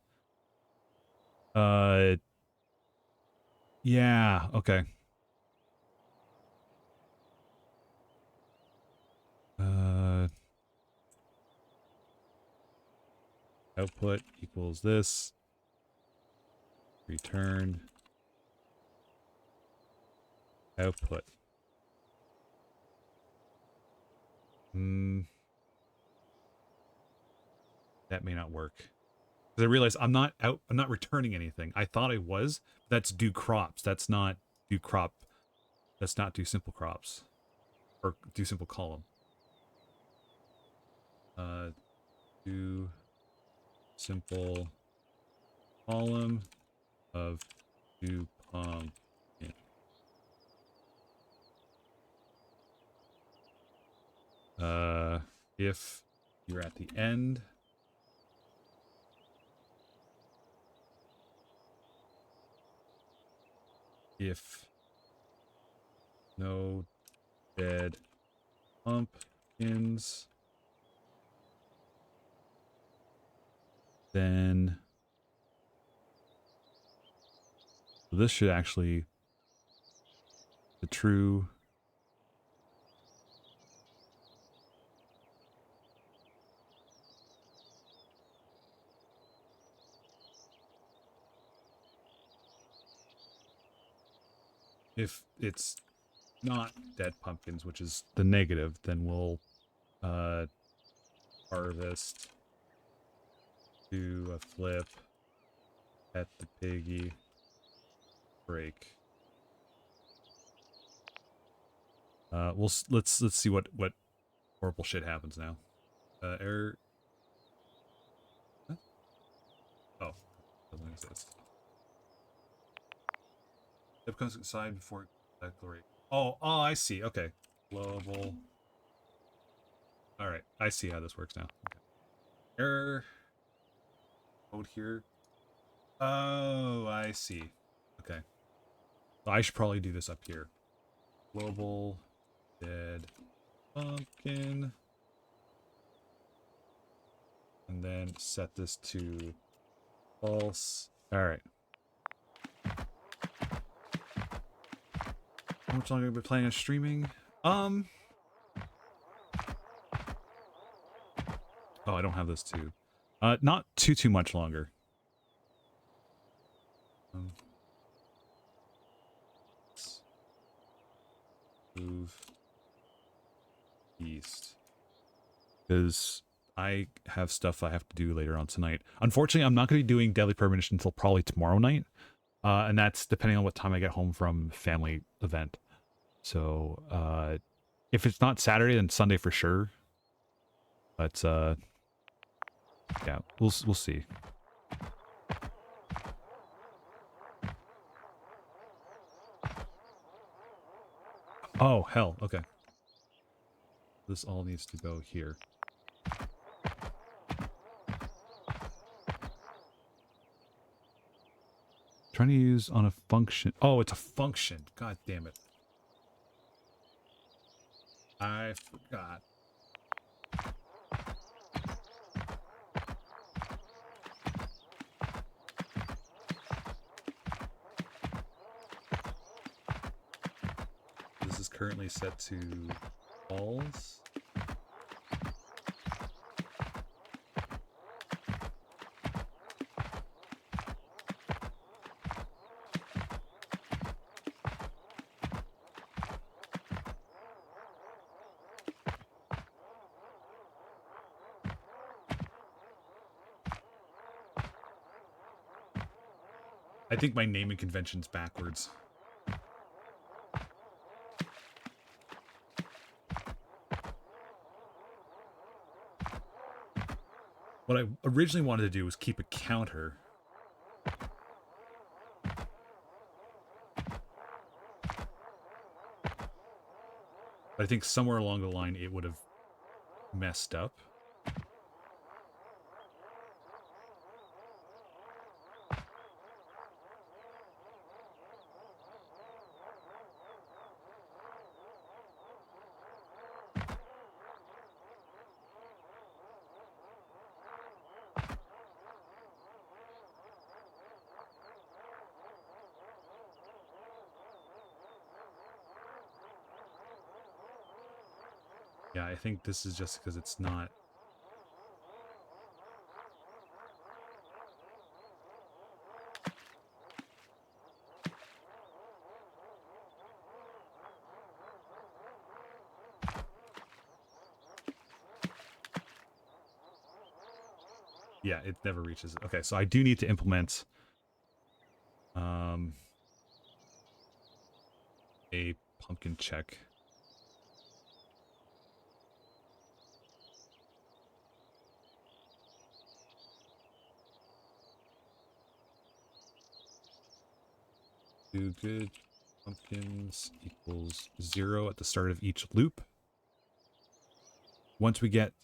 Yeah. Okay. Output equals this. Return. Output. That may not work. Because I realize I'm not returning anything. I thought I was. That's do crops. That's not do crop. That's not do simple crops. Or do simple column. Do simple column of do pumpkin. If you're at the end, if no dead pumpkins, then this should actually the true. If it's not dead pumpkins, which is the negative, then we'll harvest, do a flip, at the piggy, break. Let's see what horrible shit happens now. Error. Huh? Oh, doesn't exist. Step comes inside before declaration. Oh, I see. Okay. Global. All right, I see how this works now. Okay. Error. Code here. Oh, I see. Okay. So I should probably do this up here. Global dead pumpkin. And then set this to false. All right. How much longer have we been playing and streaming? Oh, I don't have this too. Not too much longer. Move east. Because I have stuff I have to do later on tonight. Unfortunately, I'm not going to be doing Deadly Premonition until probably tomorrow night. And that's depending on what time I get home from family event. So, if it's not Saturday, then Sunday for sure. But, Yeah, we'll see. Oh hell, okay. This all needs to go here. Trying to use on a function. Oh, it's a function. God damn it. I forgot. This is currently set to false. I think my naming convention's backwards. What I originally wanted to do was keep a counter. But I think somewhere along the line it would have messed up. Yeah, I think this is just because it's not. Yeah, it never reaches. Okay, so I do need to implement a pumpkin check. Do good pumpkins equals 0 at the start of each loop. Once we get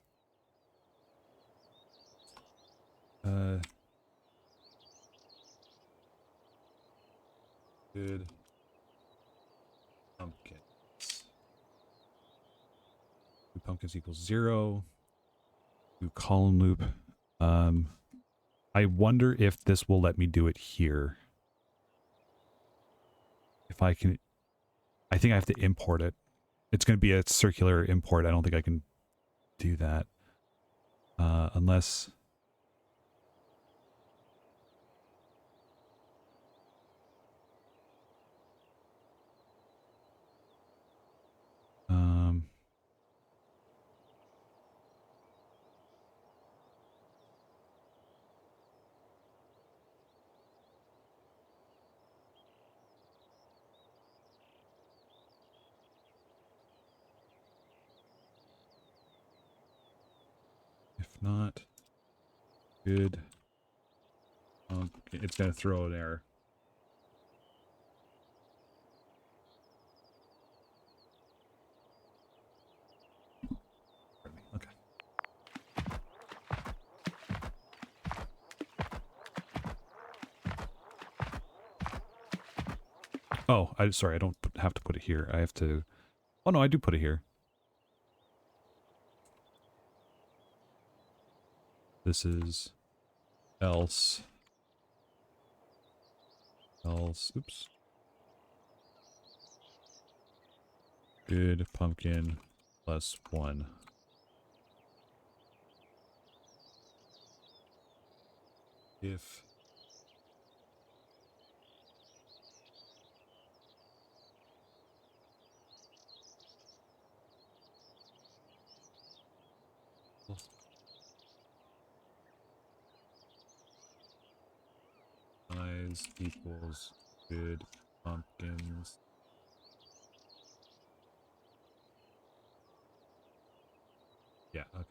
good pumpkins. 2 pumpkins equals 0. Do column loop. I wonder if this will let me do it here. If I can, I think I have to import it. It's going to be a circular import. I don't think I can do that. Unless... if not, good. It's going to throw an error. Pardon me. Okay. Oh, sorry, I don't have to put it here. I have to... Oh, no, I do put it here. This is else. Oops. Good pumpkin plus 1. If size equals good pumpkins. Yeah, okay.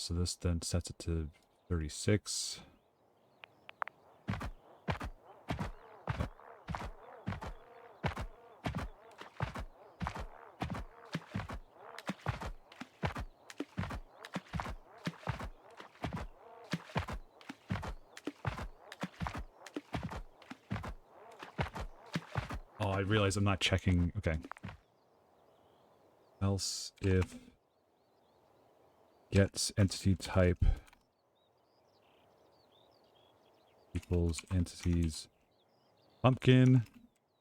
So this then sets it to 36. Oh, I realize I'm not checking. Okay. Else if gets entity type equals entities pumpkin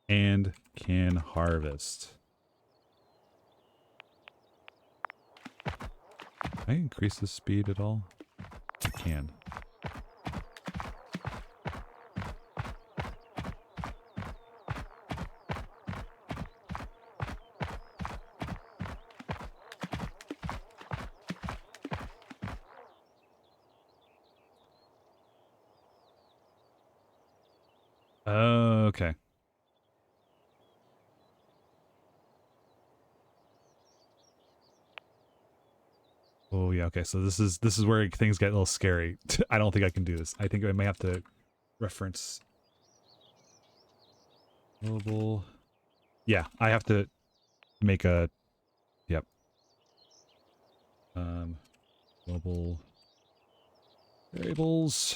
and can harvest. Can I increase the speed at all? I can. Okay. Oh yeah, okay. So this is where things get a little scary. I don't think I can do this. I think I may have to reference global. Yeah, I have to make a yep. Global variables.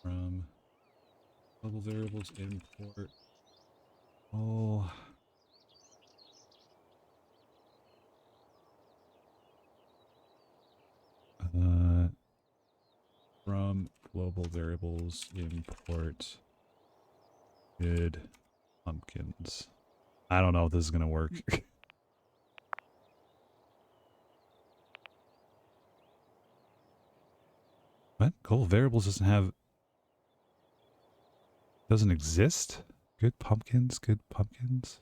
From global variables import. Oh. From global variables import good pumpkins. I don't know if this is gonna work. What? Global variables doesn't exist? Good pumpkins, good pumpkins.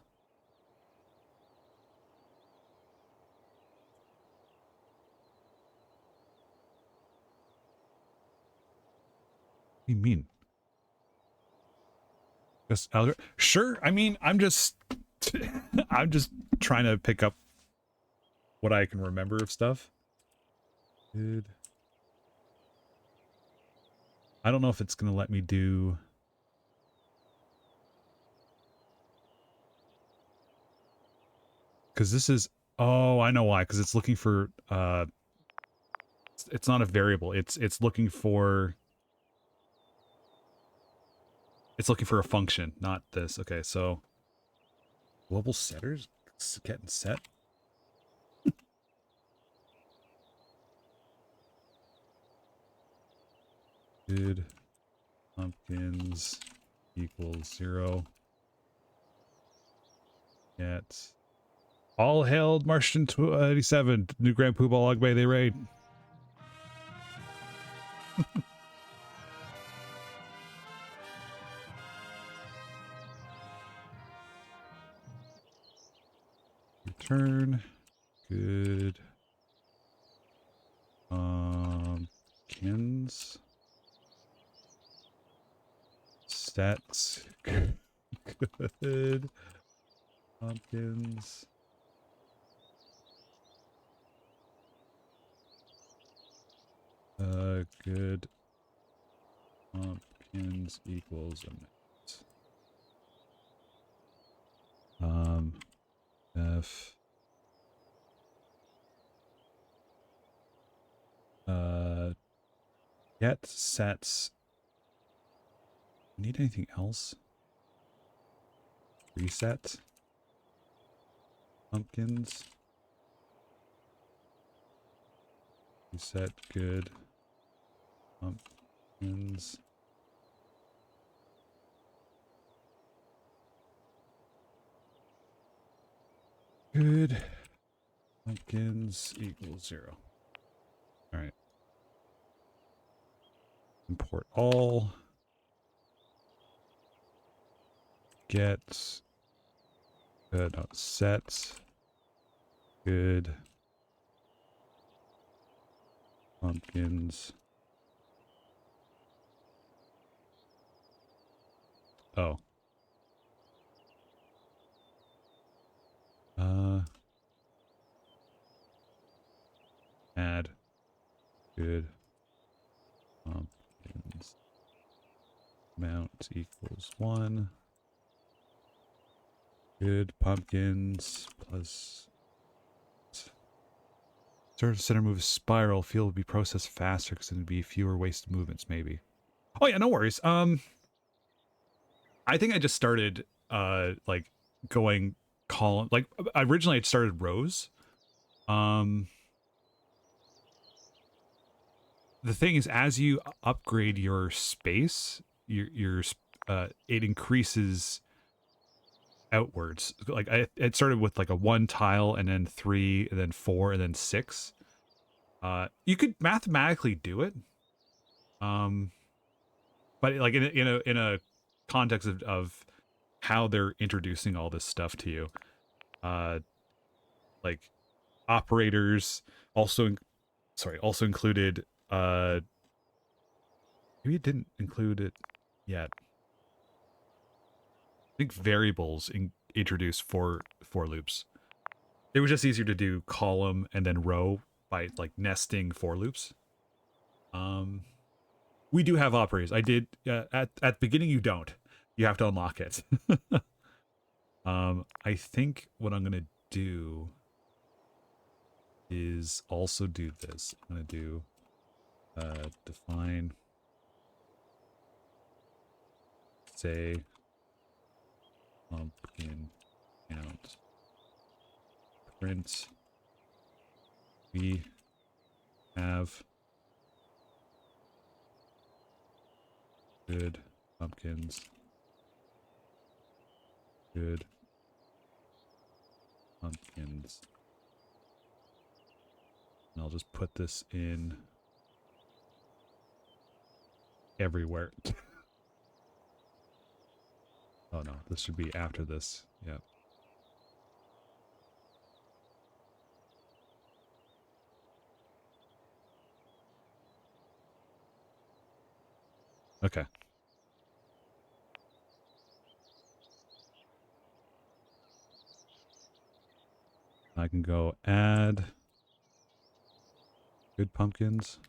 What do you mean? Just sure. I mean, I'm just I'm just trying to pick up what I can remember of stuff. Good. I don't know if it's gonna let me do. Because this is. Oh, I know why. Because it's looking for. It's not a variable. It's looking for. It's looking for a function, not this. Okay, so global setters getting set. Good pumpkins equals 0. Get all hailed Martian 87 New Grand Poobah Log Bay. They raid. Return good pumpkins stats good pumpkins good pumpkins equals a f get sets. Need anything else? Reset pumpkins. Reset good pumpkins. Good pumpkins equals 0. All right. Import all. Get. No, set. Good pumpkins. Oh. Add good pumpkins. Amount equals 1. Good pumpkins plus start center move spiral. Field would be processed faster because there'd be fewer wasted movements, maybe. Oh yeah, no worries. I think I just started like going column, like originally I started rows. The thing is, as you upgrade your space, your it increases outwards. Like it started with like a 1 tile, and then 3, and then 4, and then 6. You could mathematically do it, but like in a context of how they're introducing all this stuff to you, like operators also, also included. Maybe it didn't include it yet. I think variables introduced for loops. It was just easier to do column and then row by like nesting for loops. We do have operators. I did at the beginning. You don't. You have to unlock it. I think what I'm gonna do is also do this. I'm gonna do define, say, pumpkin count, print. We have good pumpkins. Good pumpkins. And I'll just put this in everywhere. Oh no, this should be after this. Yeah. Okay. I can go add good pumpkins.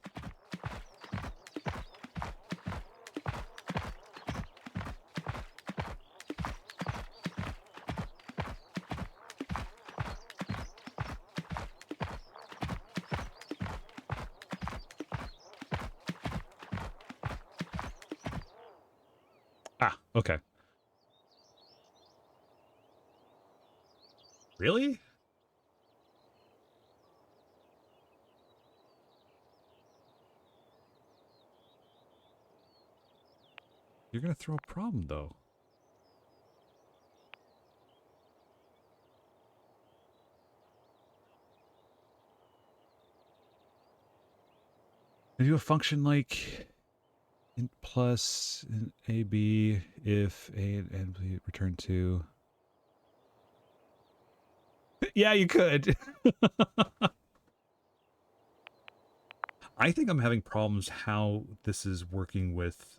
Ah, okay. Really? You're gonna throw a problem though. I do a function like int plus AB if A and B return 2. Yeah, you could. I think I'm having problems how this is working with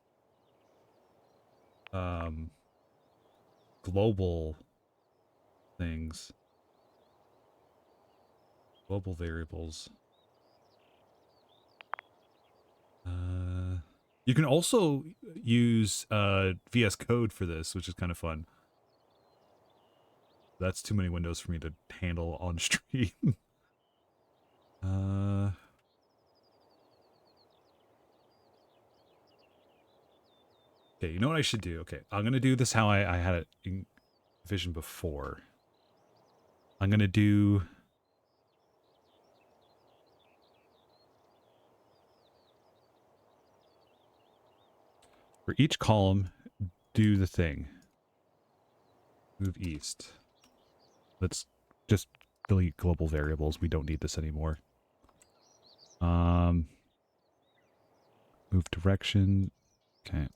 global things. Global variables. You can also use VS Code for this, which is kind of fun. That's too many windows for me to handle on stream. Okay, you know what I should do? Okay, I'm gonna do this how I had it envisioned before. I'm gonna do for each column, do the thing. Move east. Let's just delete global variables. We don't need this anymore. Move direction. Okay.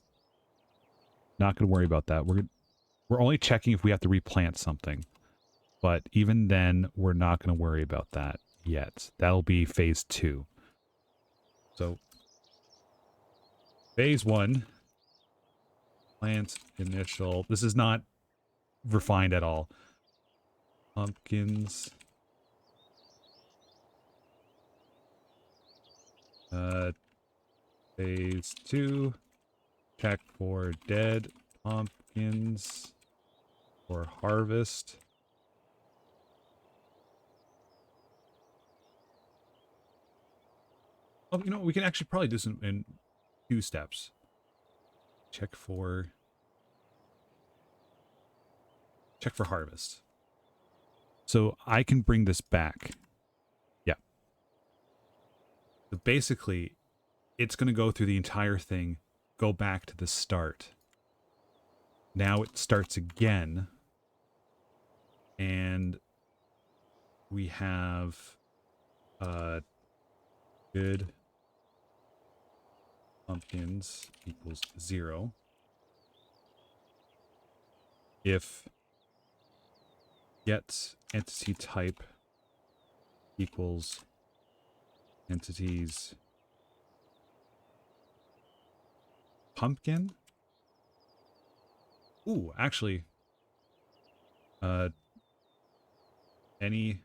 Not gonna worry about that. We're only checking if we have to replant something. But even then, we're not gonna worry about that yet. That'll be phase 2. So phase 1, plant initial. This is not refined at all. pumpkins. Phase 2. Check for dead pumpkins for harvest. Oh, you know, we can actually probably do some in 2 steps. Check for harvest. So I can bring this back. Yeah. So basically, it's going to go through the entire thing, go back to the start. Now it starts again. And we have good pumpkins equals 0. If get entity type equals entities pumpkin. Ooh, actually, any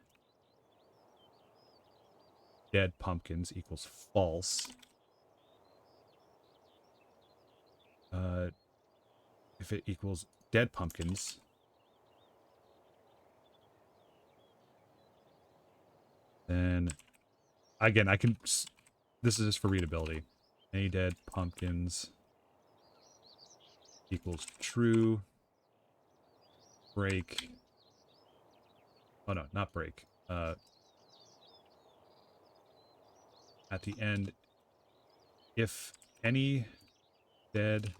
dead pumpkins equals false. If it equals dead pumpkins, then again, I can, this is just for readability. Any dead pumpkins equals true. Break. Oh no, not break. At the end, if any dead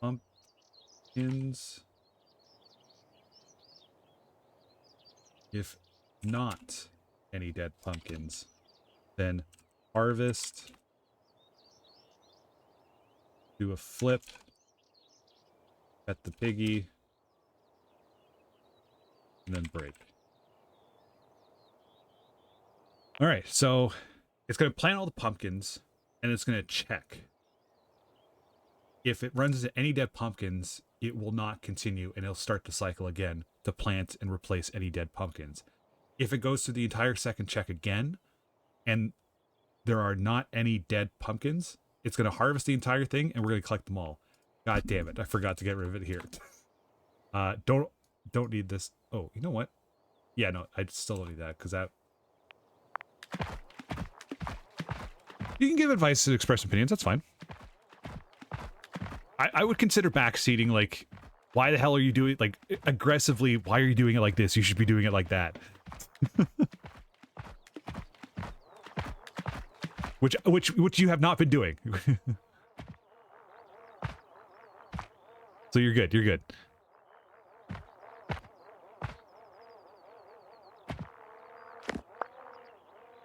pumpkins, if not any dead pumpkins, then harvest, do a flip, pet the piggy, and then break. All right, so it's going to plant all the pumpkins, and it's going to check. If it runs into any dead pumpkins, it will not continue, and it'll start the cycle again to plant and replace any dead pumpkins. If it goes through the entire second check again, and there are not any dead pumpkins, it's going to harvest the entire thing, and we're going to collect them all. God damn it, I forgot to get rid of it here. Don't need this. Oh, you know what? Yeah, no, I still don't need that, because that... You can give advice and express opinions, that's fine. I would consider backseating, like, why the hell are you doing, like, aggressively, why are you doing it like this? You should be doing it like that. which you have not been doing. So you're good, you're good.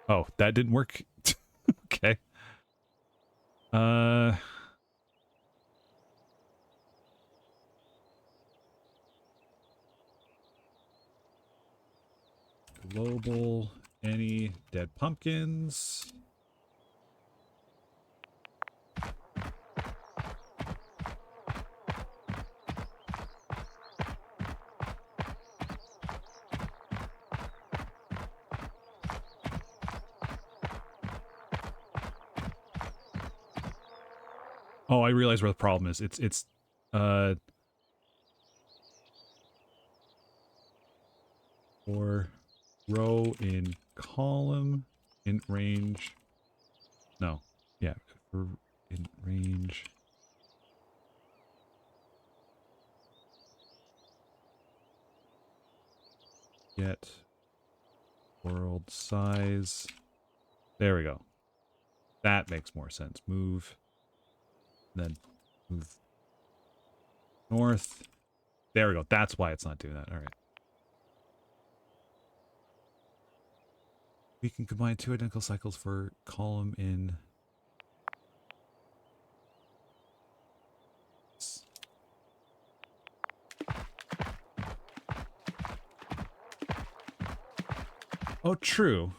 Oh, that didn't work. Okay. Global, any dead pumpkins? Oh, I realize where the problem is. It's for row in column in range. No, yeah, for in range. Get world size. There we go. That makes more sense. Move. Then move north. There we go. That's why it's not doing that. All right. We can combine 2 identical cycles for column in. Oh, true.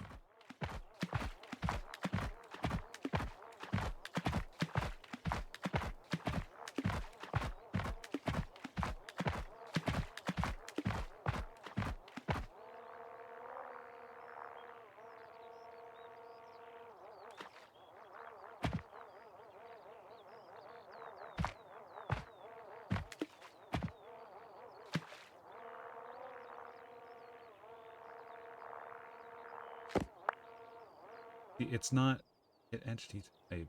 It's not hit entity type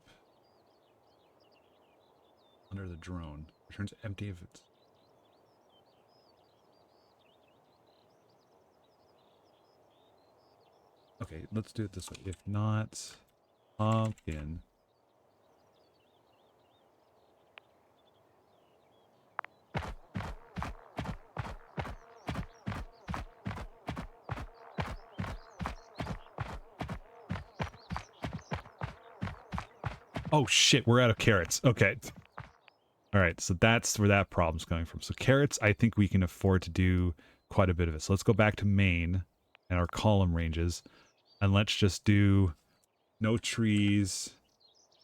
under the drone. Returns empty if it's. Okay, let's do it this way. If not, pumpkin. Oh shit, we're out of carrots. Okay. All right, so that's where that problem's coming from. So carrots, I think we can afford to do quite a bit of it. So let's go back to main and our column ranges, and let's just do no trees,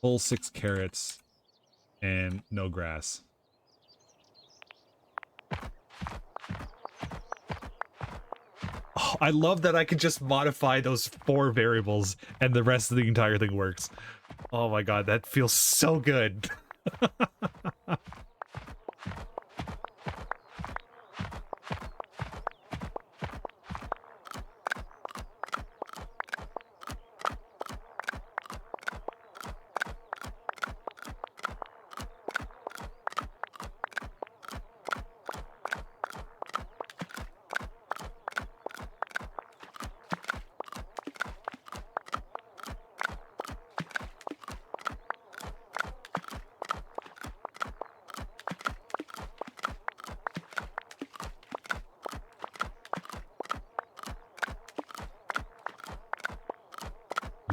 full 6 carrots, and no grass. Oh, I love that I can just modify those 4 variables and the rest of the entire thing works. Oh my god, that feels so good.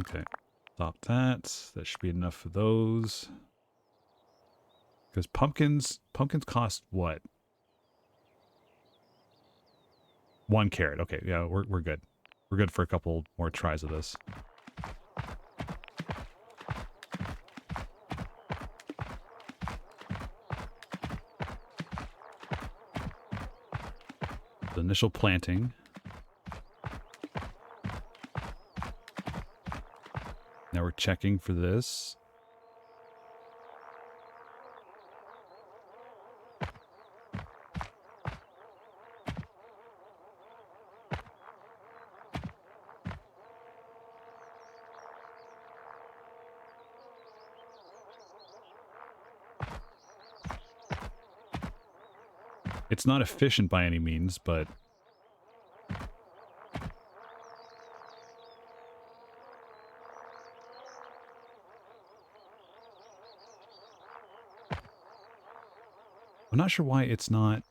Okay, stop that. That should be enough for those. Because pumpkins cost what? 1 carrot. Okay, yeah, we're good. We're good for a couple more tries of this. The initial planting. Now we're checking for this. It's not efficient by any means, but I'm not sure why it's not.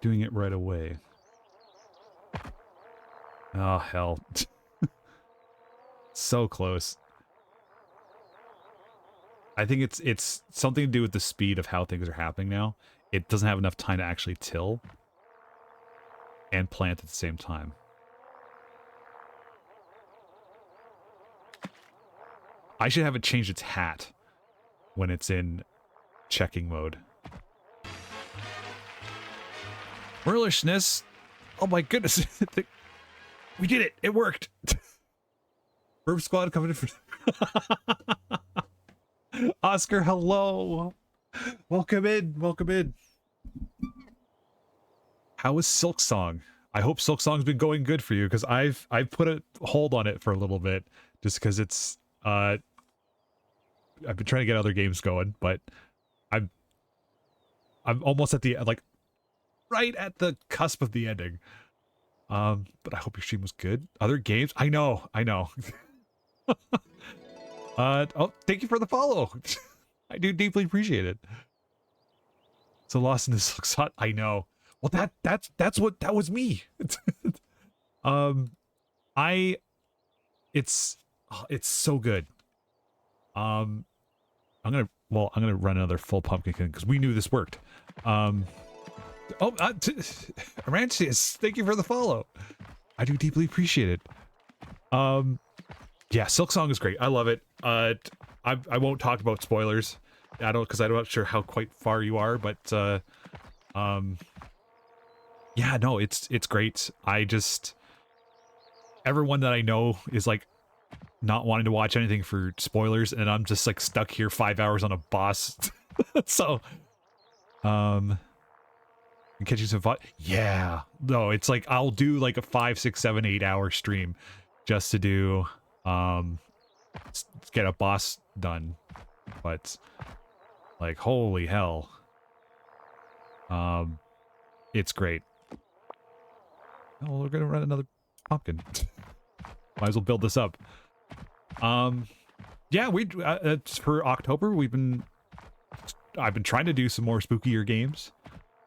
Doing it right away. Oh, hell. So close. I think it's something to do with the speed of how things are happening now. It doesn't have enough time to actually till and plant at the same time. I should have it change its hat when it's in checking mode. Merlishness! Oh my goodness! We did it! It worked! Burp Squad coming in for... Oscar, hello! Welcome in, welcome in. How is Silk Song? I hope Silk Song's been going good for you, because I've put a hold on it for a little bit, just because it's I've been trying to get other games going, but I'm almost at the like right at the cusp of the ending. But I hope your stream was good. Other games? I know. Oh, thank you for the follow. I do deeply appreciate it. So lost in this looks hot. I know. Well, that was me. It's so good. I'm gonna run another full pumpkin because we knew this worked. Arancius, thank you for the follow. I do deeply appreciate it. Yeah, Silk Song is great. I love it. I won't talk about spoilers. Because I'm not sure how quite far you are, but yeah, no, it's great. Everyone that I know is like not wanting to watch anything for spoilers, and I'm just like stuck here 5 hours on a boss. So, and catching some fun. Yeah, no, it's like I'll do like a 5, 6, 7, 8 hour stream just to do get a boss done. But like, holy hell, it's great. Oh, we're gonna run another pumpkin. Might as well build this up. Yeah, for October I've been trying to do some more spookier games.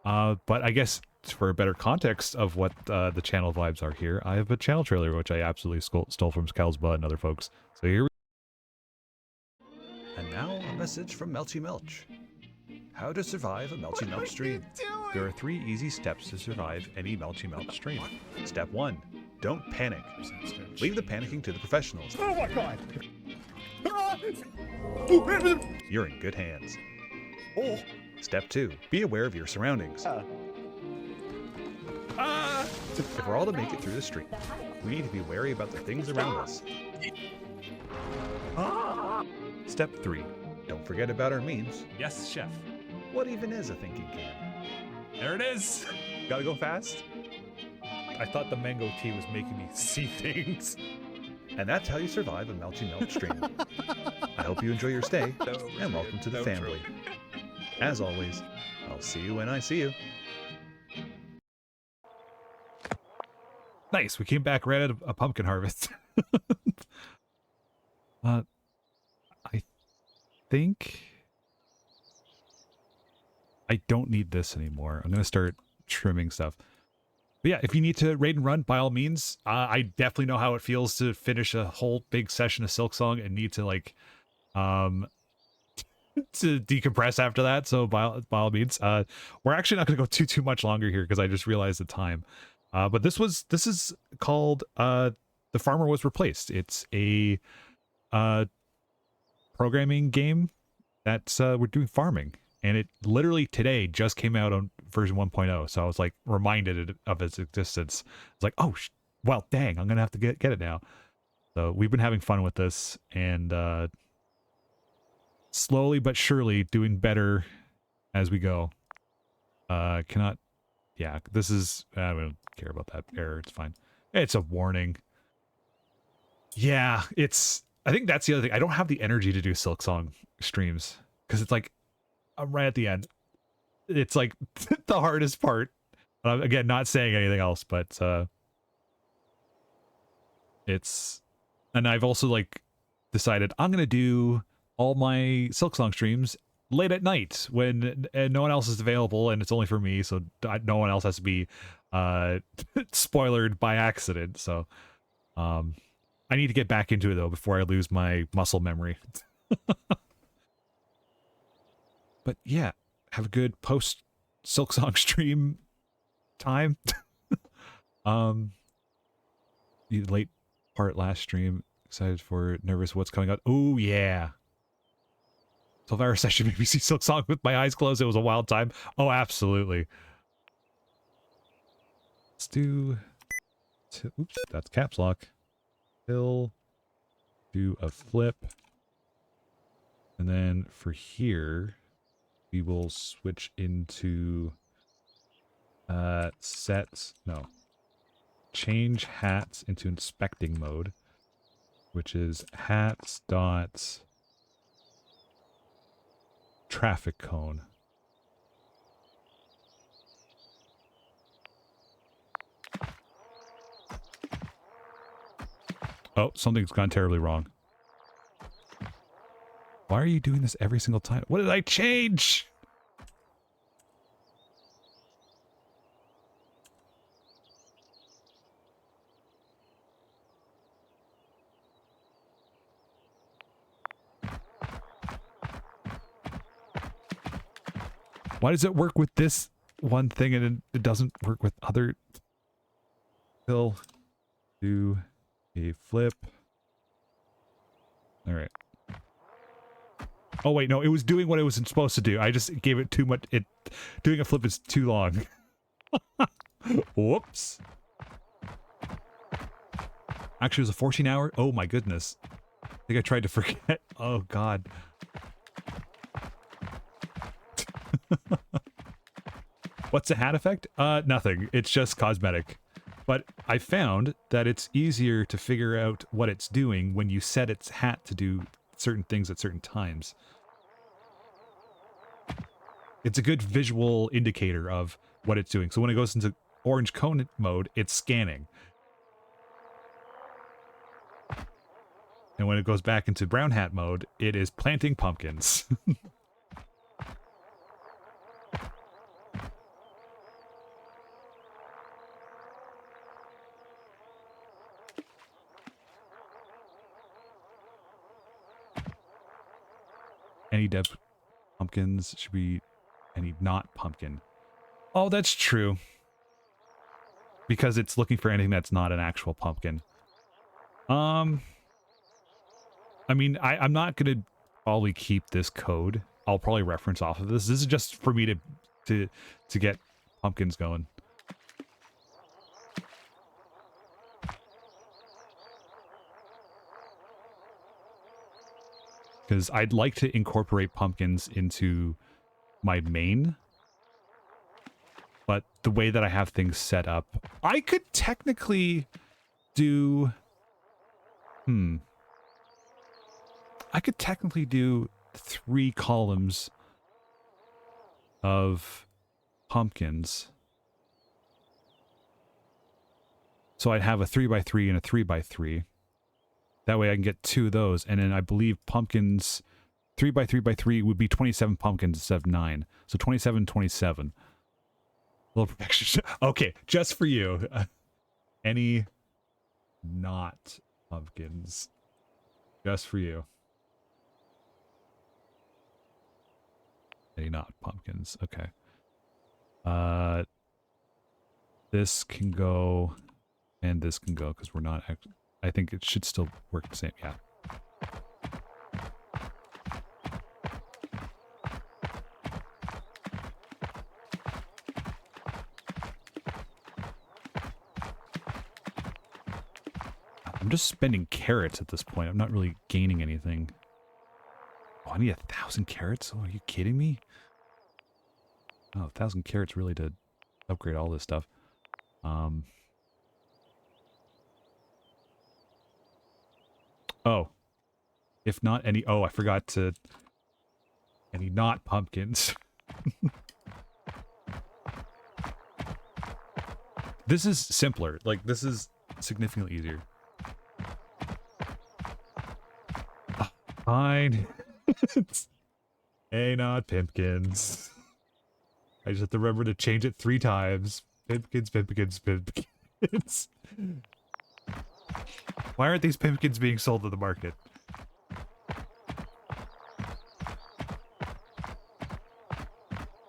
But I guess for a better context of what the channel vibes are here, I have a channel trailer which I absolutely stole from Scalzba and other folks. So here we And now a message from Melchy Melch. How to survive a Melchy Melch stream. There are 3 easy steps to survive any Melchy Melch stream. Step 1. Don't panic. Leave the panicking to the professionals. Oh my god! You're in good hands. Step 2. Be aware of your surroundings. If we're all to make it through the stream, we need to be wary about the things around us. Step 3. Don't forget about our memes. Yes, chef. What even is a thinking can? There it is. Gotta go fast? I thought the mango tea was making me see things. And that's how you survive a Melchy Melch stream. I hope you enjoy your stay, and welcome to the family. As always, I'll see you when I see you. Nice. We came back right at a pumpkin harvest. I think I don't need this anymore. I'm gonna start trimming stuff. But yeah, if you need to raid and run, by all means. I definitely know how it feels to finish a whole big session of Silksong and need to like to decompress after that. So by all means, we're actually not going to go too much longer here because I just realized the time. But this is called The Farmer Was Replaced. It's a programming game that's we're doing farming, and it literally today just came out on version 1.0. So I was like reminded of its existence. It's like, oh well, dang, I'm gonna have to get it now. So we've been having fun with this, and slowly but surely doing better as we go. Yeah, this is, I don't care about that error. It's fine. It's a warning. Yeah, I think that's the other thing. I don't have the energy to do Silksong streams because it's like, I'm right at the end. It's like the hardest part. Again, not saying anything else, but and I've also like decided I'm going to do all my Silksong streams late at night when no one else is available and it's only for me, so no one else has to be spoilered by accident. So I need to get back into it though before I lose my muscle memory. But yeah, have a good post Silksong stream time. The late part last stream, excited for nervous what's coming out. Oh yeah, 12-hour session made me see Silksong with my eyes closed. It was a wild time. Oh, absolutely. Let's do oops, that's caps lock. Hill, do a flip, and then for here we will switch into change hats into inspecting mode, which is hats dot traffic cone. Oh, something's gone terribly wrong. Why are you doing this every single time? What did I change? Why does it work with this one thing and it doesn't work with other? Still do a flip. All right. Oh wait, no, it was doing what it was supposed to do. I just gave it too much. Doing a flip is too long. Whoops. Actually, it was a 14-hour. Oh my goodness. I think I tried to forget. Oh god. What's the hat effect? Nothing. It's just cosmetic. But I found that it's easier to figure out what it's doing when you set its hat to do certain things at certain times. It's a good visual indicator of what it's doing. So when it goes into orange cone mode, it's scanning. And when it goes back into brown hat mode, it is planting pumpkins. Any dead pumpkins should be any not pumpkin. Oh, that's true. Because it's looking for anything that's not an actual pumpkin. I mean, I'm not going to probably keep this code. I'll probably reference off of this. This is just for me to get pumpkins going. Because I'd like to incorporate pumpkins into my main. But the way that I have things set up, I could technically do... I could technically do 3 columns of pumpkins. So I'd have a 3x3 and a 3x3. That way I can get 2 of those. And then I believe pumpkins, 3x3x3 would be 27 pumpkins instead of 9. So 27, 27. Little perfection. Okay, just for you. Any not pumpkins. Just for you. Any not pumpkins. Okay. This can go, and this can go, because we're not... I think it should still work the same. Yeah. I'm just spending carrots at this point. I'm not really gaining anything. Oh, I need 1,000 carrots? Oh, are you kidding me? Oh, 1,000 carrots really to upgrade all this stuff. Oh. If not any... Oh, I forgot to... Any not pumpkins. This is simpler. Like, this is significantly easier. Fine. Hey, not pimpkins. I just have to remember to change it 3 times. Pimpkins, pimpkins, pimpkins. Why aren't these pimpkins being sold to the market?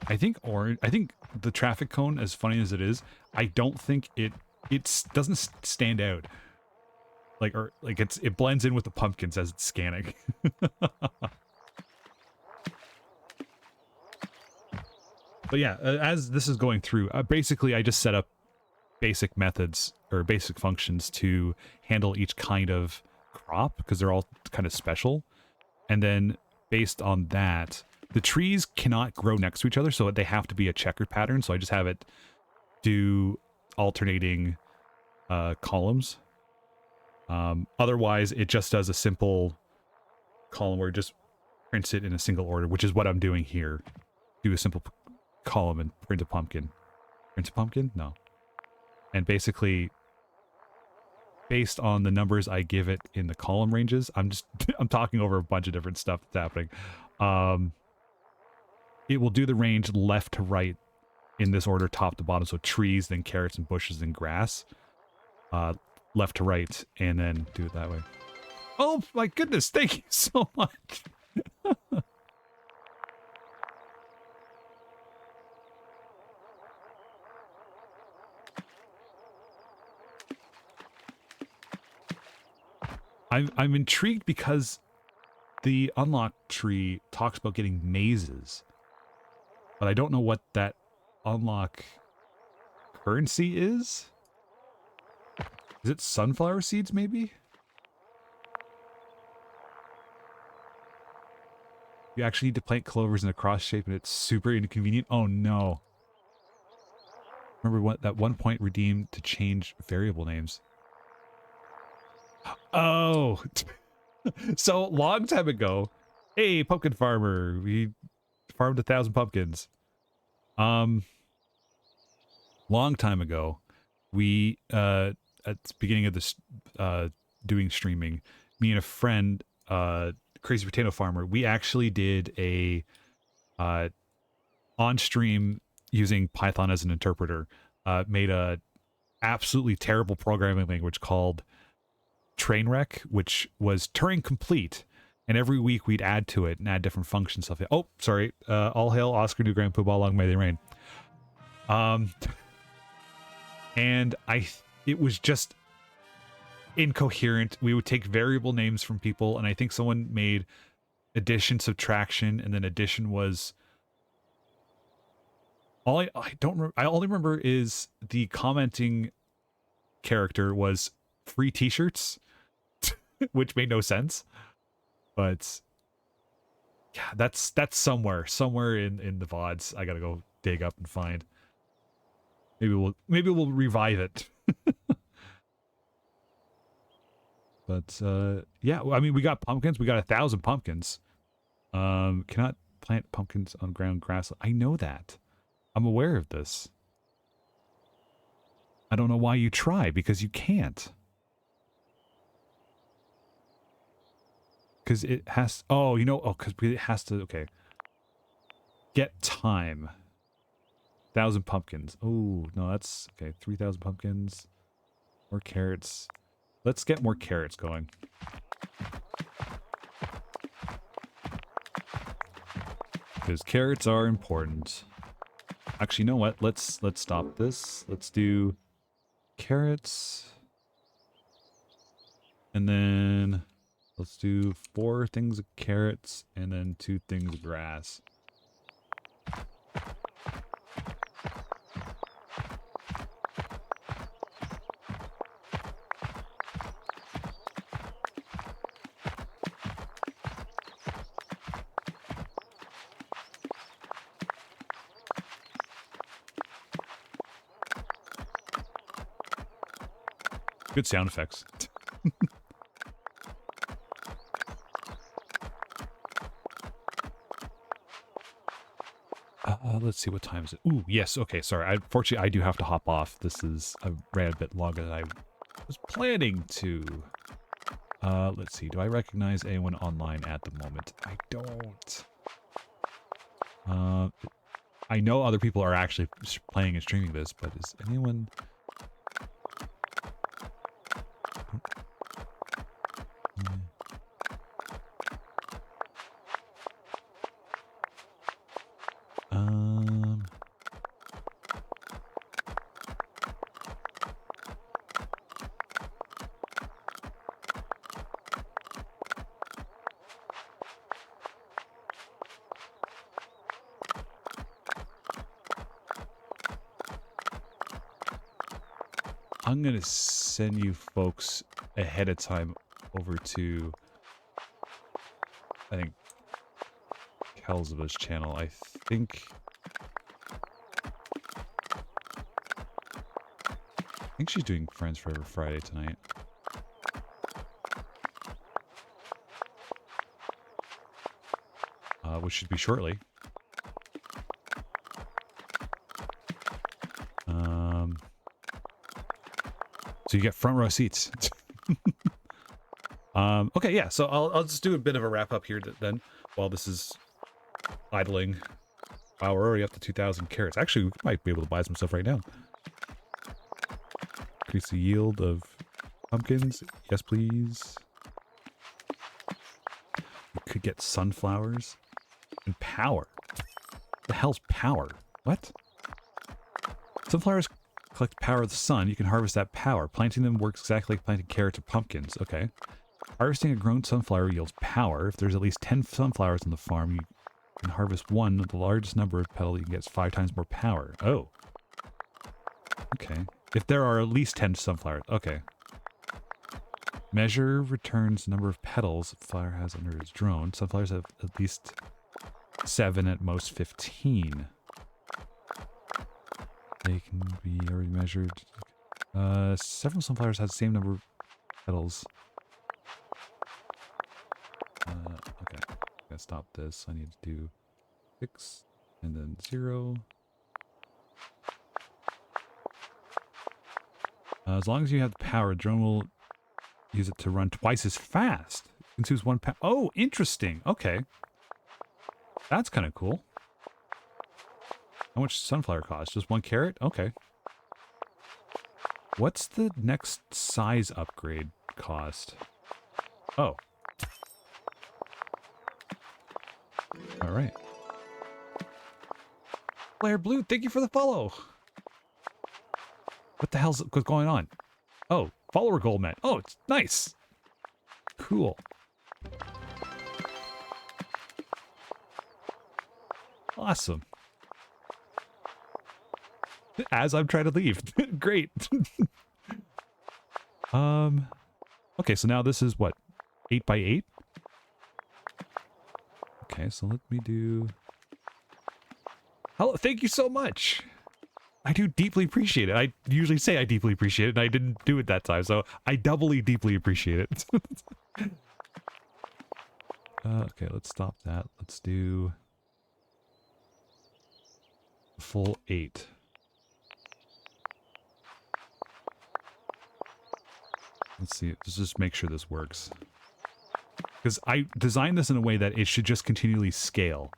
I think the traffic cone, as funny as it is, I don't think it doesn't stand out. It blends in with the pumpkins as it's scanning. But yeah, as this is going through, basically I just set up basic methods or basic functions to handle each kind of crop because they're all kind of special. And then based on that, the trees cannot grow next to each other, so they have to be a checkered pattern. So I just have it do alternating columns. Otherwise, it just does a simple column where it just prints it in a single order, which is what I'm doing here. Do a simple column and print a pumpkin. Print a pumpkin? No. And basically, based on the numbers I give it in the column ranges, I'm talking over a bunch of different stuff that's happening. It will do the range left to right in this order, top to bottom. So trees, then carrots and bushes and grass. Left to right, and then do it that way. Oh my goodness, thank you so much. I'm intrigued because the unlock tree talks about getting mazes, but I don't know what that unlock currency is. Is it sunflower seeds, maybe? You actually need to plant clovers in a cross shape and it's super inconvenient. Oh no. Remember what that one point redeemed to change variable names. Oh, so long time ago, hey, pumpkin farmer, we farmed 1,000 pumpkins. Long time ago, we at the beginning of this doing streaming, me and a friend, Crazy Potato Farmer, we actually did a on stream using Python as an interpreter, made a absolutely terrible programming language called Trainwreck, which was Turing complete. And every week we'd add to it and add different functions stuff. Oh, sorry. All hail Oscar New Grand Poobah, long may they reign. And it was just incoherent. We would take variable names from people, and I think someone made addition, subtraction, and then addition was all I don't remember. I only remember is the commenting character was free t-shirts, which made no sense. But yeah, that's somewhere in the VODs. I gotta go dig up and find. Maybe we'll revive it. But yeah, I mean, we got pumpkins. We got 1,000 pumpkins. Cannot plant pumpkins on ground grass. I know that. I'm aware of this. I don't know why you try, because you can't. Because it has... Oh, you know... Oh, because it has to... Okay. Get time. 1,000 pumpkins. Oh, no, that's... Okay, 3,000 pumpkins. More carrots. Let's get more carrots going. Because carrots are important. Actually, you know what? Let's stop this. Let's do carrots. And then let's do 4 things of carrots and then 2 things of grass. Good sound effects. Let's see, what time is it? Ooh, yes, okay, sorry. Unfortunately, I do have to hop off. I ran a bit longer than I was planning to. Let's see, do I recognize anyone online at the moment? I don't. I know other people are actually playing and streaming this, but is anyone... I'm going to send you folks ahead of time over to, I think, Kelzaba's channel. I think she's doing Friends Forever Friday tonight. Which should be shortly. So you get front row seats. Okay, yeah. So I'll just do a bit of a wrap up here then, while this is idling. Wow, we're already up to 2,000 carrots. Actually, we might be able to buy some stuff right now. Increase the yield of pumpkins. Yes, please. We could get sunflowers and power. What the hell's power? What? Sunflowers collect power of the sun. You can harvest that power. Planting them works exactly like planting carrots or pumpkins. Okay. Harvesting a grown sunflower yields power. If there's at least 10 sunflowers on the farm, you can harvest one. The largest number of petals you can get 5 times more power. Oh. Okay. If there are at least 10 sunflowers. Okay. Measure returns the number of petals a flower has under its drone. Sunflowers have at least 7, at most 15. They can be already measured. Several sunflowers have the same number of petals. Okay. I gotta stop this. I need to do 6 and then 0. As long as you have the power, drone will use it to run twice as fast. Consumes 1 pound. Oh, interesting. Okay. That's kind of cool. How much sunflower cost? Just 1 carrot? Okay. What's the next size upgrade cost? Oh. All right. Blair Blue, thank you for the follow. What the hell's what's going on? Oh, follower gold met. Oh, it's nice. Cool. Awesome. As I'm trying to leave. Great. Okay, so now this is what? 8 by 8? Okay, so let me do... Hello, thank you so much. I do deeply appreciate it. I usually say I deeply appreciate it, and I didn't do it that time, so I doubly deeply appreciate it. Okay, let's stop that. Let's do... full 8. Let's see. Let's just make sure this works. Because I designed this in a way that it should just continually scale.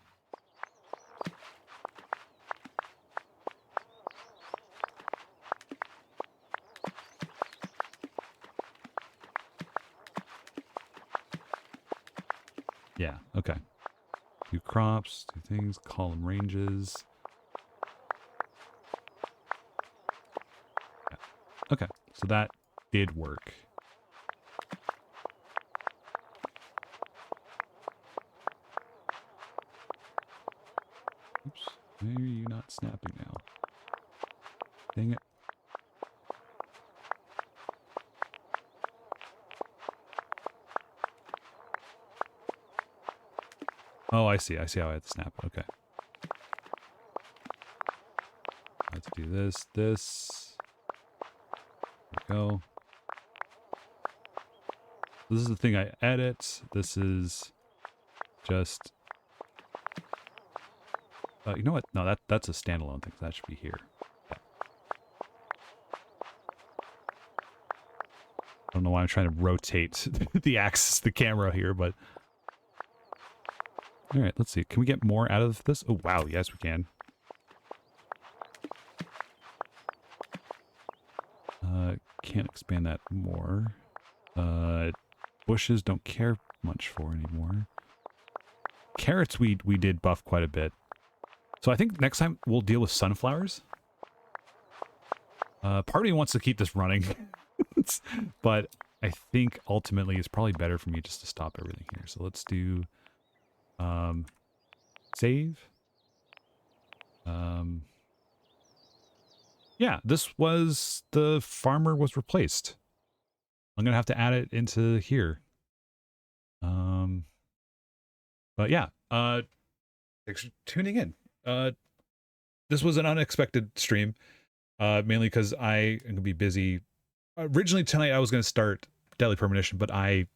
Yeah, okay. Do crops, do things, column ranges. Yeah. Okay, so that did work. Oops, why are you not snapping now? Dang it. Oh, I see. I see how I have to snap. Okay. I have to do this, this. There we go. This is the thing I edit. This is just... you know what? No, that's a standalone thing. That should be here. Yeah. I don't know why I'm trying to rotate the axis, the camera here, but... Alright, let's see. Can we get more out of this? Oh, wow. Yes, we can. Can't expand that more. Bushes don't care much for anymore. Carrots we did buff quite a bit. So I think next time we'll deal with sunflowers. Part of me wants to keep this running. But I think ultimately it's probably better for me just to stop everything here. So let's do... save. Yeah, this was... the farmer was replaced. I'm gonna have to add it into here. But yeah, thanks for tuning in. This was an unexpected stream, mainly because I am gonna be busy. Originally tonight I was gonna start Deadly Premonition, but I'm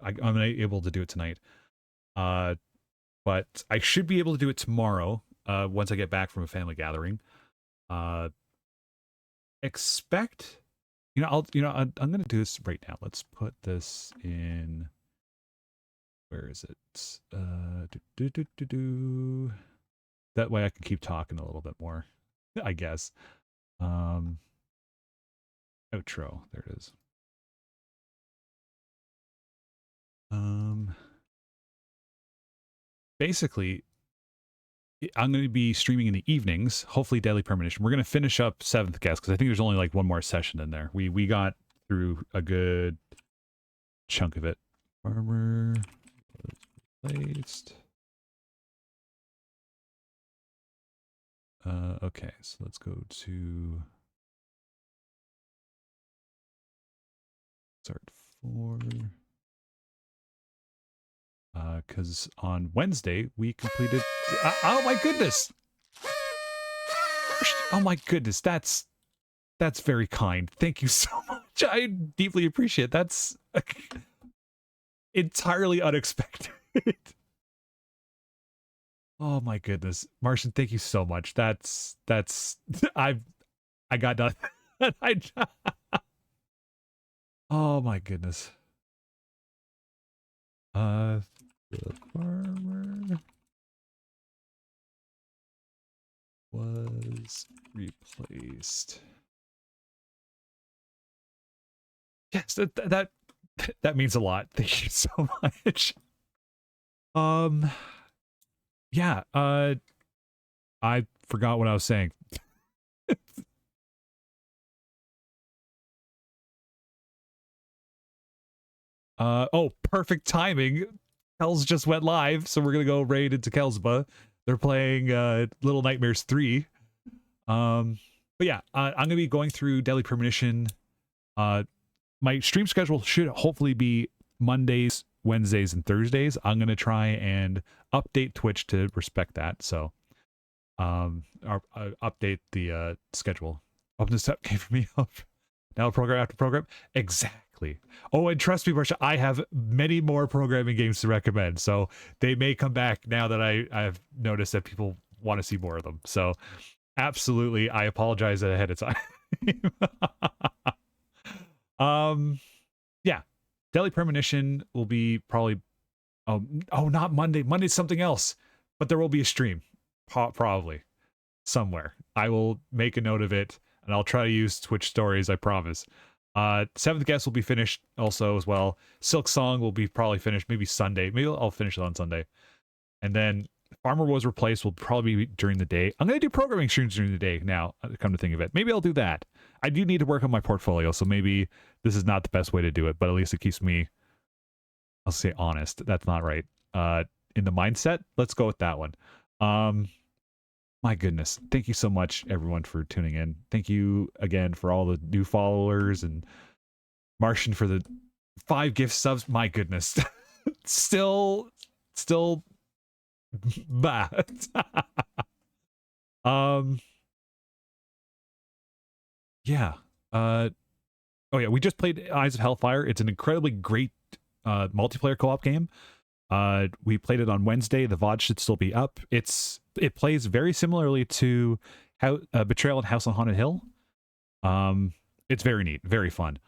unable to do it tonight. But I should be able to do it tomorrow, once I get back from a family gathering. Expect, I'm gonna do this right now. Let's put this in. Where is it? That way I can keep talking a little bit more, I guess. Outro. There it is. Basically, I'm going to be streaming in the evenings, hopefully Deadly Premonition. We're going to finish up 7th Guest, because I think there's only like one more session in there. We got through a good chunk of it. Farmer was replaced. Okay, so let's go to start for because on Wednesday we completed oh my goodness. Oh my goodness, that's very kind. Thank you so much. I deeply appreciate it. That's entirely unexpected. Oh my goodness. Martian, thank you so much. That's I got nothing. Oh my goodness. The farmer was replaced. Yes, that means a lot. Thank you so much. Yeah, I forgot what I was saying. Oh, perfect timing. Kells just went live, so we're gonna go raid into Kelsba. They're playing Little Nightmares 3. But yeah, I'm gonna be going through Deadly Premonition. My stream schedule should hopefully be Mondays, Wednesdays, and Thursdays. I'm gonna try and update Twitch to respect that. So, update the schedule. Open this up, came for me up. Now program after program. Exactly. Oh, and trust me, Marsha, I have many more programming games to recommend. So they may come back now that I've noticed that people want to see more of them. So absolutely, I apologize ahead of time. Yeah. Deadly Premonition will be probably not Monday. Monday's something else. But there will be a stream. Probably. Somewhere. I will make a note of it. And I'll try to use Twitch stories, I promise. Seventh Guest will be finished also as well. Silk Song will be probably finished maybe Sunday. Maybe I'll finish it on Sunday. And then Farmer Was Replaced will probably be during the day. I'm going to do programming streams during the day now, come to think of it. Maybe I'll do that. I do need to work on my portfolio, so maybe this is not the best way to do it, but at least it keeps me, I'll say honest. That's not right. In the mindset, let's go with that one. My goodness. Thank you so much, everyone, for tuning in. Thank you again for all the new followers and Martian for the 5 gift subs. My goodness. still bad. Yeah. Oh yeah, we just played Eyes of Hellfire. It's an incredibly great multiplayer co-op game. We played it on Wednesday. The VOD should still be up. It plays very similarly to Betrayal and House on Haunted Hill. It's very neat, very fun.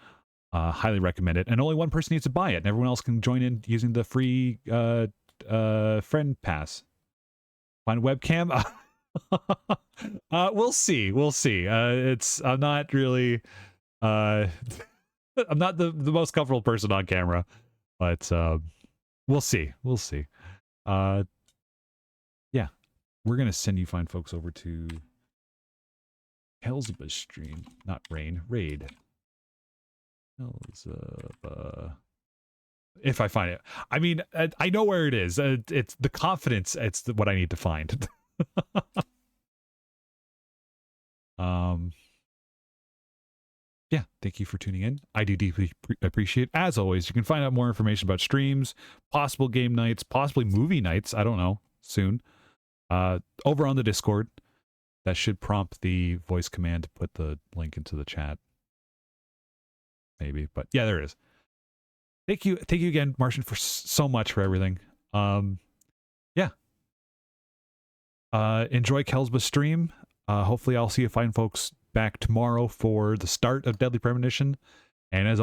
Highly recommend it. And only one person needs to buy it, and everyone else can join in using the free friend pass. Find webcam. We'll see. I'm not really. I'm not the most comfortable person on camera, but. We'll see. Yeah. We're gonna send you fine folks over to Hellzba stream. Not raid. Hellzba. If I find it. I mean, I know where it is. It's the confidence, what I need to find. Yeah, thank you for tuning in. I do deeply appreciate it. As always, you can find out more information about streams, possible game nights, possibly movie nights, I don't know, soon. Over on the Discord. That should prompt the voice command to put the link into the chat. Maybe, but yeah, there it is. Thank you again, Martian, for so much for everything. Yeah. Enjoy Kelsba's stream. Hopefully I'll see you fine folks back tomorrow for the start of Deadly Premonition. And as